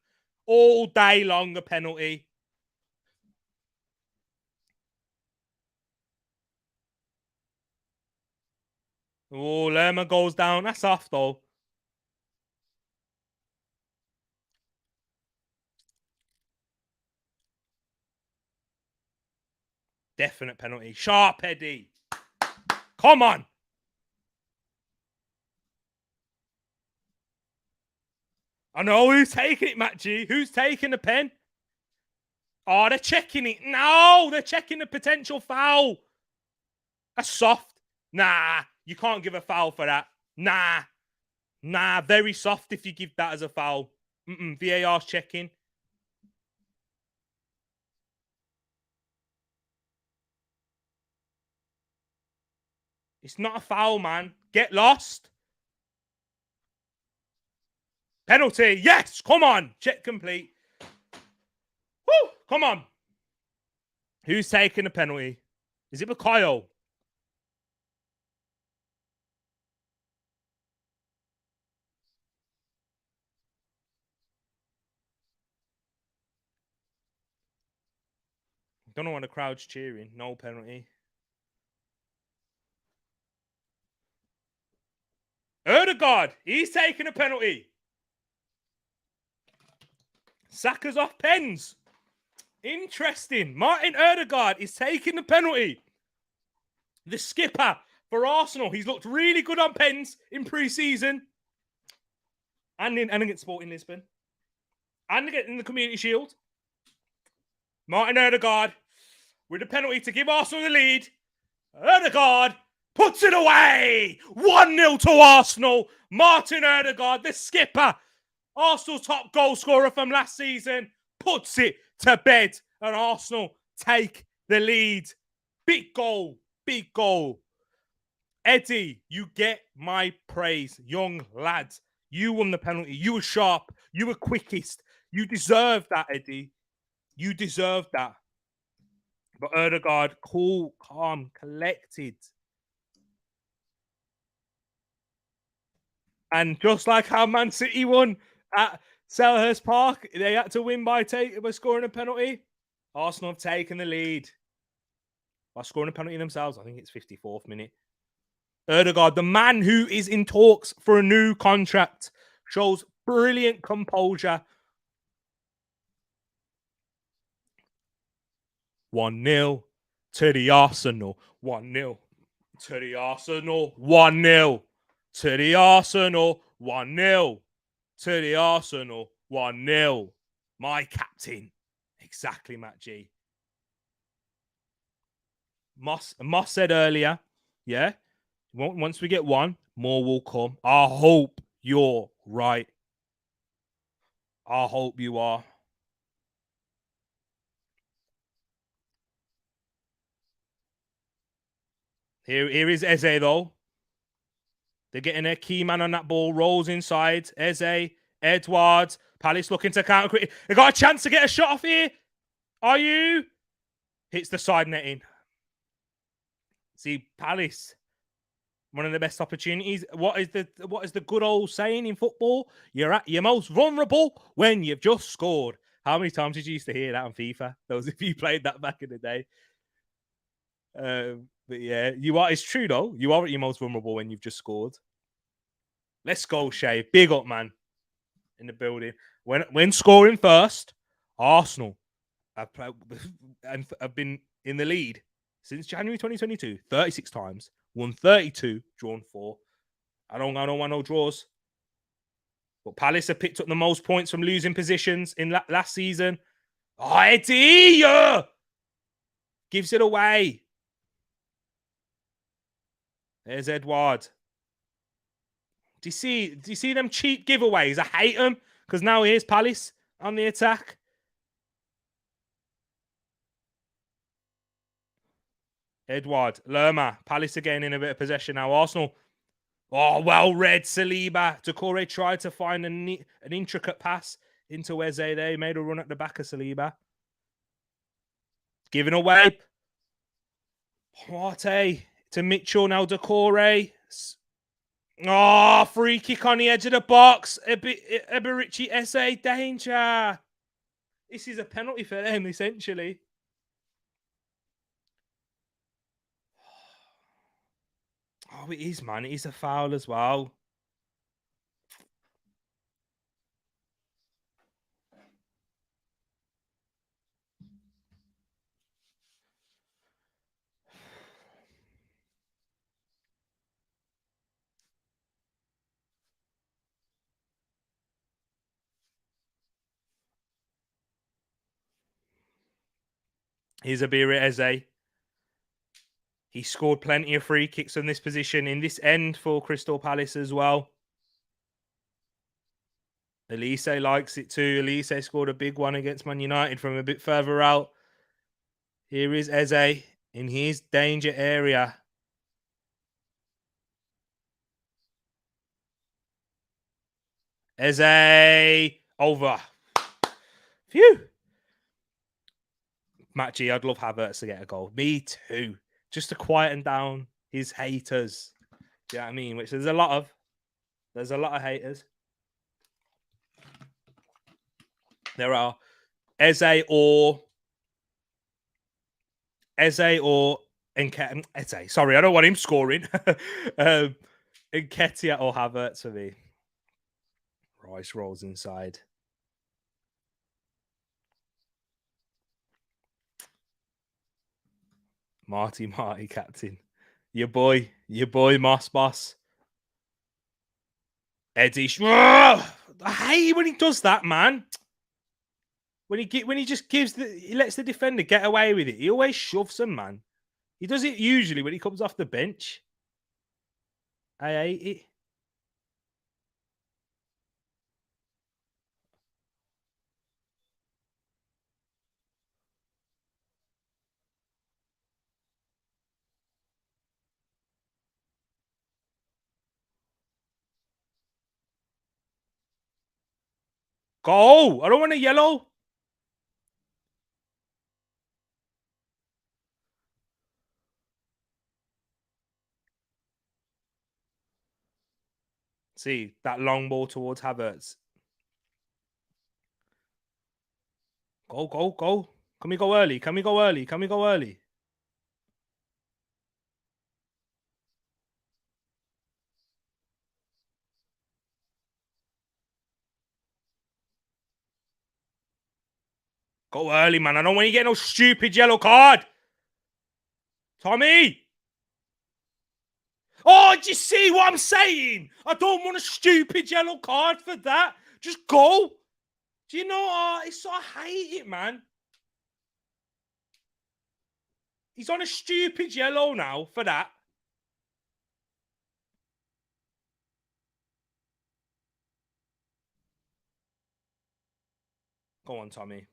All day long, a penalty. Oh, Lerma goes down. That's off, though. Definite penalty. Sharp, Eddie. Come on. I know who's taking it, Matt G. Who's taking the pen? Oh, they're checking it. No, they're checking the potential foul. That's soft. Nah, you can't give a foul for that. Nah, very soft if you give that as a foul. VAR's checking. It's not a foul, man. Get lost. Penalty. Yes. Come on. Check complete. Woo. Come on. Who's taking the penalty? Is it Mikel? Don't know why the crowd's cheering. No penalty. Odegaard. He's taking a penalty. Saka's off pens. Interesting. Martin Odegaard is taking the penalty. The skipper for Arsenal. He's looked really good on pens in pre-season. And against Sporting Lisbon. And in the Community Shield. Martin Odegaard with the penalty to give Arsenal the lead. Odegaard puts it away. 1-0 to Arsenal. Martin Odegaard, the skipper, Arsenal's top goal scorer from last season, puts it to bed. And Arsenal take the lead. Big goal. Big goal. Eddie, you get my praise. Young lad, you won the penalty. You were sharp. You were quickest. You deserve that, Eddie. You deserve that. But Odegaard, cool, calm, collected. And just like how Man City won at Selhurst Park, they had to win by scoring a penalty. Arsenal have taken the lead by scoring a penalty themselves. I think it's 54th minute. Odegaard, the man who is in talks for a new contract, shows brilliant composure. 1-0 to the Arsenal. 1-0 to the Arsenal. 1-0 to the Arsenal. 1-0 to the Arsenal. 1-0. My captain. Exactly, Matt G. Moss said earlier, yeah, once we get one, more will come. I hope you're right. I hope you are. Here is Eze, though. They're getting their key man on that ball. Rolls inside. Eze, Edwards. Palace looking to counter. They got a chance to get a shot off here. Are you? Hits the side netting. See, Palace, one of the best opportunities. What is the good old saying in football? You're at your most vulnerable when you've just scored. How many times did you used to hear that on FIFA? Those if you played that back in the day. But yeah, you are. It's true though. You are at your most vulnerable when you've just scored. Let's go, Shay. Big up, man. In the building. When scoring first, Arsenal have been in the lead since January 2022. 36 times, won 32, drawn 4. I don't want no draws. But Palace have picked up the most points from losing positions in last season. Oh, Eddie! Yeah! Gives it away. There's Edward. Do you see them cheap giveaways? I hate them because now here's Palace on the attack. Edward, Lerma, Palace again in a bit of possession now. Arsenal. Oh, well read, Saliba. Doucouré tried to find an intricate pass into Eze there. He made a run at the back of Saliba. Giving away. Partey to Mitchell now. Doucouré. Oh, free kick on the edge of the box. Eberici Eze, danger. This is a penalty for them, essentially. Oh, it is, man. It is a foul as well. Here's Abiri Eze. He scored plenty of free kicks from this position in this end for Crystal Palace as well. Elise likes it too. Elise scored a big one against Man United from a bit further out. Here is Eze in his danger area. Eze over. Phew. Matchy, I'd love Havertz to get a goal. Me too. Just to quieten down his haters. Do you know what I mean? Which there's a lot of. There's a lot of haters. There are. Eze or Eze. Sorry, I don't want him scoring. Nketiah or Havertz for me. Rice rolls inside. Marty, captain. Your boy, Moss Boss. Eddie. I hate when he does that, man. When he just he lets the defender get away with it. He always shoves them, man. He does it usually when he comes off the bench. I hate it. Go! I don't want a yellow. See, that long ball towards Havertz. Go, go, go. Can we go early? Can we go early? Can we go early? Go early, man. I don't want you to get no stupid yellow card. Tommy! Oh, do you see what I'm saying? I don't want a stupid yellow card for that. Just go. Do you know? I hate it, man. He's on a stupid yellow now for that. Go on, Tommy.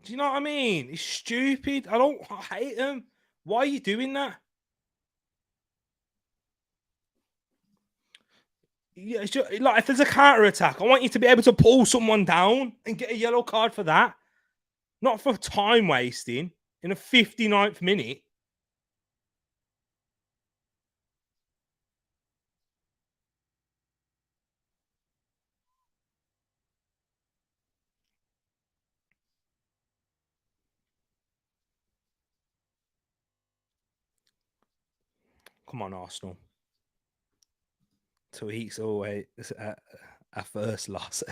Do you know what I mean? He's stupid. I hate him. Why are you doing that? Yeah, like if there's a counter attack, I want you to be able to pull someone down and get a yellow card for that. Not for time wasting in the 59th minute. Come on, Arsenal. 2 weeks away. A first loss.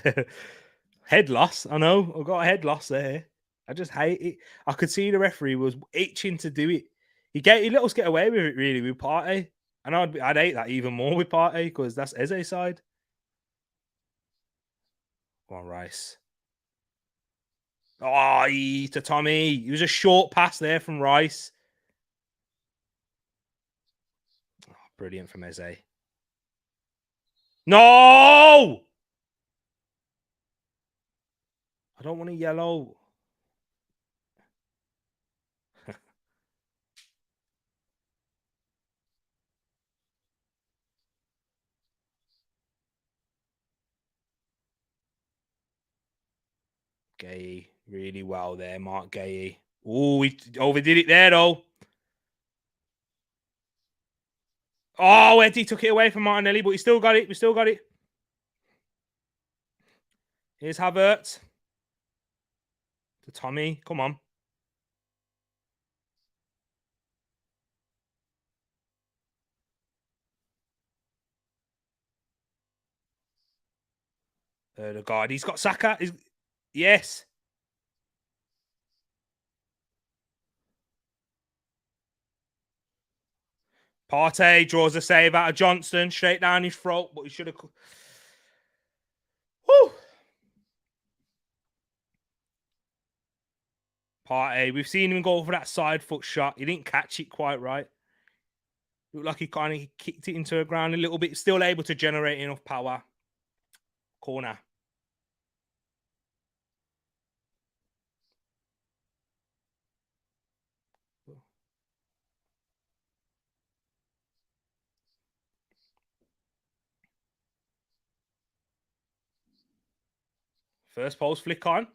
Head loss. I know. I've got a head loss there. I just hate it. I could see the referee was itching to do it. He let us get away with it, really, with Partey. And I'd hate that even more with Partey because that's Eze's side. Go on, Rice. Oh, to Tommy. It was a short pass there from Rice. Oh, brilliant from Eze. No! I don't want a yellow. Gay, really well there, Mark Gay. Oh, he overdid it there, though. Oh, Eddie took it away from Martinelli, but he still got it. We still got it. Here's Havertz. To Tommy. Come on. Odegaard. He's got Saka. Yes. Partey draws a save out of Johnson. Straight down his throat, but he should have... Woo! Partey. We've seen him go for that side foot shot. He didn't catch it quite right. Looked like he kind of kicked it into the ground a little bit, still able to generate enough power. Corner. First post flick on.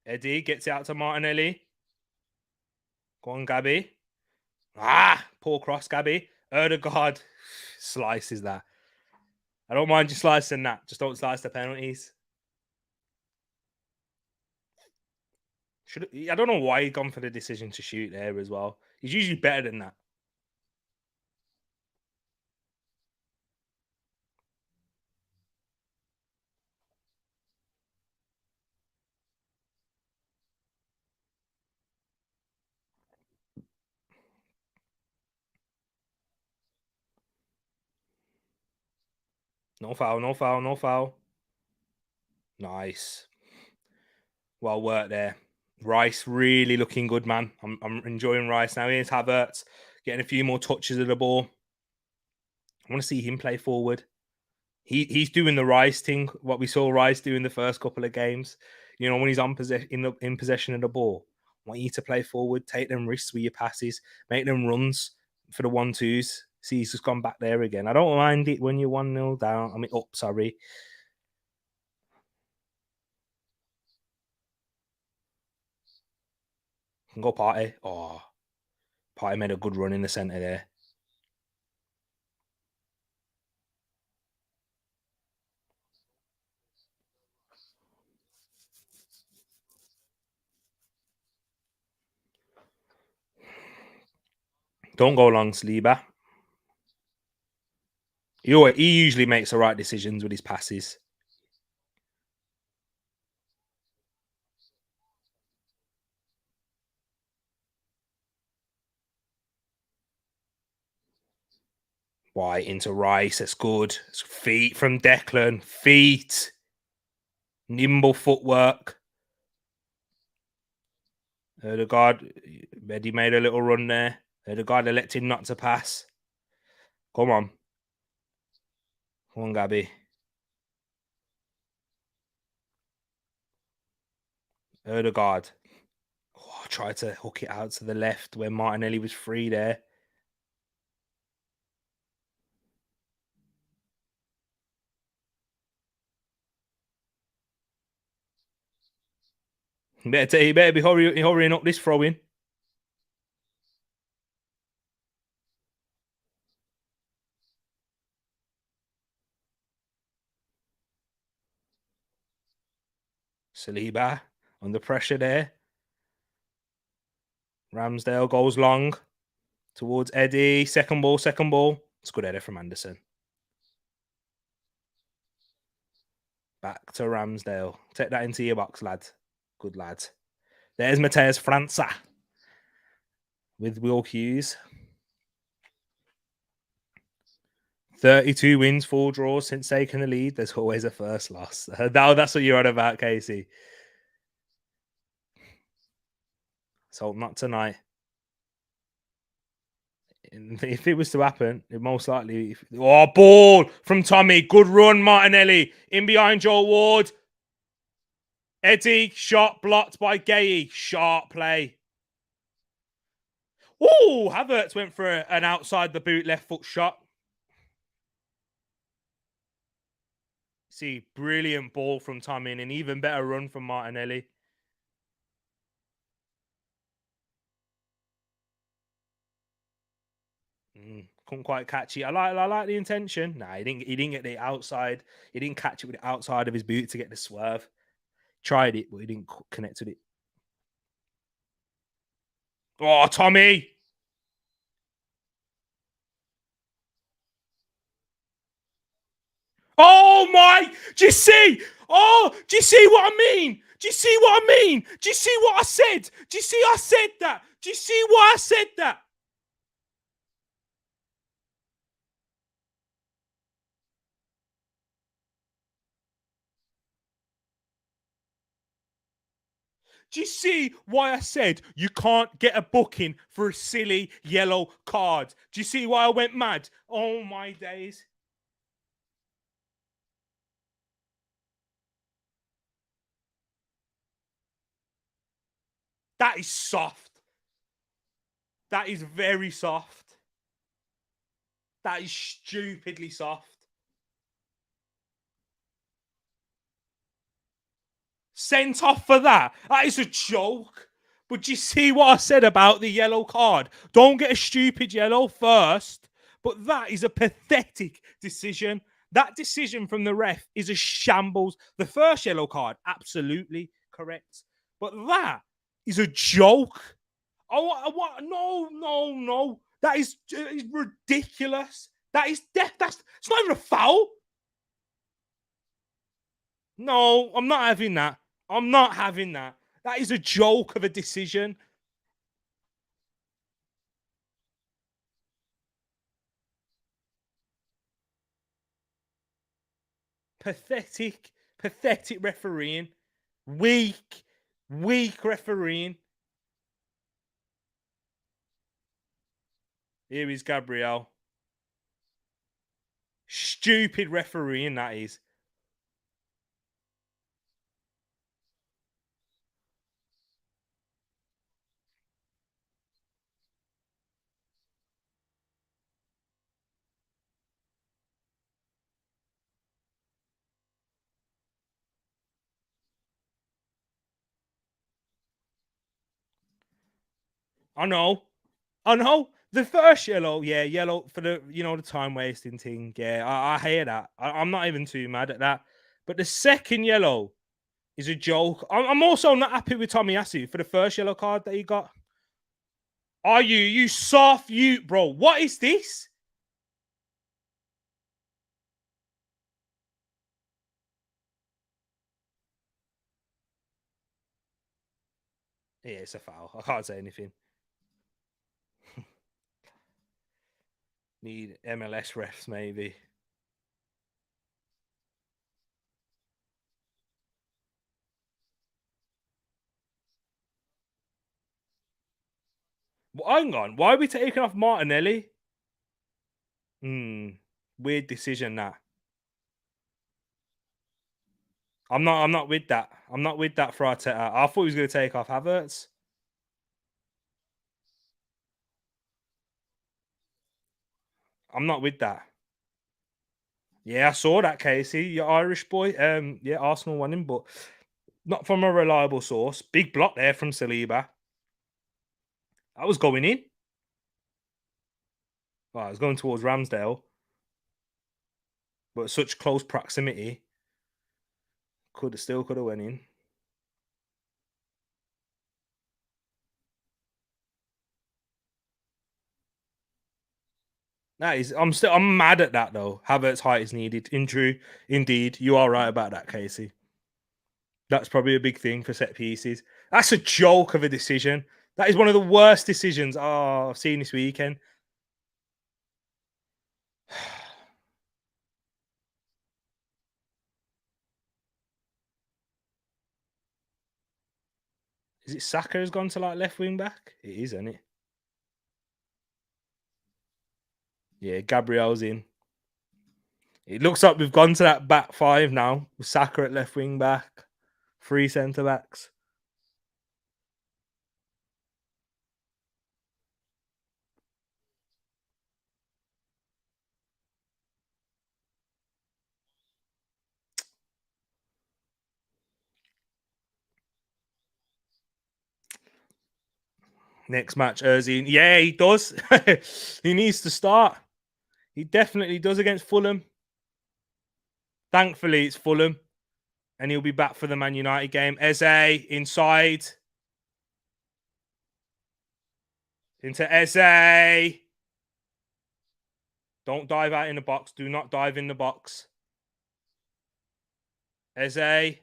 Eddie gets it out to Martinelli. Go on, Gabby. Poor cross, Gabby. Odegaard slices that. I don't mind you slicing that. Just don't slice the penalties. I don't know why he gone for the decision to shoot there as well. He's usually better than that. No foul, no foul, no foul. Nice. Well worked there. Rice really looking good, man. I'm enjoying Rice now. Here's Havertz getting a few more touches of the ball. I want to see him play forward. He's doing the Rice thing, what we saw Rice do in the first couple of games. You know, when he's in possession of the ball, I want you to play forward, take them risks with your passes, make them runs for the 1-2s. See, he's just gone back there again. I don't mind it when you're 1-0 down. I mean, up, sorry. Can go Partey. Oh, Partey made a good run in the centre there. Don't go long, Saliba. He usually makes the right decisions with his passes. White into Rice. That's good. Feet from Declan. Feet. Nimble footwork. Odegaard. Eddie made a little run there. Odegaard elected not to pass. Come on. Come on, Gabby. Odegaard. Oh, tried to hook it out to the left when Martinelli was free there. He better be hurrying up this throw in. Saliba under pressure there. Ramsdale goes long towards Eddie. Second ball. It's a good header from Anderson. Back to Ramsdale. Take that into your box, lad. Good lad. There's Mateus França with Will Hughes. 32 wins, 4 draws since taking the lead. There's always a first loss. That's what you're on about, Casey. So not tonight. If it was to happen, it most likely. Ball from Tommy. Good run, Martinelli. In behind Joel Ward. Eddie, shot blocked by Gay. Sharp play. Oh, Havertz went for an outside the boot left foot shot. See, brilliant ball from Tommy and an even better run from Martinelli. Couldn't quite catch it. I like the intention. Nah, he didn't get the outside. He didn't catch it with the outside of his boot to get the swerve. Tried it, but he didn't connect with it. Oh, Tommy! Oh my! Do you see? Oh, do you see what I mean? Do you see what I mean? Do you see what I said? Do you see I said that? Do you see why I said that? Do you see why I said you can't get a booking for a silly yellow card? Do you see why I went mad? Oh my days. That is soft. That is very soft. That is stupidly soft. Sent off for that. That is a joke. But do you see what I said about the yellow card? Don't get a stupid yellow first. But that is a pathetic decision. That decision from the ref is a shambles. The first yellow card, absolutely correct. But that is a joke. Oh, what? No, no, no. That is ridiculous. That is that's it's not even a foul. No, I'm not having that. I'm not having that. That is a joke of a decision. Pathetic, pathetic refereeing. Weak, weak refereeing. Here is Gabriel. Stupid refereeing, that is. I know. I know. The first yellow, yeah, yellow for the the time wasting thing. Yeah, I hear that. I'm not even too mad at that. But the second yellow is a joke. I'm also not happy with Tomiyasu for the first yellow card that he got. Are you soft, you bro? What is this? Yeah, it's a foul. I can't say anything. Need MLS refs maybe. Well, hang on. Why are we taking off Martinelli? Hmm. Weird decision that. I'm not with that. I'm not with that for Arteta. I thought he was going to take off Havertz. I'm not with that. Yeah, I saw that, Casey. Your Irish boy. Yeah, Arsenal won him, but not from a reliable source. Big block there from Saliba. I was going in. Well, I was going towards Ramsdale, but such close proximity could have went in. That is, I'm mad at that though. Havertz height is needed. Indeed, you are right about that, Casey. That's probably a big thing for set pieces. That's a joke of a decision. That is one of the worst decisions I've seen this weekend. Is it Saka has gone to like left wing back? It is, isn't it? Yeah, Gabriel's in. It looks like we've gone to that back five now with Saka at left wing back, three centre backs. Next match, Ozil. Yeah, he does. He needs to start. He definitely does against Fulham. Thankfully, it's Fulham, and he'll be back for the Man United game. Eze inside into Eze. Don't dive out in the box. Do not dive in the box. Eze.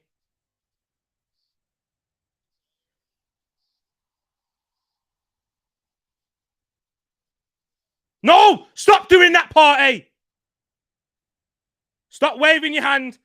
No! Stop doing that, Partey! Stop waving your hand.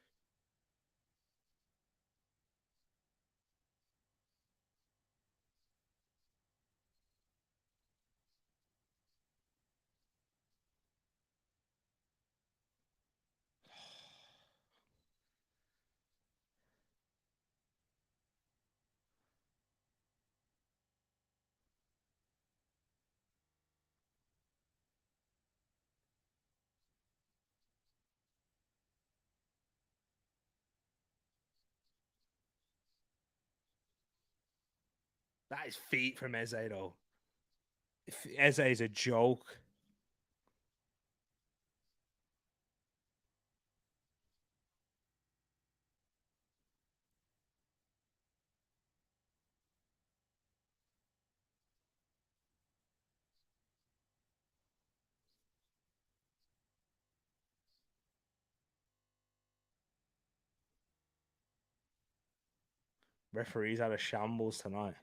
That is feet from Eze, though. Eze is a joke. Referees had a shambles tonight.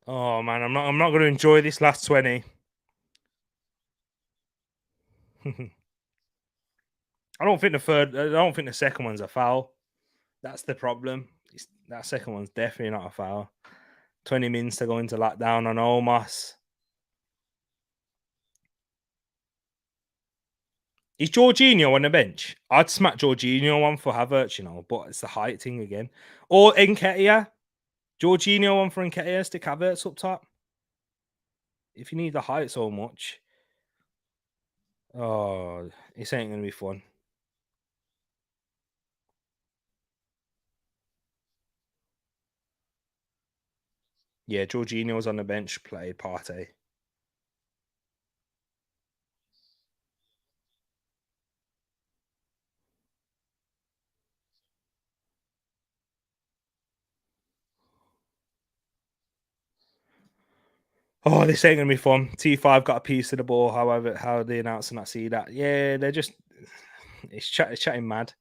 Oh man, I'm not going to enjoy this last 20. I don't think the second one's a foul. That's the problem. That second one's definitely not a foul. 20 minutes to go into lockdown on Omos. Is Jorginho on the bench? I'd smack Jorginho on for Havertz, but it's the height thing again. Or Nketiah. Jorginho on for Nketiah, stick Havertz up top. If you need the height so much. Oh, this ain't going to be fun. Yeah, Jorginho was on the bench, played Partey. Oh, this ain't gonna be fun. T5 got a piece of the ball. However, how they announce and not see that? Yeah, they're just it's chatting mad.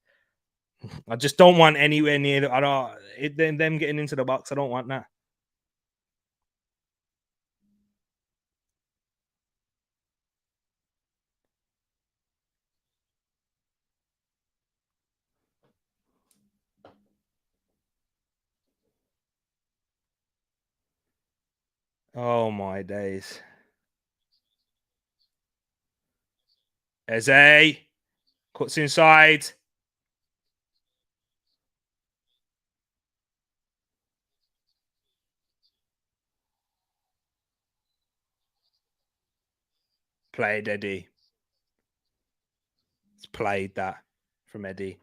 I just don't want anywhere near. I don't them getting into the box. I don't want that. Oh my days. Eze cuts inside. Played Eddie. It's played that from Eddie.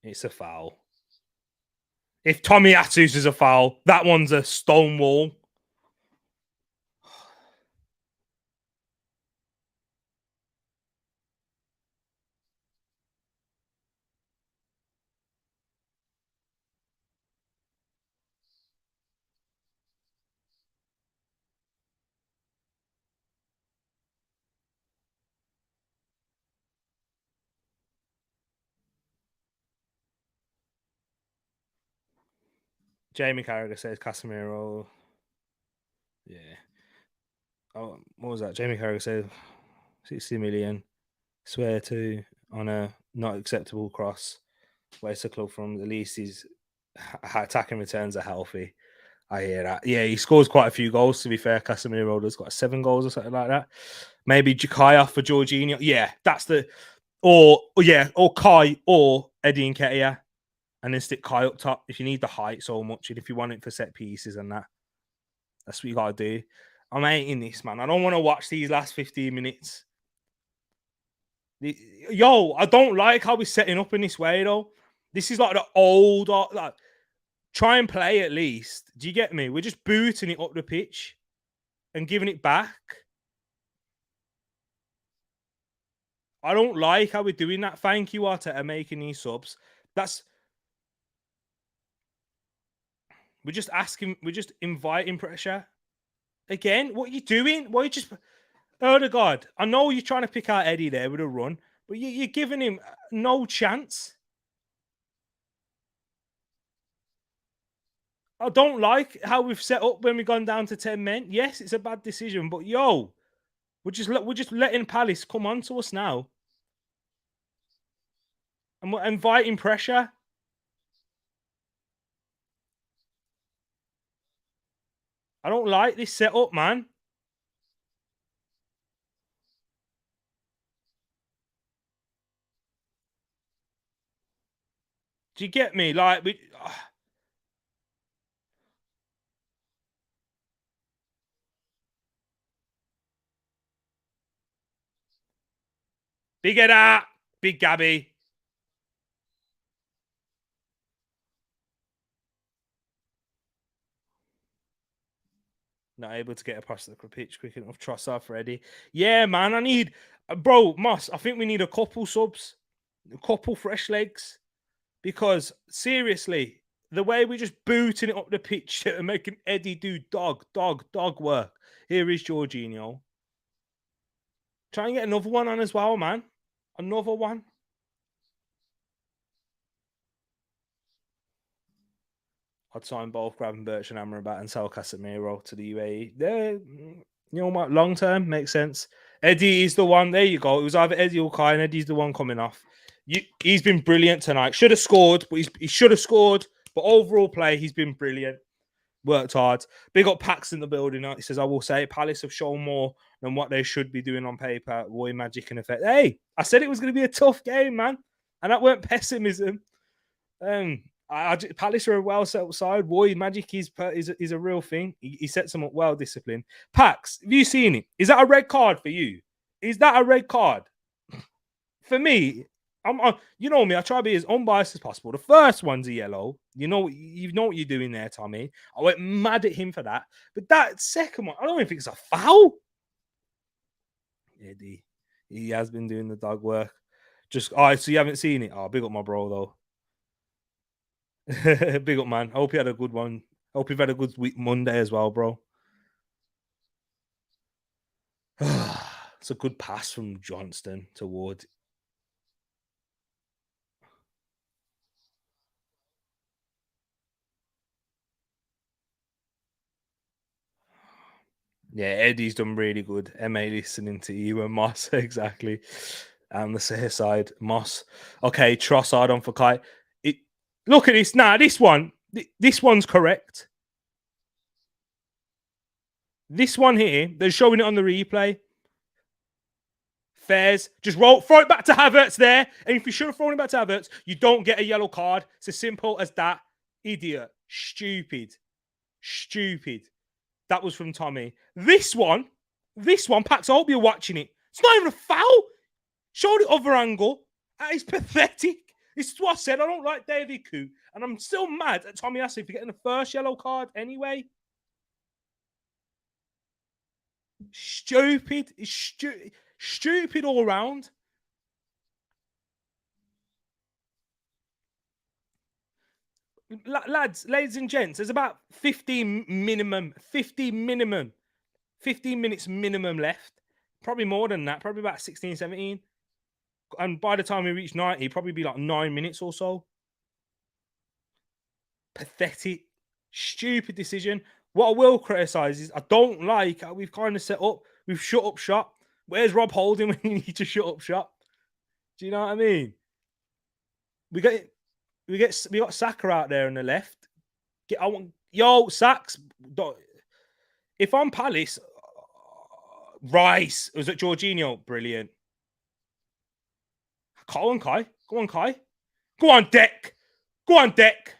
It's a foul. If Tommy Atus is a foul, that one's a stone wall. Jamie Carragher says Casemiro. Yeah. Oh, what was that? Jamie Carragher said 60 million. Swear to on a not acceptable cross. Where's the club from? At least his attacking returns are healthy. I hear that. Yeah, he scores quite a few goals, to be fair. Casemiro has got 7 goals or something like that. Maybe Kai for Jorginho. Yeah, that's the. Or Kai or Eddie and Nketiah. And then stick Kai up top if you need the height so much and if you want it for set pieces and that. That's what you got to do. I'm hating this, man. I don't want to watch these last 15 minutes. Yo, I don't like how we're setting up in this way, though. This is like the old, like, try and play at least. Do you get me? We're just booting it up the pitch and giving it back. I don't like how we're doing that. Thank you, Arteta, making these subs. We're just asking, we're just inviting pressure. Again, what are you doing? Why are you just Odegaard? I know you're trying to pick out Eddie there with a run, but you're giving him no chance. I don't like how we've set up when we've gone down to 10 men. Yes, it's a bad decision, but yo, we're just letting Palace come on to us now. And we're inviting pressure. I don't like this setup, man. Do you get me? Like, big header, big Gabby. Not able to get across the pitch quick enough. Trossard for Eddie. Yeah, man. I need, bro, Moss. I think we need a couple subs, a couple fresh legs. Because seriously, the way we're just booting it up the pitch and making Eddie do dog work. Here is Jorginho. Try and get another one on as well, man. Another one. I'd sign both Gravenberch and Amrabat and sell Casemiro to the UAE. There, you know what? Long term makes sense. Eddie is the one. There you go. It was either Eddie or Kai, and Eddie's the one coming off. He's been brilliant tonight. Should have scored, but he should have scored. But overall play, he's been brilliant. Worked hard. Big up Pax in the building. He says, I will say, Palace have shown more than what they should be doing on paper. Roy Magic and effect. Hey, I said it was going to be a tough game, man. And that weren't pessimism. Palace are a well set up side. Roy Magic is a real thing. He sets them up well disciplined. Pax, have you seen it? Is that a red card for you? Is that a red card? For me, you know me, I try to be as unbiased as possible. The first one's a yellow. You know what you're doing there, Tommy. I went mad at him for that. But that second one, I don't even think it's a foul. Eddie, he has been doing the dog work. Just so you haven't seen it. Oh, big up my bro though. Big up, man. I hope you had a good one. Hope you've had a good week Monday as well, bro. It's a good pass from Johnston towards. Yeah, Eddie's done really good. MA listening to you and Moss, exactly. And the Sahir side, Moss. Okay, Trossard on for Kai. Look at this. Nah, this one's correct. This one here, they're showing it on the replay. Fairs, just throw it back to Havertz there. And if you should have thrown it back to Havertz, you don't get a yellow card. It's as simple as that. Idiot. Stupid. That was from Tommy. This one, Pax, I hope you're watching it. It's not even a foul. Show the other angle. That is pathetic. This is what I said. I don't like David Koo. And I'm still mad at Tommy Ashley for getting the first yellow card anyway. Stupid. It's stupid all round. Lads, ladies and gents, there's about 15 minimum. 15 minutes minimum left. Probably more than that. Probably about 16, 17. And by the time we reach 90, probably be like 9 minutes or so. Pathetic. Stupid decision. What I will criticise is I don't like how we've kind of set up. We've shut up shop. Where's Rob Holding when you need to shut up shop? Do you know what I mean? We got Saka out there on the left. Sacks. If I'm Palace, Rice. Was it Jorginho? Brilliant. Go on, Kai. Go on, Kai. Go on, Deck. Go on, Deck.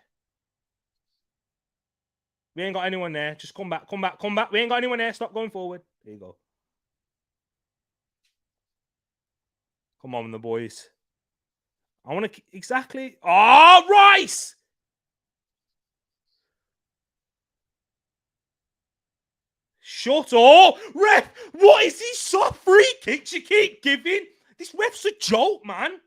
We ain't got anyone there. Just come back. We ain't got anyone there. Stop going forward. There you go. Come on, the boys. I want to... Exactly. Oh, Rice! Shut up! Ref, what is these soft free kicks you keep giving? This ref's a joke, man.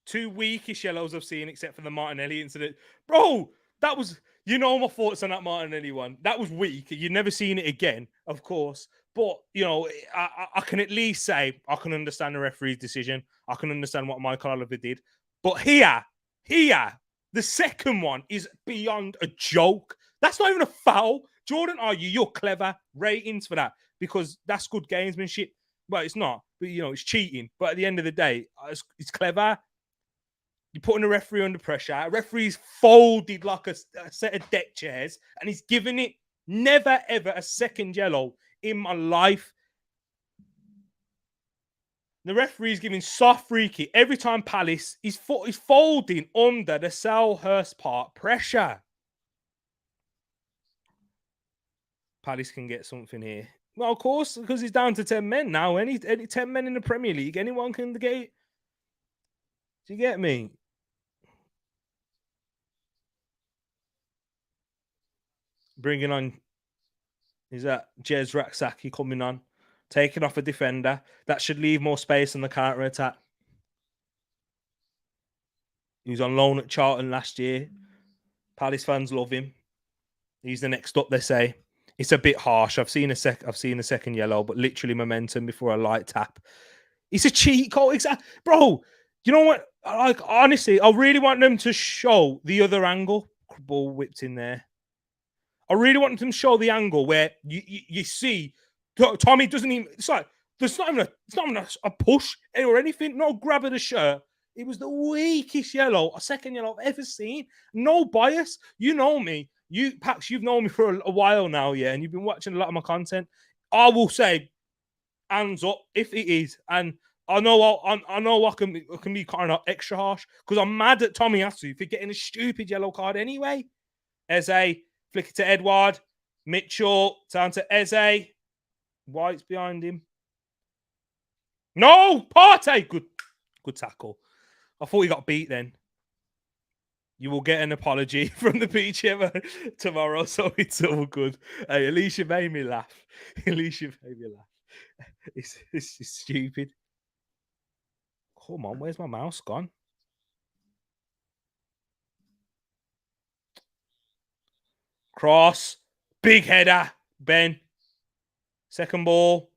Two weakest yellows I've seen, except for the Martinelli incident. Bro, that was... You know my thoughts on that Martinelli one. That was weak. You've never seen it again, of course. But, you know, I can at least say I can understand the referee's decision. I can understand what Mikel Oliver did. But here, the second one is beyond a joke. That's not even a foul. Jordan, you're clever. Ratings for that. Because that's good gamesmanship. Well, it's not. But, you know, it's cheating. But at the end of the day, it's clever. You're putting the referee under pressure. Referee's folded like a set of deck chairs, and he's given it never, ever a second yellow in my life. The referee's giving soft free kick every time Palace is folding under the Selhurst Park pressure. Palace can get something here. Well, of course, because he's down to 10 men now. Any 10 men in the Premier League, anyone can get it. Do you get me? Bringing on, is that Jez Raksaki coming on? Taking off a defender. That should leave more space on the counter attack. He was on loan at Charlton last year. Palace fans love him. He's the next up, they say. It's a bit harsh. I've seen a second yellow, but literally momentum before a light tap. It's a cheat code. Bro, you know what? Like, honestly, I really want them to show the other angle. Ball whipped in there. I really want them to show the angle where you see Tommy doesn't even. It's like there's not even a push or anything. No grab of the shirt. It was the weakest yellow, a second yellow I've ever seen. No bias. You know me. Pax, you've known me for a while now, yeah, and you've been watching a lot of my content. I will say, hands up if it is, and I know I can be kind of extra harsh because I'm mad at Tommy Asu for getting a stupid yellow card anyway. Eze, flick it to Edward, Mitchell, down to Eze. White's behind him. No, Partey, good tackle. I thought he got beat then. You will get an apology from the beach tomorrow, so it's all good. Hey, at least you made me laugh. At least you made me laugh. It's stupid. Come on, where's my mouse gone? Cross. Big header, Ben. Second ball.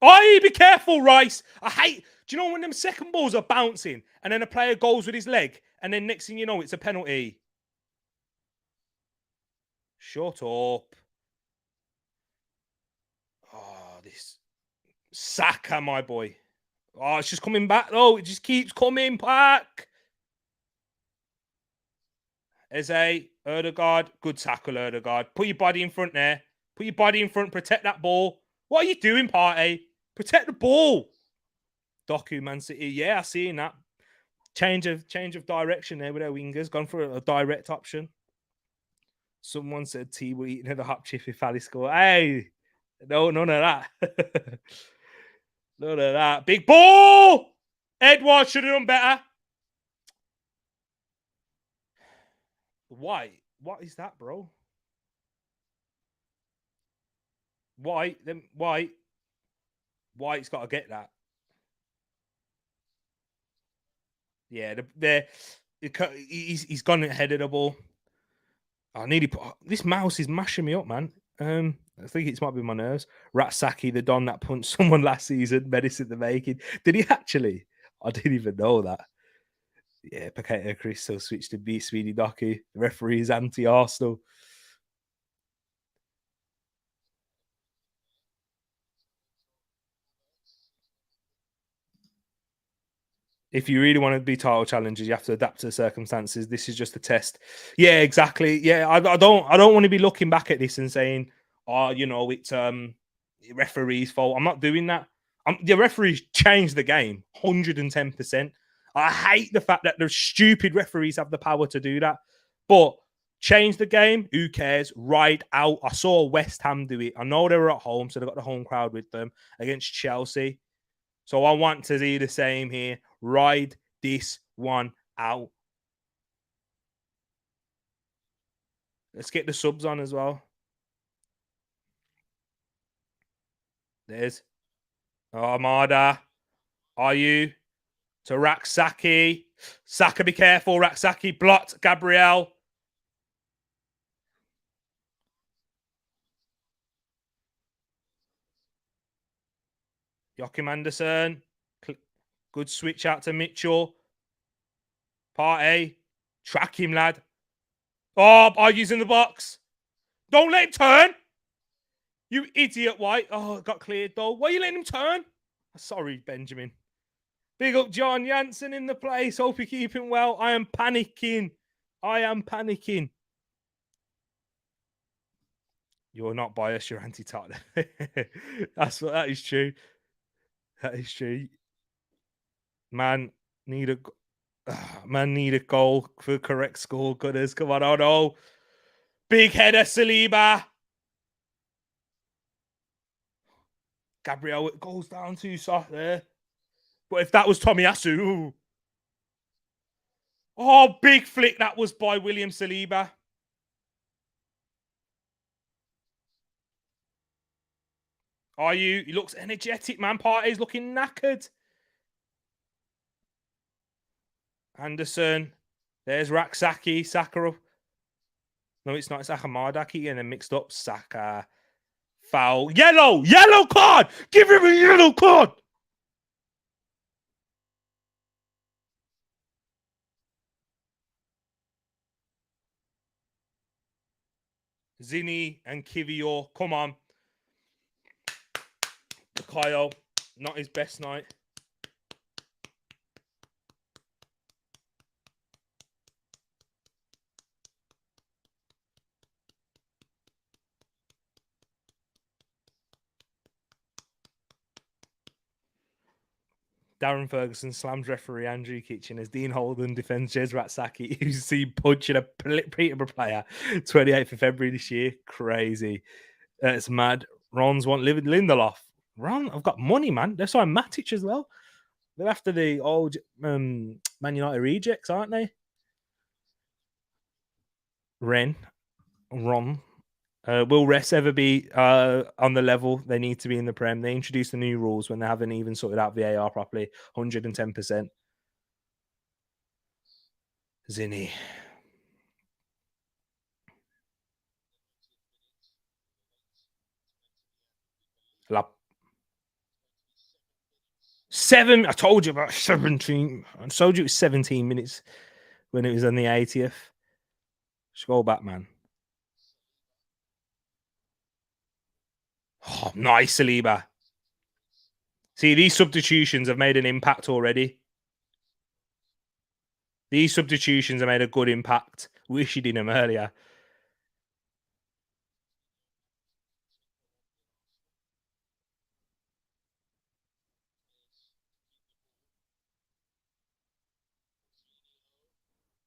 Oh, be careful, Rice. Do you know when them second balls are bouncing and then a player goes with his leg and then next thing you know, it's a penalty? Shut up. Oh, this Saka, my boy. Oh, it's just coming back, though. It just keeps coming back. Eze, Odegaard. Good tackle, Odegaard. Put your body in front there. Put your body in front. Protect that ball. What are you doing, Partey? Protect the ball. Doku, Man City. Yeah, I seen that. Change of direction there with their wingers. Gone for a direct option. Someone said T will eat another hop chip if Ali score. Hey, no, none of that. None of that. Big ball! Edward should have done better. White? What is that, bro? White? White's got to get that. Yeah, he's gone ahead of the ball. I need to put this mouse is mashing me up, man. I think it might be my nerves. Ratsaki, the Don that punched someone last season, medicine the making. Did he actually? I didn't even know that. Yeah, Paqueta Cristo switched to beat Speedy Docky. The referee is anti-Arsenal. If you really want to be title challengers, you have to adapt to the circumstances. This is just a test. Yeah, exactly. Yeah, I don't want to be looking back at this and saying, oh, you know, it's referee's fault. I'm not doing that. The referees changed the game 110%. I hate the fact that the stupid referees have the power to do that. But change the game. Who cares? Ride out. I saw West Ham do it. I know they were at home, so they got the home crowd with them against Chelsea. So I want to see the same here. Ride this one out. Let's get the subs on as well. There's Armada. Are you? To Raksaki. Saka, be careful. Raksaki blocked. Gabriel. Joachim Anderson. Good switch out to Mitchell. Partey. Track him, lad. Oh, Argues in the box. Don't let him turn. You idiot, White. Oh, got cleared, though. Why are you letting him turn? Sorry, Benjamin. Big up John Jansen in the place. Hope you're keeping well. I am panicking. You're not biased. You're anti-Tottenham. That is true. That is true. Man, need a man need a goal for correct score. Gunners, come on! Oh no, big header, Saliba. Gabriel, it goes down too soft there. But if that was Tomiyasu, oh, big flick that was by William Saliba. Are you? He looks energetic, man. Partey's looking knackered. Anderson. There's Raksaki. Sakharov. No, it's not. It's Ahamardaki and then mixed up. Saka. Foul. Yellow. Yellow card. Give him a yellow card. Zinni and Kivior. Come on. Kyle. Not his best night. Darren Ferguson slams referee Andrew Kitchen as Dean Hojlund defends Jez Ratsaki, who's seen punching a Peterborough player 28th of February this year. Crazy. It's mad. Ron's want Lindelof. Ron, I've got money, man. They're signing Matic as well. They're after the old Man United rejects, aren't they? Ron. Will Rest ever be on the level they need to be in the Prem? They introduced the new rules when they haven't even sorted out VAR properly. 110%. Zinni. Lap. 7. I told you about 17. I told you it was 17 minutes when it was on the 80th. Scroll back, man. Oh, nice, Saliba. See, these substitutions have made an impact already. These substitutions have made a good impact. Wish you did them earlier.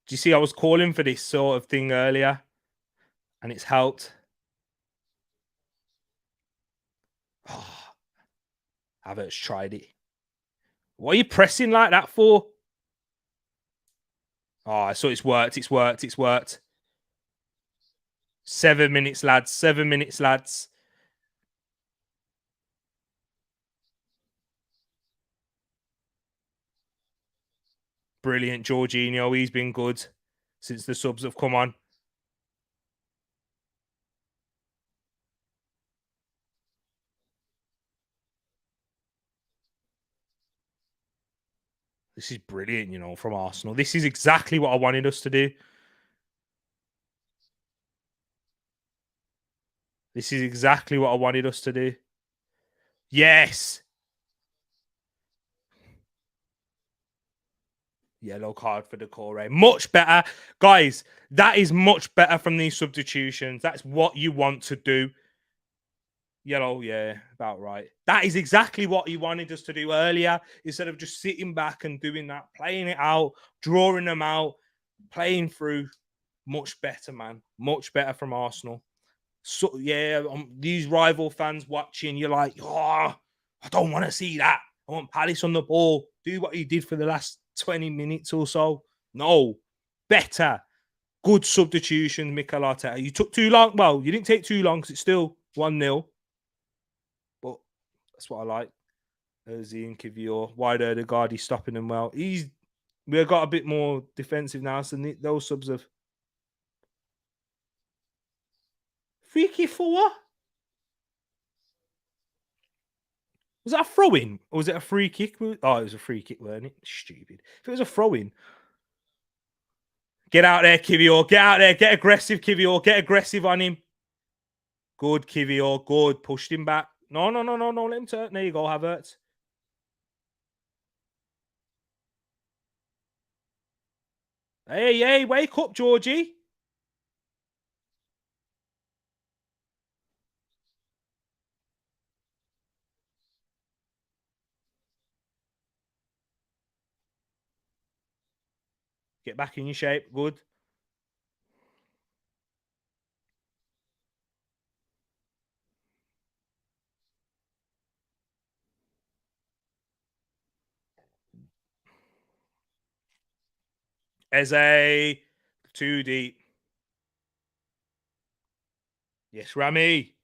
Do you see I was calling for this sort of thing earlier? And it's helped. Oh, Havertz tried it. What are you pressing like that for? Oh, so it's worked. It's worked. It's worked. 7 minutes, lads. 7 minutes, lads. Brilliant, Jorginho. He's been good since the subs have come on. This is brilliant, you know, from Arsenal. This is exactly what I wanted us to do. This is exactly what I wanted us to do. Yes. Yellow card for Decore. Much better. Guys, that is much better from these substitutions. That's what you want to do. Yellow, yeah, about right. That is exactly what he wanted us to do earlier. Instead of just sitting back and doing that, playing it out, drawing them out, playing through. Much better, man. Much better from Arsenal. So yeah, these rival fans watching, you're like, oh, I don't want to see that. I want Palace on the ball. Do what he did for the last 20 minutes or so. No, better. Good substitution, Mikel Arteta. You took too long. Well, you didn't take too long because it's still 1-0. But that's what I like. Ozzy and Kivior. Wide Odegaard, he's stopping them well. We've got a bit more defensive now, so those subs have. Freaky for what? Was that a throw in or was it a free kick? Oh, it was a free kick, weren't it? Stupid. If it was a throw in, get out there, Kivior. Get out there. Get aggressive, Kivior. Get aggressive on him. Good, Kivior. Good. Pushed him back. No. Let him turn. There you go, Havertz. Hey, wake up, Georgie. Get back in your shape. Good. Eze. Too deep. Yes, Rami.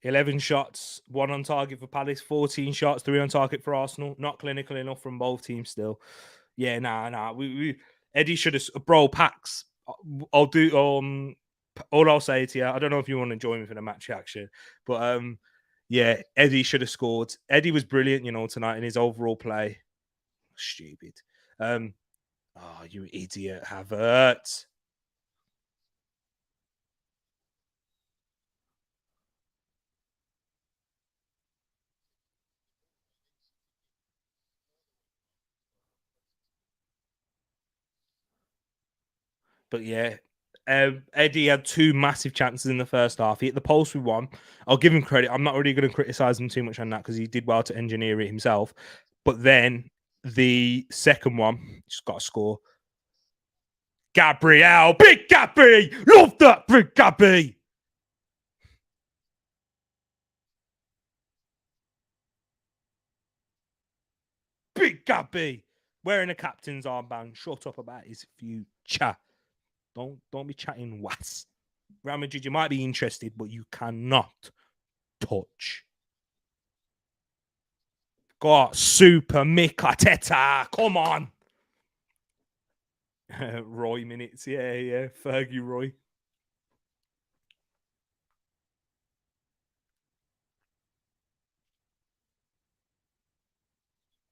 11 shots, 1 on target for Palace, 14 shots, 3 on target for Arsenal. Not clinical enough from both teams still. Yeah, nah. Eddie should have, bro, packs. I'll do, all I'll say to you, I don't know if you want to join me for the match reaction, but yeah, Eddie should have scored. Eddie was brilliant, tonight in his overall play. Stupid. Oh, you idiot, Havertz. But yeah, Eddie had 2 massive chances in the first half. He hit the post with 1. I'll give him credit. I'm not really going to criticize him too much on that because he did well to engineer it himself. But then the second one, just got to score. Gabriel, big Gabby, love that big Gabby. Big Gabby, wearing a captain's armband. Shut up about his future. Don't be chatting was. Real Madrid, you might be interested, but you cannot touch. Got super Arteta. Come on. Roy minutes. Yeah. Fergie Roy.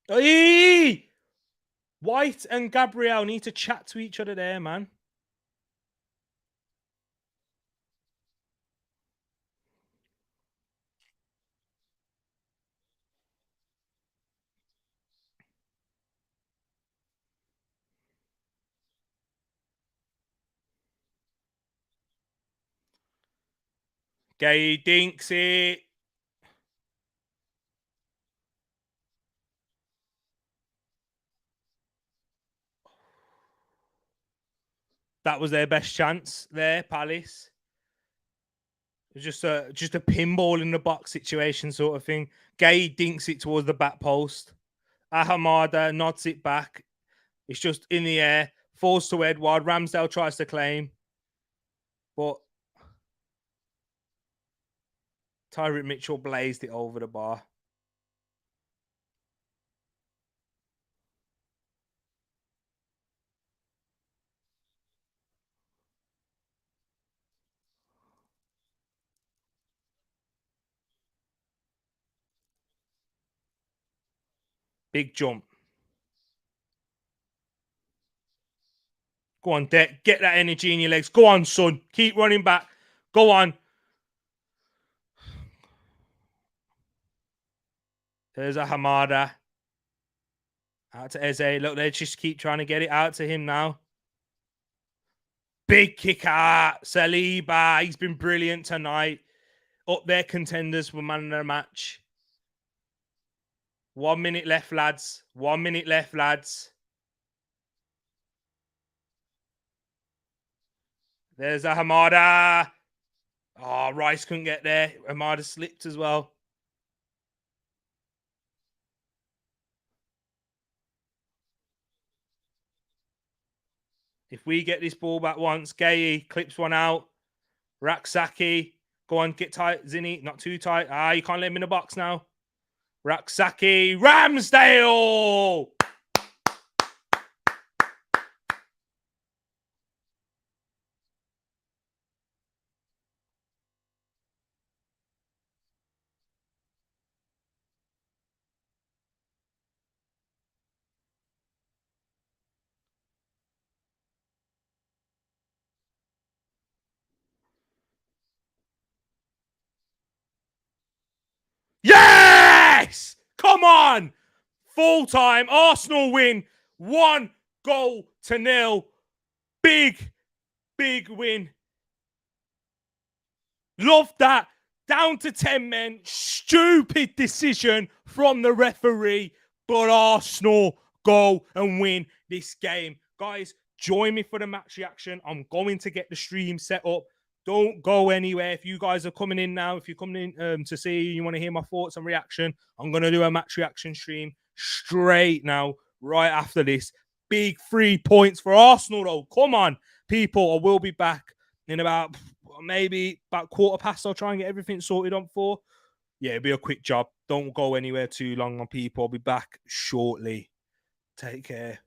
Hey! White and Gabriel need to chat to each other there, man. Gay dinks it. That was their best chance there, Palace. It was just a pinball in the box situation sort of thing. Gay dinks it towards the back post. Ahamada nods it back. It's just in the air. Falls to Edward. Ramsdale tries to claim. But Tyreek Mitchell blazed it over the bar. Big jump. Go on, Deck. Get that energy in your legs. Go on, son. Keep running back. Go on. There's a Hamada. Out to Eze. Look, they just keep trying to get it out to him now. Big kick out. Saliba. He's been brilliant tonight. Up there, contenders for man of the match. 1 minute left, lads. 1 minute left, lads. There's a Hamada. Oh, Rice couldn't get there. Hamada slipped as well. If we get this ball back once, Gay clips one out. Raksaki. Go on, get tight, Zinni. Not too tight. You can't let him in the box now. Raksaki. Ramsdale! Yes! Come on! Full time. Arsenal win. 1-0. Big win. Love that. Down to 10 men. Stupid decision from the referee. But Arsenal go and win this game. Guys, Join me for the match reaction. I'm going to get the stream set up. Don't go anywhere. If you guys are coming in now, if you're coming in to see, you want to hear my thoughts and reaction, I'm going to do a match reaction stream straight now, right after this. Big 3 points for Arsenal, though. Come on, people. I will be back in about maybe about 1:15. I'll try and get everything sorted on 4. Yeah, it'll be a quick job. Don't go anywhere too long on people. I'll be back shortly. Take care.